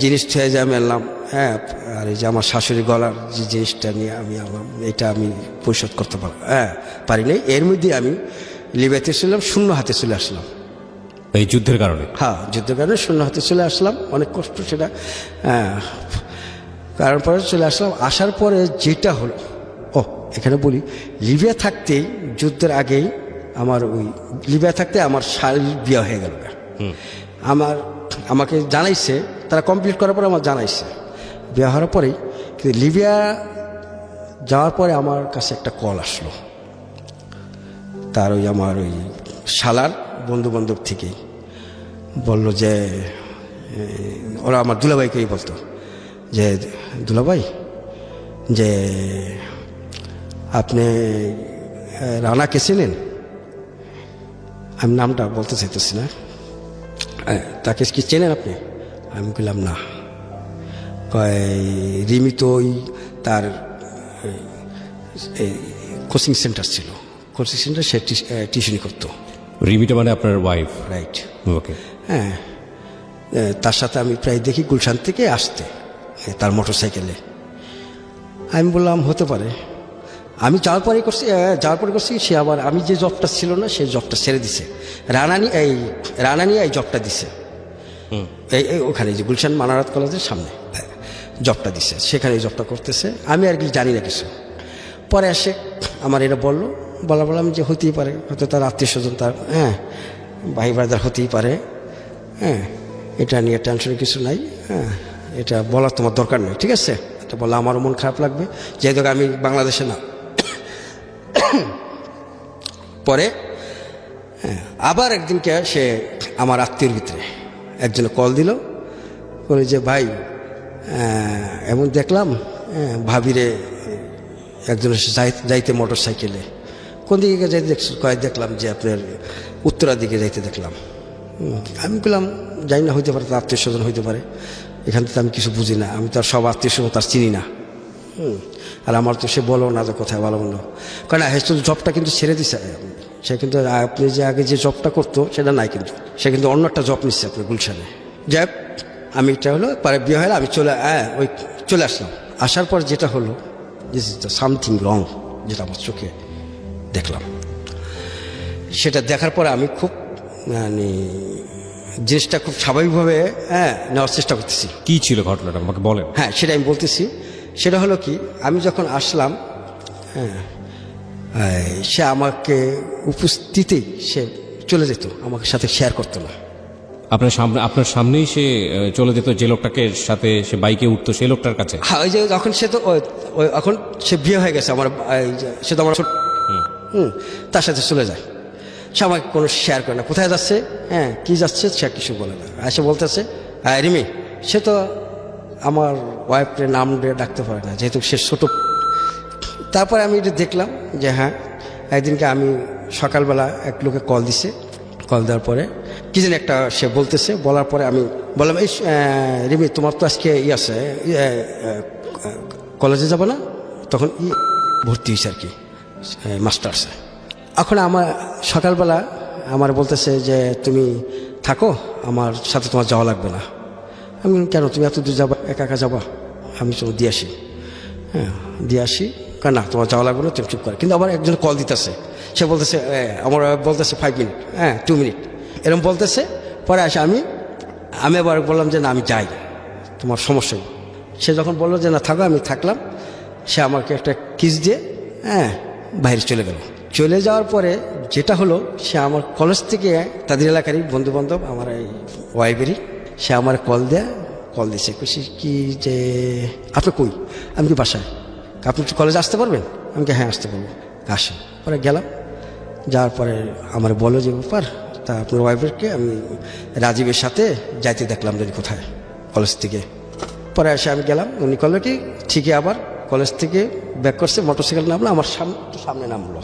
S2: জিনিস ছুঁয়ে যে আমি আনলাম, হ্যাঁ, আর এই যে আমার শাশুড়ি গলার যে জিনিসটা নিয়ে আমি আনলাম, এটা আমি পরিশোধ করতে পারি নাই। এর মধ্যে আমি লিবিয়াতে ছিলাম, শূন্য হাতে চলে আসলাম।
S1: এই যুদ্ধের কারণে?
S2: হ্যাঁ, যুদ্ধের কারণে শূন্য হাতে চলে আসলাম। অনেক কষ্ট সেটা, কারণ পরে চলে আসলাম। আসার পরে যেটা হলো, এখানে বলি, লিবিয়া থাকতেই, যুদ্ধের আগেই আমার লিবিয়া থাকতে আমার শালীর বিয়ে হয়ে গেল। আমাকে জানাইছে, তারা কমপ্লিট করার পরে আমার জানাইছে বিয়ে হওয়ার পরেই। কিন্তু লিবিয়া যাওয়ার পরে আমার কাছে একটা কল আসলো, তার আমার শালার বন্ধু বান্ধব থেকেই বলল যে, ওরা আমার দুলাভাইকেই বলতো যে, দুলাভাই, যে আপনি রানাকে চেনেন? আমি নামটা বলতে চাইতেছি না। তাকে কি চেনেন আপনি? আমি বললাম না। রিমি তো তার কোচিং সেন্টার ছিল, কোচিং সেন্টার, সে টিউশনি করতো।
S1: রিমিটা মানে আপনার ওয়াইফ?
S2: রাইট।
S1: ওকে।
S2: হ্যাঁ, তার সাথে আমি প্রায় দেখি গুলশান থেকে আসতে, তার মোটর সাইকেলে। আমি বললাম হতে পারে। আমি যাওয়ার পরে করছি সে আবার, আমি যে জবটা ছিল না সেই জবটা ছেড়ে দিছে। রানানি এই জবটা দিছে, এই ওখানে যে গুলশান মানারাত কলেজের সামনে জবটা দিছে, সেখানে এই জবটা করতেছে। আমি আর কি জানি না কিছু। পরে এসে আমার এটা বললাম যে হতেই পারে, হয়তো তার আত্মীয় স্বজন, তার ভাই ব্রাদার হতেই পারে। হ্যাঁ, এটা নিয়ে টেনশনের কিছু নাই। হ্যাঁ, এটা বলার তোমার দরকার নেই, ঠিক আছে। এটা বললে আমারও মন খারাপ লাগবে, যেহেতু আমি বাংলাদেশে না। পরে আবার একদিনকে সে আমার আত্মীয়র ভিতরে একজনে কল দিল, বলে যে ভাই, এমন দেখলাম ভাবিরে একজনের যাইতে মোটর সাইকেলে। কোন দিকে যাইতে দেখলাম যে আপনার উত্তরার দিকে যাইতে দেখলাম। আমি বললাম যাই না, হইতে পারে তার আত্মীয় স্বজন হইতে পারে, এখান থেকে আমি কিছু বুঝি না, আমি তার সব আত্মীয় স্বজন তার চিনি না। আর আমার তো সে বলো না যে কোথায় ভালো মন্দ, কারণ হেস্ত জবটা কিন্তু ছেড়ে দিছে। সে কিন্তু আপনি যে আগে যে জবটা করতো সেটা নাই, কিন্তু সে কিন্তু অন্য একটা জব নিচ্ছে আপনার গুলশানে। যাই, আমি এটা হলো পরে বিয়ে হলে আমি চলে আসলাম। আসার পর যেটা হলো, this is the something wrong, যেটা আমার চোখে দেখলাম। সেটা দেখার পরে আমি খুব মানে জিনিসটা খুব স্বাভাবিকভাবে নেওয়ার চেষ্টা করতেছি।
S1: কি ছিল ঘটনাটা আমাকে বলেন।
S2: হ্যাঁ, সেটা আমি বলতেছি। সেটা হলো কি, আমি যখন আসলাম, সে আমাকে উপস্থিতেই সে চলে যেত, আমাকে সাথে শেয়ার করতো না।
S1: আপনার সামনেই সে চলে যেত? যে লোকটাকে সাথে সে বাইকে উঠতো সেই লোকটার কাছে?
S2: হ্যাঁ, ওই যে যখন সে তো এখন সে বিয়ে হয়ে গেছে আমার, সে তো আমার তার সাথে চলে যায়। সে আমাকে কোনো শেয়ার করে না, কোথায় যাচ্ছে, কি যাচ্ছে, সে কিছু বলে না। আর সে বলতেছে, রিমি, সে তো আমার ওয়াইফের নাম দিয়ে ডাকতে পারে না, যেহেতু সে ছোট। তারপরে আমি এটা দেখলাম যে হ্যাঁ, একদিনকে আমি সকালবেলা এক লোকে কল দিছে। কল দেওয়ার পরে কি জানি একটা সে বলতেছে, বলার পরে আমি বললাম, এই রিমি, তোমার তো আজকে আছে, কলেজে যাবো না? তখন ভর্তি হয়েছে আর কি, মাস্টার্সে। এখন আমার সকালবেলা আমার বলতেছে যে তুমি থাকো, আমার সাথে তোমার যাওয়া লাগবে না। আমি কেন, তুমি এত দূর যাবা, একা একা যাবা? আমি চলো দিয়ে আসি। হ্যাঁ, দিয়ে আসি, না তোমার যাওয়া লাগবে না, তুমি চুপ করে। কিন্তু আবার একজন কল দিতেছে, সে বলতেছে, আমার বলতেছে 5 মিনিট, 2 মিনিট এরকম বলতেছে। পরে আসে আমি আবার বললাম যে না, আমি যাই, তোমার সমস্যা নেই। সে যখন বললো যে না থাকো, আমি থাকলাম। সে আমাকে একটা কিস দিয়ে হ্যাঁ বাইরে চলে গেল। চলে যাওয়ার পরে যেটা হলো, সে আমার কলেজ থেকে তাদের এলাকারই বন্ধুবান্ধব আমার এই ওয়াইফেরই, সে আমার কল দিয়েছে, খুশি কি যে আপনি কই? আমি কি বাসায়, আপনি একটু কলেজে আসতে পারবেন? আমি কি হ্যাঁ আসতে পারবো, আসেন। পরে গেলাম, যাওয়ার পরে আমার বলো যে ব্যাপার, তা আপনার ওয়াইফেরকে আমি রাজীবের সাথে যাইতে দেখলাম যদি কোথায় কলেজ থেকে। পরে এসে আমি গেলাম, উনি করলো কি ঠিকই আবার কলেজ থেকে ব্যাক করছে, মোটরসাইকেল নামলো, আমার সামনে নামলো।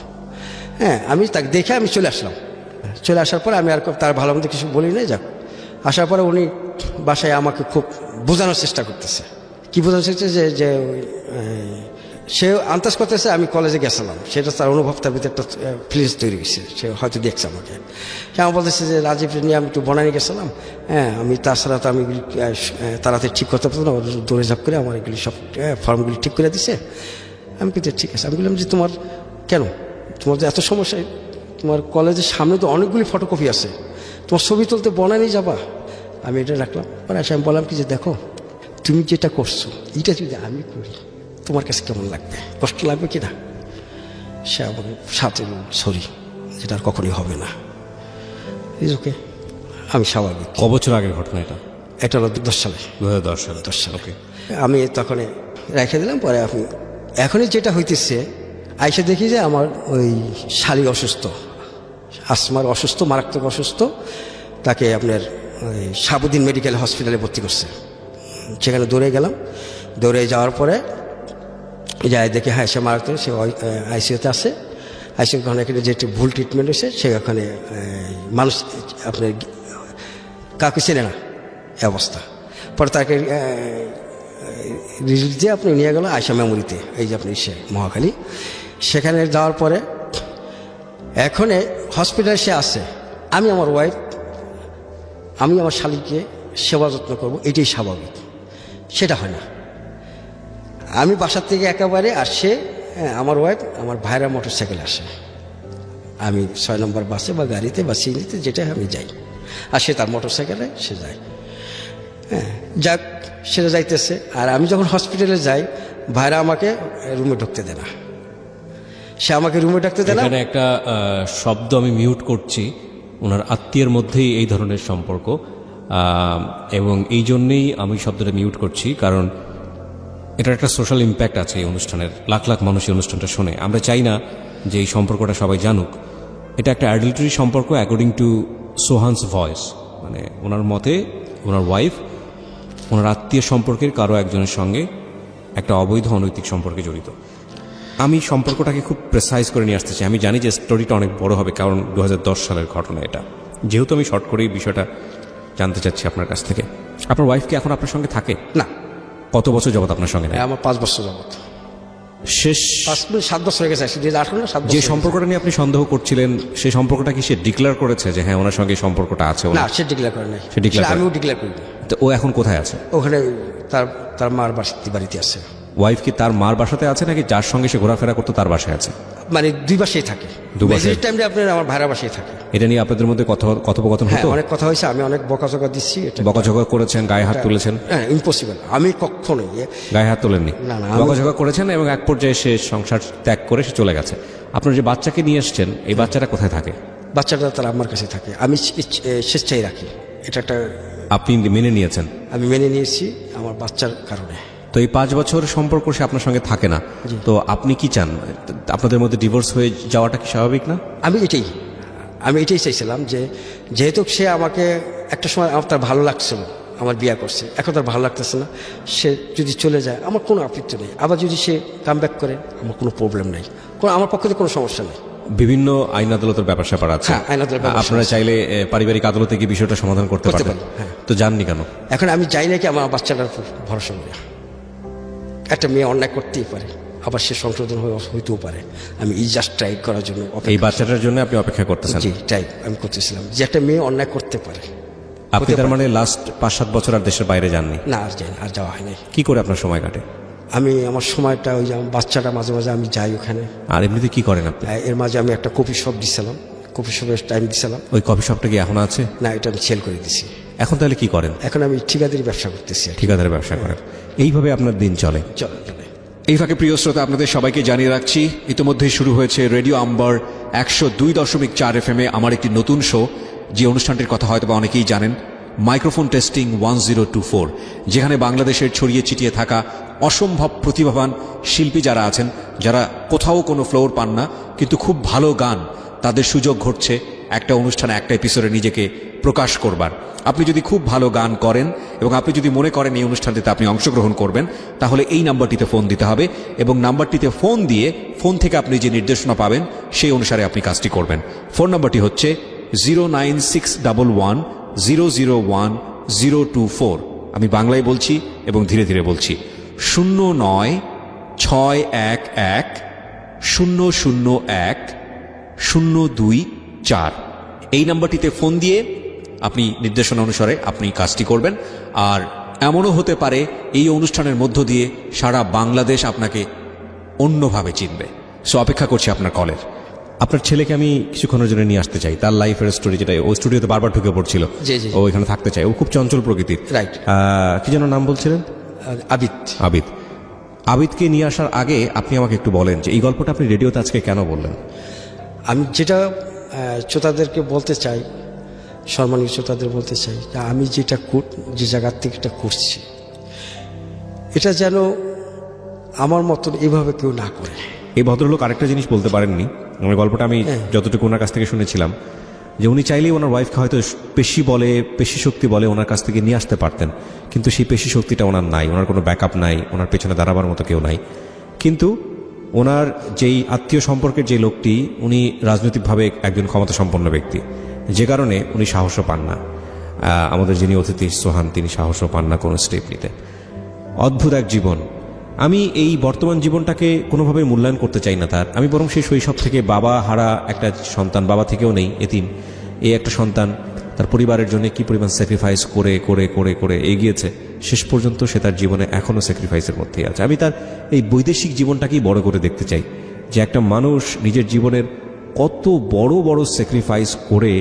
S2: হ্যাঁ, আমি তাকে দেখে আমি চলে আসলাম। চলে আসার পরে আমি আর তার ভালো মন্দ কিছু বলি নাই। যাক, আসার পরে উনি বাসায় আমাকে খুব বোঝানোর চেষ্টা করতেছে। কি বোঝানোর চেষ্টা? যে সে আন্দাজ করতেছে আমি কলেজে গেছিলাম, সেটা তার অনুভব, তার ভিতরে একটা ফিলিংস তৈরি হয়েছে, সে হয়তো দেখছে আমাকে। সে আমার বলতেছে যে রাজীব নিয়ে আমি একটু বনানি গেছিলাম, হ্যাঁ আমি তাছাড়া তো আমি তাড়াতাড়ি ঠিক করতে পারতাম না, দৌড়ে ঝাপ করে আমার এগুলি সব ফর্মগুলি ঠিক করে দিছে। আমি কিন্তু ঠিক আছে। আমি বললাম যে তোমার কেন, তোমার যে এত সমস্যা, তোমার কলেজের সামনে তো অনেকগুলি ফটোকপি আছে, তোমার ছবি তুলতে বনানি যাবা? আমি এটা রাখলাম। পরে আসে আমি বললাম কি যে দেখো, তুমি যেটা করছো এটা যদি আমি করি তোমার কাছে কেমন লাগবে, কষ্ট লাগবে কি না? সে আমাকে সাথে সরি, যেটা আর কখনই হবে না। ইজ ওকে, আমি স্বাভাবিক।
S1: ক বছর আগের ঘটনা এটা?
S2: এটা হলো 10 সালে।
S1: 2010 সালে।
S2: ওকে, আমি তখন রেখে দিলাম। পরে আপনি এখনই যেটা হইতেছে, আইসে দেখি যে আমার ওই শালি অসুস্থ, আসমার অসুস্থ, মারাত্মক অসুস্থ। তাকে আপনার ওই সাবুদ্দিন মেডিকেল হসপিটালে ভর্তি করছে। সেখানে দৌড়ে গেলাম, দৌড়ে যাওয়ার পরে যাই দেখি হ্যাঁ সে মারাত্মক, সে আইসিইউতে আছে। আইসিইউ ওখানে যেটি ভুল ট্রিটমেন্ট হয়েছে, সেখানে মানুষ আপনার কাউকে চেনে না এই অবস্থা। পরে তাকে রিলিজ দিয়ে আপনি নিয়ে গেল আয়শা মেমোরিতে, এই যে আপনি সে মহাখালী। সেখানে যাওয়ার পরে এখন হসপিটালে সে আছে, আমি আমার ওয়াইফ, আমি আমার শালীকে সেবা যত্ন করবো, এটাই স্বাভাবিক। সেটা হয় না। আমি বাসার থেকে একেবারে আসে, আমার ওয়াইফ আমার ভাইরা মোটর সাইকেলে আসে, আমি 6 নম্বর বাসে বা গাড়িতে বা সিএনজিতে যেটা আমি যাই, আর সে তার মোটর সাইকেলে সে যায়। হ্যাঁ, যাক, সেটা যাইতেছে। আর আমি যখন হসপিটালে যাই, ভাইরা আমাকে রুমে ঢুকতে দেয় না, সে আমাকে রুমে ঢুকতে দেয় না।
S1: এখানে একটা শব্দ আমি মিউট করছি, ওনার আত্মীয়ের মধ্যেই এই ধরনের সম্পর্ক, এবং এই জন্যেই আমি শব্দটা মিউট করছি, কারণ এটার একটা সোশ্যাল ইম্প্যাক্ট আছে এই অনুষ্ঠানের। লাখ লাখ মানুষ এই অনুষ্ঠানটা শোনে। আমরা চাই না যে এই সম্পর্কটা সবাই জানুক। এটা একটা অ্যাডাল্টারি সম্পর্ক অ্যাকর্ডিং টু সোহানস ভয়েস, মানে ওনার মতে ওনার ওয়াইফ ওনার আত্মীয় সম্পর্কের কারো একজনের সঙ্গে একটা অবৈধ অনৈতিক সম্পর্কে জড়িত। আমি সম্পর্কটাকে খুব প্রেসাইজ করে নিয়ে আসতে চাই। আমি জানি যে স্টোরিটা অনেক বড় হবে, কারণ 2010 সালের ঘটনা এটা। যেহেতু আমি শর্ট করে এই বিষয়টা জানতে চাচ্ছি আপনার কাছ থেকে। আপনার ওয়াইফ কি এখন আপনার সঙ্গে থাকে?
S2: না।
S1: কত বছর যাবত আপনার সঙ্গে?
S2: আমার 5 বছর যাবত।
S1: শেষ
S2: 7 বছর হয়ে গেছে, 2018 না 7 বছর।
S1: যে সম্পর্কটা নিয়ে আপনি সন্দেহ করছিলেন, সেই সম্পর্কটা কি সে ডিক্লেয়ার করেছে যে হ্যাঁ ওনার সঙ্গে সম্পর্কটা আছে?
S2: না, সে ডিক্লেয়ার করে নাই।
S1: সে declare করে-
S2: আমিও ডিক্লেয়ার করি।
S1: তো ও এখন কোথায় আছে?
S2: ওখানে তার মার বাড়িতে আছে।
S1: ওয়াইফ কি তার মার বাসাতে আছে নাকি যার সঙ্গে সে ঘোরাফেরা করতো তার বাসায় আছে?
S2: মানে 2 বাসায় থাকে।
S1: দুই বাসায়?
S2: মেজরিটি টাইমে আপনার আমার ভাইরা বাসায় থাকে।
S1: এটা নিয়ে আপনাদের মধ্যে কথোপকথন
S2: হ্যাঁ,
S1: হতো?
S2: অনেক কথা হয়েছে, আমি অনেক বকাঝকা দিচ্ছি। এটা
S1: বকাঝকা করেছেন, গায়ে হাত তুলেছেন?
S2: হ্যাঁ, ইম্পসিবল। আমি কখনোই
S1: গায়ে হাত তোলেননি?
S2: না, না, আমি-
S1: বকাঝকা করেছেন এবং এক পর্যায়ে সে সংসার ত্যাগ করে সে চলে গেছে। আপনার যে বাচ্চাকে নিয়ে এসছেন, এই বাচ্চাটা কোথায় থাকে?
S2: বাচ্চাটা তার আমার কাছে থাকে, আমি স্বেচ্ছায় রাখি। এটা একটা
S1: আপনি মেনে নিয়েছেন?
S2: আমি মেনে নিয়েছি আমার বাচ্চার কারণে।
S1: তো এই 5 বছর সম্পর্ক সে আপনার সঙ্গে থাকে না, তো আপনি কি চান? আপনাদের মধ্যে ডিভোর্স হয়ে যাওয়াটা কি স্বাভাবিক না?
S2: আমি এটাই চাইছিলাম যে যেহেতু সে আমাকে একটা সময় তার ভালো লাগছিল, আমার বিয়ে করছে, এখন তার ভালো লাগতেছে না, সে যদি চলে যায় আমার কোনো আপত্তি নেই। আবার যদি সে কাম ব্যাক করে আমার কোনো প্রবলেম নেই, আমার পক্ষে তো কোনো সমস্যা নেই।
S1: বিভিন্ন আইন আদালতের ব্যাপার স্যাপার আছে,
S2: হ্যাঁ, আইন আদালতের ব্যাপার
S1: আপনারা
S2: আছে।
S1: চাইলে পারিবারিক আদালতে গিয়ে বিষয়টা সমাধান করতে
S2: করতে
S1: পারেন।
S2: পারি, হ্যাঁ।
S1: তো জাননি কেন?
S2: এখন আমি যাই নাকি আমার বাচ্চাটার উপর ভরসা করি। একটা মেয়ে অন্যায় করতেই পারে, আবার সে সংশোধন হইতেও পারে। আমি জাস্ট ট্রাই করার জন্য
S1: এই বাচ্চাটার জন্য আপনি অপেক্ষা করতেছেন?
S2: জি, ট্রাই আমি করতেছিলাম যে একটা মেয়ে অন্যায় করতে পারে।
S1: আপনি তার মানে লাস্ট 5-7 বছর আর দেশের বাইরে যাননি?
S2: না, আর যাই না, আর যাওয়া হয়নি।
S1: কি করে আপনার সময় কাটে?
S2: আমি আমার সময়টা ওই যে আমার বাচ্চাটা মাঝে মাঝে আমি যাই ওখানে।
S1: আর এমনিতে কি করেন আপনি?
S2: এর মাঝে আমি একটা কফি শপ দিছিলাম, কফি শপের টাইম দিছিলাম।
S1: ওই কফি শপটা কি এখন আছে?
S2: না, এটা আমি সেল করে দিছি।
S1: এখন তাহলে কি করেন?
S2: এখন আমি ঠিকাদারি ব্যবসা করতেছি আর কি।
S1: ঠিকাদারের ব্যবসা করেন, এইভাবে আপনার দিন চলে?
S2: চলে চলে।
S4: এই ফাঁকে প্রিয় শ্রোতা আপনাদের সবাইকে জানিয়ে রাখছি ইতিমধ্যেই শুরু হয়েছে রেডিও আম্বার 102.4 FM আমার একটি নতুন শো, যে অনুষ্ঠানটির কথা হয়তো বা অনেকেই জানেন, মাইক্রোফোন টেস্টিং 1024, যেখানে বাংলাদেশের ছড়িয়ে ছিটিয়ে থাকা অসম্ভব প্রতিভাবান শিল্পী যারা আছেন, যারা কোথাও কোনো ফ্লোর পান না কিন্তু খুব ভালো গান, তাদের সুযোগ ঘটছে একটা অনুষ্ঠানে একটা এপিসোডে নিজেকে প্রকাশ করবার। আপনি যদি খুব ভালো গান করেন এবং আপনি যদি মনে করেন এই অনুষ্ঠানটিতে আপনি অংশগ্রহণ করবেন, তাহলে এই নাম্বারটিতে ফোন দিতে হবে এবং নাম্বারটিতে ফোন দিয়ে ফোন থেকে আপনি যে নির্দেশনা পাবেন সেই অনুসারে আপনি কাজটি করবেন। ফোন নাম্বারটি হচ্ছে 09611001024। আমি বাংলায় বলছি এবং ধীরে ধীরে বলছি, 096101001024। এই নাম্বারটিতে ফোন দিয়ে আপনি নির্দেশনা অনুসারে আপনি কাজটি করবেন। আর এমনও হতে পারে এই অনুষ্ঠানের মধ্য দিয়ে সারা বাংলাদেশ আপনাকে অন্যভাবে চিনবে। সো অপেক্ষা করছি আপনার কলের।
S1: আপনার ছেলেকে আমি কিছুক্ষণের জন্য নিয়ে আসতে চাই, তার লাইফের স্টোরি, যেটা ও স্টুডিওতে বারবার ঢুকে পড়ছিল,
S2: জি, জি।
S1: ও এখানে থাকতে চায়, ও খুব চঞ্চল প্রকৃতির।
S2: রাইট।
S1: কি যেন নাম বলছিলেন?
S2: আবিদ।
S1: আবিদ। আবিদকে নিয়ে আসার আগে আপনি আমাকে একটু বলেন যে এই গল্পটা আপনি রেডিওতে আজকে কেন বললেন?
S2: আমি যেটা শ্রোতাদেরকে বলতে চাই, সম্মানীয় শ্রোতাদের বলতে চাই, যে আমি যেটা যে জায়গার থেকে এটা করছি, এটা যেন আমার মতন এভাবে কেউ না করে।
S1: এই ভদ্রলোক আরেকটা জিনিস বলতে পারেননি, আমার গল্পটা আমি যতটুকু ওনার কাছ থেকে শুনেছিলাম, যে উনি চাইলেই ওনার ওয়াইফকে হয়তো পেশি শক্তি বলে ওনার কাছ থেকে নিয়ে আসতে পারতেন, কিন্তু সেই পেশি শক্তিটা ওনার নাই, ওনার কোনো ব্যাকআপ নাই, ওনার পেছনে দাঁড়াবার মতো কেউ নাই। কিন্তু ওনার যেই আত্মীয় সম্পর্কের যে লোকটি, উনি রাজনৈতিকভাবে একজন ক্ষমতা সম্পন্ন ব্যক্তি, যে কারণে উনি সাহসও পান না। আমাদের যিনি অতিথি সোহান, তিনি সাহসও পান না কোনো স্টেপ নিতে। অদ্ভুত এক জীবন। আমি এই বর্তমান জীবনটাকে কোনোভাবে মূল্যায়ন করতে চাই না তার, আমি বরং সেই শৈশব থেকে বাবা হারা একটা সন্তান, বাবা থেকেও নেই, এতিম, এই একটা সন্তান তার পরিবারের জন্য কি পরিমাণ স্যাক্রিফাইস করে করে করে করে এগিয়েছে, শেষ পর্যন্ত সে তার জীবনে এখনও স্যাক্রিফাইসের মধ্যেই আছে। আমি তার এই বৈদেশিক জীবনটাকেই বড় করে দেখতে চাই, যে একটা মানুষ নিজের জীবনের কত বড় বড় স্যাক্রিফাইস করে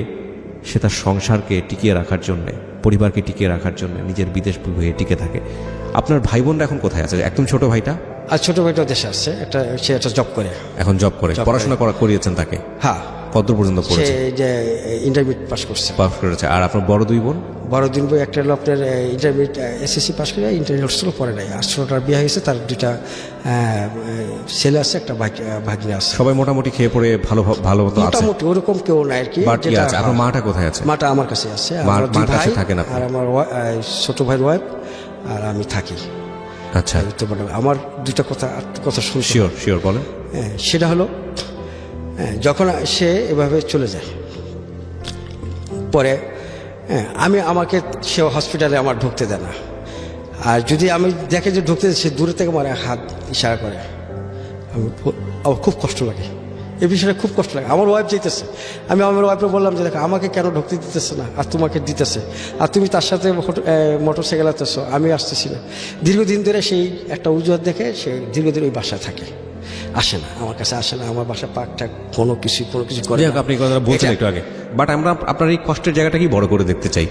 S1: সে তার সংসারকে টিকিয়ে রাখার জন্যে, পরিবারকে টিকিয়ে রাখার জন্য নিজের বিদেশ হয়ে টিকে থাকে। আপনার ভাই বোনরা এখন কোথায় আছে? একদম ছোট ভাইটা?
S2: আর ছোট ভাইটা দেশে আসছে, সে একটা জব করে,
S1: এখন জব করে। পড়াশোনা করিয়েছেন তাকে?
S2: হ্যাঁ।
S1: কত পর্যন্ত
S2: সে
S1: পড়েছে?
S2: যে ইন্টারমিডিয়েট পাস করছে।
S1: পাস করেছে। আর আপনার বড় দুই বোন?
S2: বড় দিন বই একটা হলো আপনার ইন্টারমিডিয়েট SSC পাস করে ইন্টারমিডিয়েট পড়ে নাই, আর ছোটটার বিয়ে হয়েছে, তার দুইটা ছেলে আছে, একটা ভাগ্নে আছে।
S1: সবাই মোটামুটি খেয়ে পড়ে ভালো মতো আছে?
S2: মোটামুটি ওরকম কেউ নাই আর কি।
S1: বাট আছে। আপনার মাটা কোথায় আছে?
S2: মাটা আমার কাছে আছে।
S1: মার
S2: দুই
S1: কাছে
S2: ভাই
S1: থাকেন আপনি?
S2: আর আমার ছোট ভাইয়ের ওয়াইফ আর আমি থাকি।
S1: আচ্ছা,
S2: আমার দুইটা কথা শুনছি।
S1: শিওর বলেন।
S2: হ্যাঁ, সেটা হলো যখন সে এভাবে চলে যায়, পরে আমাকে সে হসপিটালে আমার ঢুকতে দেয় না, আর যদি আমি দেখে যে ঢুকতে, সে দূরে থেকে আমার হাত ইশারা করে। আমার খুব কষ্ট লাগে, এই বিষয়টা খুব কষ্ট লাগে। আমার ওয়াইফ যেতেছে, আমি আমার ওয়াইফকে বললাম যে দেখো আমাকে কেন ঢুকতে দিতেছে না, আর তোমাকে দিতেছে, আর তুমি তার সাথে মোটর সাইকেল আসতেছো, আমি আসতেছি না। দীর্ঘদিন ধরে সেই একটা অজুহাত দেখে সে দীর্ঘদিন ওই বাসায় থাকে, আসে না, আমার কাছে আসে না, আমার বাসা পাকটা কোনো কিছু করে না।
S1: আপনি কথা বলছেন একটু আগে, বাট আমরা আপনার এই কষ্টের জায়গাটাকে বড় করে দেখতে চাই,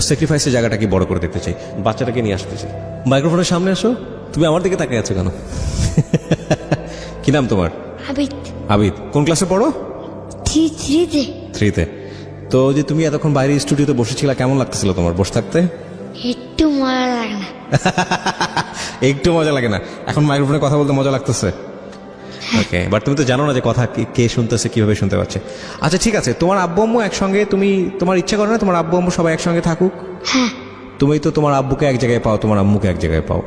S1: স্যাক্রিফাইসের জায়গাটাকে বড় করে দেখতে চাই। বাচ্চাটাকে নিয়ে আসতে চাই। মাইক্রোফোনের সামনে আসো। তুমি আমার দিকে তাকিয়ে আছো কেন? কি নাম তোমার?
S6: আবিদ।
S1: আবিদ। কোন ক্লাসে পড়ো?
S6: 3তে।
S1: তো যে তুমি এতক্ষণ বাইরে স্টুডিওতে বসেছিলা, কেমন লাগতেছিল তোমার বসে থাকতে?
S6: একটু মজা লাগে না।
S1: একটু মজা লাগে না? এখন মাইক্রোফোনে কথা বলতে মজা লাগতেছে? ওকে, বাট তুমি তো জানো না যে কথা কে শুনতেছে, কিভাবে শুনতে পাচ্ছে। আচ্ছা ঠিক আছে, তোমার আব্বু আম্মু একসঙ্গে, তোমার ইচ্ছা করে না তোমার আব্বু আম্মু সবাই একসঙ্গে থাকুক?
S6: হ্যাঁ।
S1: তুমি তো তোমার আব্বুকে এক জায়গায় পাও, তোমার আম্মুকে এক জায়গায় পাও।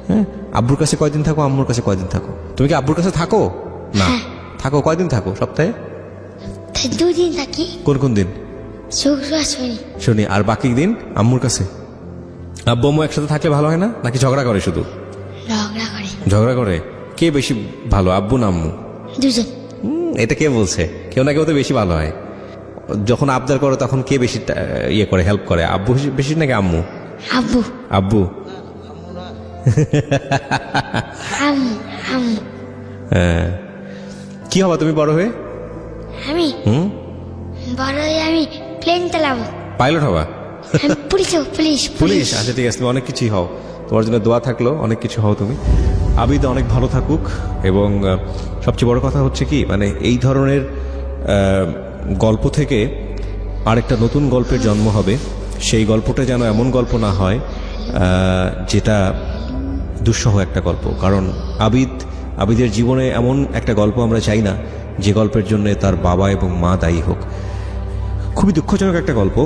S1: হ্যাঁ, আব্বুর কাছে কয়দিন থাকো, আম্মুর কাছে কয়দিন থাকো? তুমি কি আব্বুর কাছে থাকো? না। থাকো কয়দিন থাকো সপ্তাহে?
S6: 2 দিন থাকি।
S1: কোন দিন?
S6: শুক্রবার
S1: শনি। আর বাকি দিন আম্মুর কাছে? আব্বু আম্মু একসাথে থাকলে ভালো হয় না, নাকি ঝগড়া করে? শুধু ঝগড়া করে। কে বেশি ভালো, আব্বু না আম্মু?
S6: দুজন।
S1: এটা কে বলছে? কেউ না কেউ তো বেশি ভালো হয়। যখন আবদার করো তখন কে বেশি করে, হেল্প করে? আব্বু বেশি নাকি আম্মু? আব্বু। হ্যাঁ। কি হবা তুমি বড় হয়ে?
S6: আমি বড় হয়ে আমি প্লেন চালাবো।
S1: পাইলট হবা?
S6: আমি পুলিশ হবো, পুলিশ
S1: পুলিশ? আচ্ছা ঠিক আছে, তুমি অনেক কিছুই হও, তোমার জন্য দোয়া থাকলো, অনেক কিছু হও তুমি। আবিদ অনেক ভালো থাকুক, এবং সবচেয়ে বড় কথা হচ্ছে কি, মানে এই ধরনের গল্প থেকে আরেকটা নতুন গল্পের জন্ম হবে। সেই গল্পটা যেন এমন গল্প না হয় যেটা দুঃসহ একটা গল্প, কারণ আবিদের জীবনে এমন একটা গল্প আমরা চাই না যে গল্পের জন্য তার বাবা এবং মা দায়ী হোক। খুবই দুঃখজনক একটা গল্প,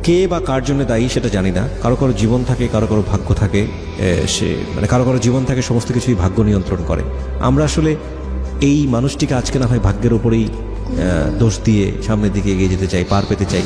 S1: কে বা কার জন্য দায়ী সেটা জানি না। কারো কারো জীবন থাকে, কারো কারো ভাগ্য থাকে, সে মানে কারো কারো জীবন থাকে, সমস্ত কিছুই ভাগ্য নিয়ন্ত্রণ করে। আমরা আসলে এই মানুষটিকে আজকে না হয় ভাগ্যের ওপরেই দোষ দিয়ে সামনের দিকে এগিয়ে যেতে চাই, পার পেতে চাই।